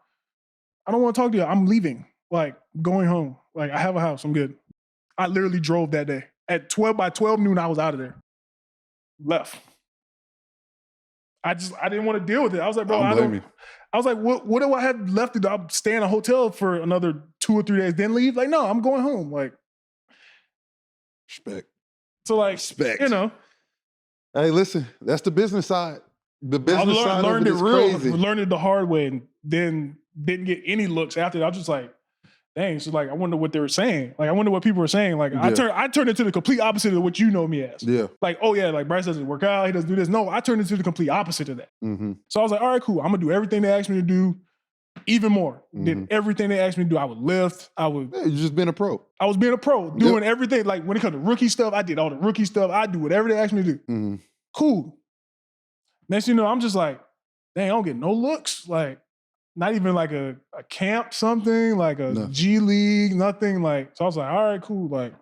Speaker 2: I don't want to talk to you. I'm leaving. Like going home. Like I have a house. I'm good. I literally drove that day. By 12 noon, I was out of there. Left. I didn't want to deal with it. I was like, bro, I was like, what do I have left to do? I'll stay in a hotel for another 2 or 3 days, then leave? Like, no, I'm going home. Like,
Speaker 1: respect.
Speaker 2: So like, you know.
Speaker 1: Hey, listen, that's the business side. The business side
Speaker 2: learned
Speaker 1: of it is crazy.
Speaker 2: Learned it the hard way and then didn't get any looks after that. I was just like, dang, so like, I wonder what they were saying. Like, I wonder what people were saying. Like, I turned into the complete opposite of what you know me as. Yeah. Like, oh yeah, like Brice doesn't work out. He doesn't do this. No, I turned into the complete opposite of that. Mm-hmm. So I was like, all right, cool. I'm going to do everything they asked me to do, even more. Mm-hmm. Did everything they asked me to do. I would lift.
Speaker 1: You just been a pro.
Speaker 2: I was being a pro, doing everything. Like, when it comes to rookie stuff, I did all the rookie stuff. I do whatever they asked me to do. Mm-hmm. Cool. Next thing you know, I'm just like, dang, I don't get no looks. Like, not even like a camp something, like a G League, nothing. Like, so I was like, all right, cool. Like,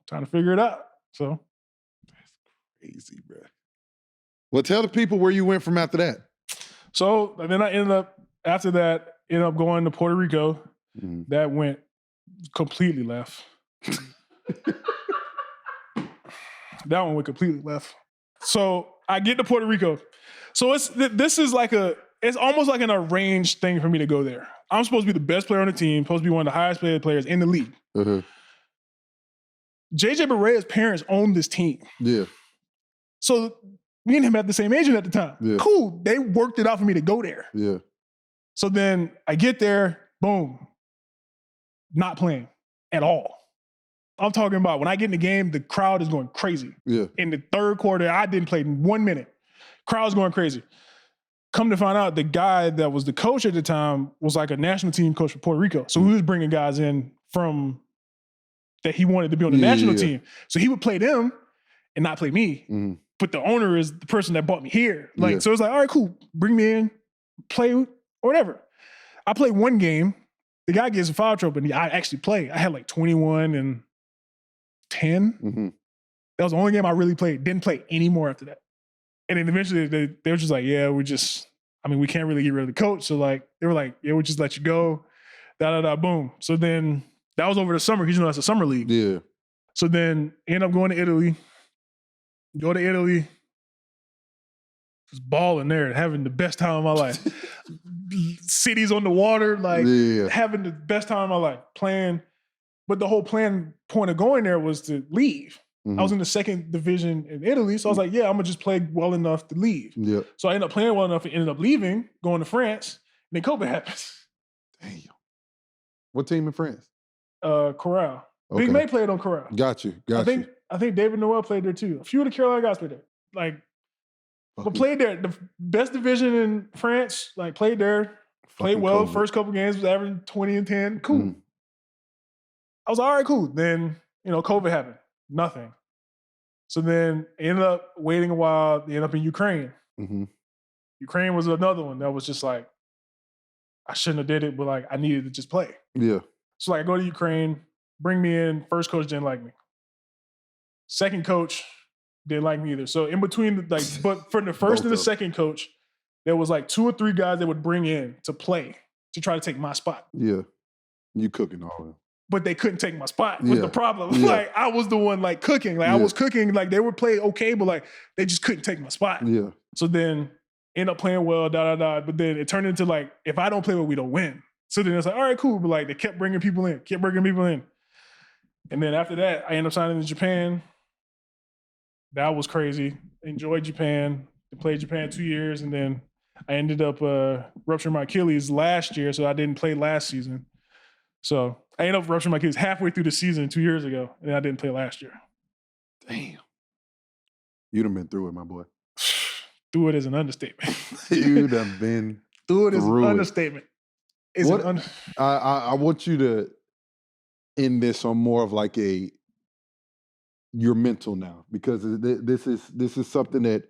Speaker 2: trying to figure it out. So.
Speaker 1: That's crazy, bro. Well, tell the people where you went from after that.
Speaker 2: So and then I ended up, after that, going to Puerto Rico. That went completely left. That one went completely left. So I get to Puerto Rico. So this is it's almost like an arranged thing for me to go there. I'm supposed to be the best player on the team, supposed to be one of the highest paid players in the league. JJ Barea's parents owned this team.
Speaker 1: Yeah.
Speaker 2: So me and him had the same agent at the time.
Speaker 1: Yeah.
Speaker 2: Cool. They worked it out for me to go there.
Speaker 1: Yeah.
Speaker 2: So then I get there, boom, not playing at all. I'm talking about when I get in the game, the crowd is going crazy.
Speaker 1: Yeah.
Speaker 2: In the third quarter, I didn't play 1 minute. Crowd's going crazy. Come to find out, the guy that was the coach at the time was like a national team coach for Puerto Rico. So he was bringing guys in from that he wanted to be on the national team. So he would play them and not play me. But the owner is the person that brought me here. So it's like, all right, cool. Bring me in, play or whatever. I played one game. The guy gets a foul trouble, and I actually play. I had like 21 and 10. That was the only game I really played. Didn't play anymore after that. And then eventually they were just like, yeah, we can't really get rid of the coach. So they were like, yeah, we'll just let you go. Boom. So then that was over the summer. Because that's a summer league.
Speaker 1: Yeah.
Speaker 2: So then end up going to Italy. Go to Italy. Just balling there, having the best time of my life. Cities on the water, having the best time of my life, playing. But the whole point of going there was to leave. I was in the second division in Italy, so I was like, yeah, I'm going to just play well enough to leave.
Speaker 1: Yeah.
Speaker 2: So I ended up playing well enough and ended up leaving, going to France, and then COVID happens.
Speaker 1: Damn. What team in France?
Speaker 2: Corral.
Speaker 1: Okay.
Speaker 2: Big May played on Corral.
Speaker 1: Got you.
Speaker 2: I think David Noel played there too. A few of the Carolina guys played there. But played there. The best division in France, played there. Played well.
Speaker 1: COVID.
Speaker 2: First couple games was averaging 20 and 10. Cool. I was like, all right, cool. Then, COVID happened. Nothing. So then ended up waiting a while. They ended up in Ukraine. Ukraine was another one that was just like, I shouldn't have did it, but I needed to just play.
Speaker 1: Yeah.
Speaker 2: So I go to Ukraine, bring me in. First coach didn't like me. Second coach didn't like me either. So in between, but for the first and the second coach, there was 2 or 3 guys they would bring in to play to try to take my spot.
Speaker 1: Yeah. You cooking all of them.
Speaker 2: But they couldn't take my spot was the problem.
Speaker 1: Yeah.
Speaker 2: I was the one cooking. I was cooking. They would play okay, but they just couldn't take my spot.
Speaker 1: Yeah.
Speaker 2: So then end up playing well, But then it turned into if I don't play well, we don't win. So then it's all right, cool. But they kept bringing people in. And then after that, I ended up signing in Japan. That was crazy. Enjoyed Japan. Played Japan 2 years. And then I ended up rupturing my Achilles last year. So I didn't play last season. So I ended up rupturing my Achilles halfway through the season 2 years ago. And I didn't play last year.
Speaker 1: Damn. You done been through it, my boy.
Speaker 2: Through it is an understatement.
Speaker 1: You done been
Speaker 2: through it is an
Speaker 1: it.
Speaker 2: understatement.
Speaker 1: I want you to end this on more of your mental now, because this is something that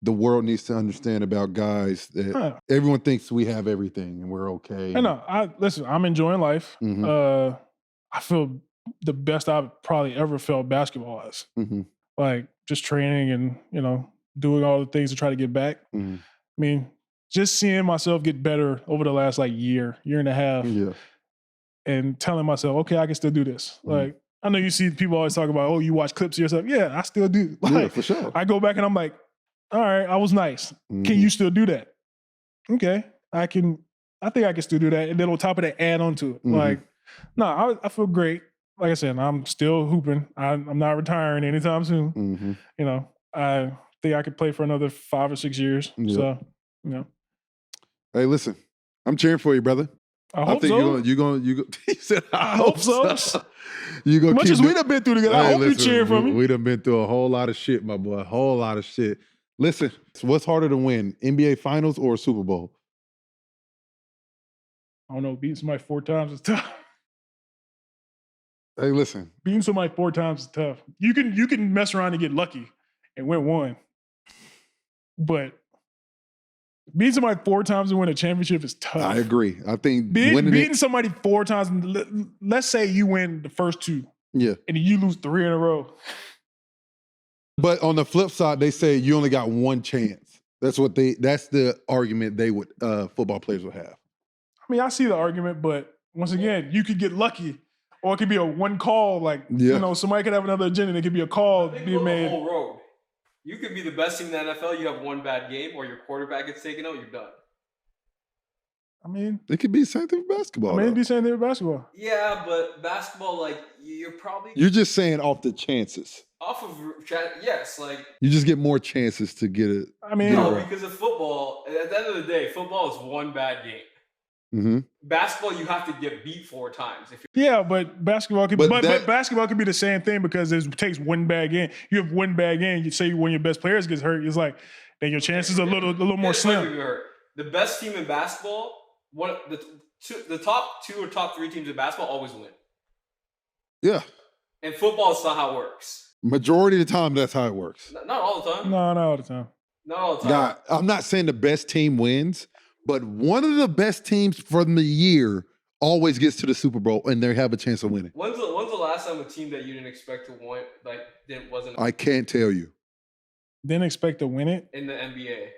Speaker 1: the world needs to understand about guys that everyone thinks we have everything and we're okay.
Speaker 2: I know. Listen, I'm enjoying life. I feel the best I've probably ever felt basketball-wise. Just training and, doing all the things to try to get back. I mean, just seeing myself get better over the last year and a half and telling myself, okay, I can still do this. I know you see people always talk about, oh, you watch clips of yourself. Yeah, I still do.
Speaker 1: Yeah, for sure.
Speaker 2: I go back and I'm like, all right, I was nice. Can you still do that? Okay, I think I can still do that. And then on top of that, add on to it. I feel great. Like I said, I'm still hooping. I'm not retiring anytime soon. I think I could play for another 5 or 6 years. So,
Speaker 1: Hey, listen, I'm cheering for you, brother.
Speaker 2: I hope
Speaker 1: think
Speaker 2: so.
Speaker 1: you're going. You said, I
Speaker 2: hope so.
Speaker 1: You gonna
Speaker 2: much as we done been through together. I hope you cheering for me.
Speaker 1: We done been through a whole lot of shit, my boy. A whole lot of shit. Listen, what's harder to win, NBA Finals or Super Bowl?
Speaker 2: I don't know. Beating somebody 4 times is tough.
Speaker 1: Hey, listen.
Speaker 2: Beating somebody 4 times is tough. You can mess around and get lucky and win 1, but beating somebody 4 times and win a championship is tough.
Speaker 1: I agree. I think
Speaker 2: beating somebody 4 times. Let's say you win the first 2, and then you lose 3 in a row.
Speaker 1: But on the flip side, they say you only got 1 chance. That's the argument they would football players would have.
Speaker 2: I mean, I see the argument, but once again, you could get lucky, or it could be a one call. Like somebody could have another agenda. And it could be a call being made.
Speaker 4: The whole road. You could be the best team in the NFL. You have one bad game, or your quarterback gets taken out. You're done.
Speaker 2: I mean,
Speaker 1: it could be the same thing with basketball.
Speaker 2: It'd be the same thing with basketball.
Speaker 4: Yeah, but basketball, like
Speaker 1: you're just saying off the chances.
Speaker 4: Off of yes, like
Speaker 1: you just get more chances to get it.
Speaker 2: I mean,
Speaker 4: no, because of football. At the end of the day, football is one bad game.
Speaker 1: Mm-hmm.
Speaker 4: Basketball, you have to get beat 4 times.
Speaker 2: But basketball could basketball could be the same thing because it takes one bad game. You have one bad game. You say when your best players gets hurt, it's like then your chances are a little more slim.
Speaker 4: The best team in basketball, the top 2 or top 3 teams in basketball always win.
Speaker 1: Yeah.
Speaker 4: And football is not how it works.
Speaker 1: Majority of the time, that's how it works.
Speaker 4: Not all the time.
Speaker 2: No, not all the time.
Speaker 4: Not all the time.
Speaker 1: God, I'm not saying the best team wins, but one of the best teams from the year always gets to the Super Bowl and they have a chance of winning.
Speaker 4: When's the last time a team that you didn't expect to win, wasn't?
Speaker 1: I can't tell you.
Speaker 2: Didn't expect to win it?
Speaker 4: In the NBA.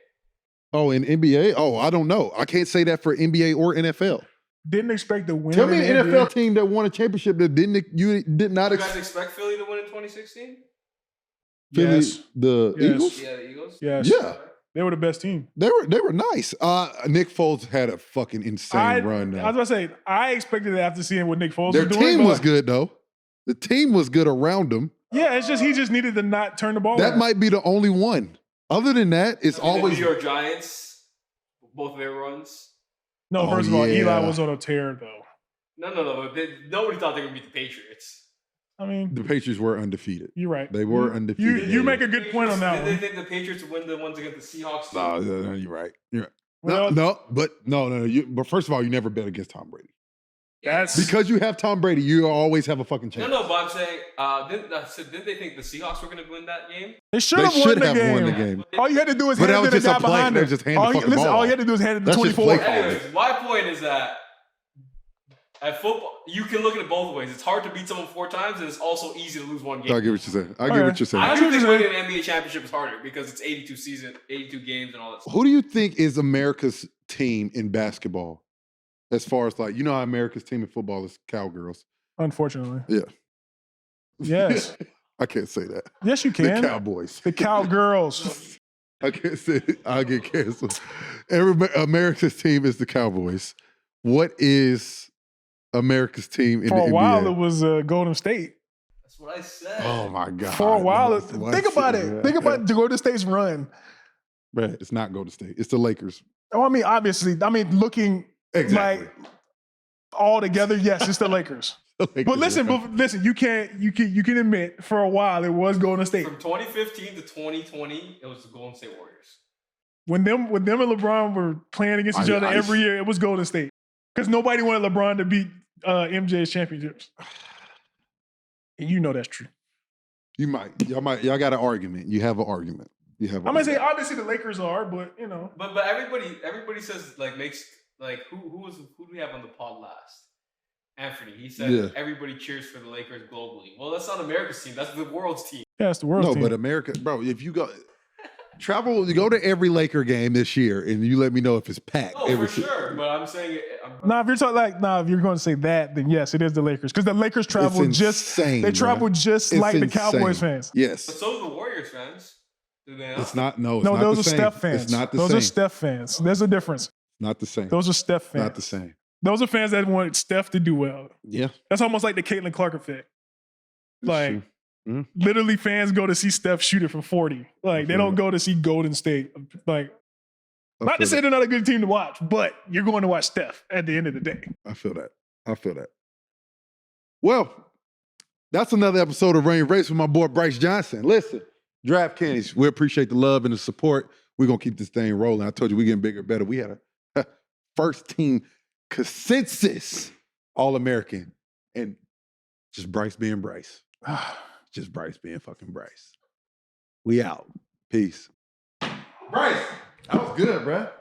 Speaker 1: Oh, in NBA? Oh, I don't know. I can't say that for NBA or NFL.
Speaker 2: Didn't expect to win.
Speaker 1: Tell me an NFL team that won a championship that you did not
Speaker 4: expect. You guys expect Philly to win in 2016?
Speaker 1: Philly,
Speaker 2: yes.
Speaker 1: Eagles?
Speaker 4: Yeah, the Eagles.
Speaker 2: Yes.
Speaker 1: Yeah.
Speaker 2: They were the best team.
Speaker 1: They were nice. Nick Foles had a fucking insane run. Now.
Speaker 2: I was about to say, I expected it after seeing what Nick Foles was doing.
Speaker 1: Their team was good, though. The team was good around him.
Speaker 2: Yeah, it's just he just needed to not turn the ball
Speaker 1: That
Speaker 2: over.
Speaker 1: might be the only one. Other than that, it's always...
Speaker 4: The New York Giants, both of their runs.
Speaker 2: No, first of all, Eli was on a tear, though.
Speaker 4: No. Nobody thought they were going to beat the Patriots.
Speaker 2: I mean,
Speaker 1: the Patriots were undefeated.
Speaker 2: You're right.
Speaker 1: They were undefeated.
Speaker 2: You make a good point on that one.
Speaker 4: Did they think the Patriots would win the ones against the Seahawks?
Speaker 1: No, you're right. You're right.
Speaker 2: Well,
Speaker 1: No. But first of all, you never bet against Tom Brady.
Speaker 2: That's
Speaker 1: because you have Tom Brady. You always have a fucking chance.
Speaker 4: No. But I'm saying, didn't they think the Seahawks were going to win that game?
Speaker 2: They should have won the game. All you had to do is hand it to the guy behind it. All you had to do is hand it to 24.
Speaker 4: Anyways, my point is that at football, you can look at it both ways. It's hard to beat someone 4 times, and it's also easy to lose one game.
Speaker 1: I get what you're saying. I
Speaker 4: actually think winning an NBA championship is harder because it's 82 games and all that stuff.
Speaker 1: Who do you think is America's team in basketball? As far as how America's team in football is cowgirls.
Speaker 2: Unfortunately.
Speaker 1: Yeah.
Speaker 2: Yes.
Speaker 1: I can't say that.
Speaker 2: Yes, you can.
Speaker 1: The Cowboys.
Speaker 2: The Cowgirls.
Speaker 1: I can't say it. I'll get canceled. America's team is the Cowboys. What is America's team in the NBA?
Speaker 2: For a while, it was Golden State.
Speaker 4: That's what I said.
Speaker 1: Oh, my God.
Speaker 2: For a while. Think about it. Think about the Golden State's run.
Speaker 1: Right. It's not Golden State. It's the Lakers.
Speaker 2: Oh, I mean, obviously. looking like all together, yes, it's the Lakers. But listen, you can admit for a while it was Golden State.
Speaker 4: From 2015 to 2020, it was the Golden State Warriors.
Speaker 2: When them and LeBron were playing against each other every year, it was Golden State. Because nobody wanted LeBron to beat MJ's championships. And you know that's true.
Speaker 1: Y'all got an argument. You have an argument.
Speaker 2: I'm gonna say obviously the Lakers are, but you know.
Speaker 4: But everybody says who do we have on the pod last? Anthony. He said everybody cheers for the Lakers globally. Well, that's not America's team. That's the world's team.
Speaker 2: Yeah, it's the world's team.
Speaker 1: No, but America, bro, if you go to every Laker game this year and you let me know if it's packed.
Speaker 4: Oh, for sure. But I'm saying
Speaker 2: if you're talking if you're going to say that, then yes, it is the Lakers. Because the Lakers travel like the Cowboys fans.
Speaker 1: Yes.
Speaker 4: But so do the Warriors fans. Do they not?
Speaker 1: It's not
Speaker 2: those are
Speaker 1: the same.
Speaker 2: Steph fans.
Speaker 1: It's not the same.
Speaker 2: Those are Steph fans. There's a difference.
Speaker 1: Not the same.
Speaker 2: Those are Steph fans.
Speaker 1: Not the same.
Speaker 2: Those are fans that want Steph to do well.
Speaker 1: Yeah.
Speaker 2: That's almost like the Caitlin Clark effect. Literally fans go to see Steph shoot it from 40. Like, they don't go to see Golden State. Like, not to say they're not a good team to watch, but you're going to watch Steph at the end of the day.
Speaker 1: I feel that. Well, that's another episode of Run Your Race with my boy Brice Johnson. Listen, DraftKings, we appreciate the love and the support. We're going to keep this thing rolling. I told you we're getting bigger and better. We had a first team consensus All-American. And just Brice being Brice. Just Brice being fucking Brice. We out. Peace. Brice, that was good, bruh.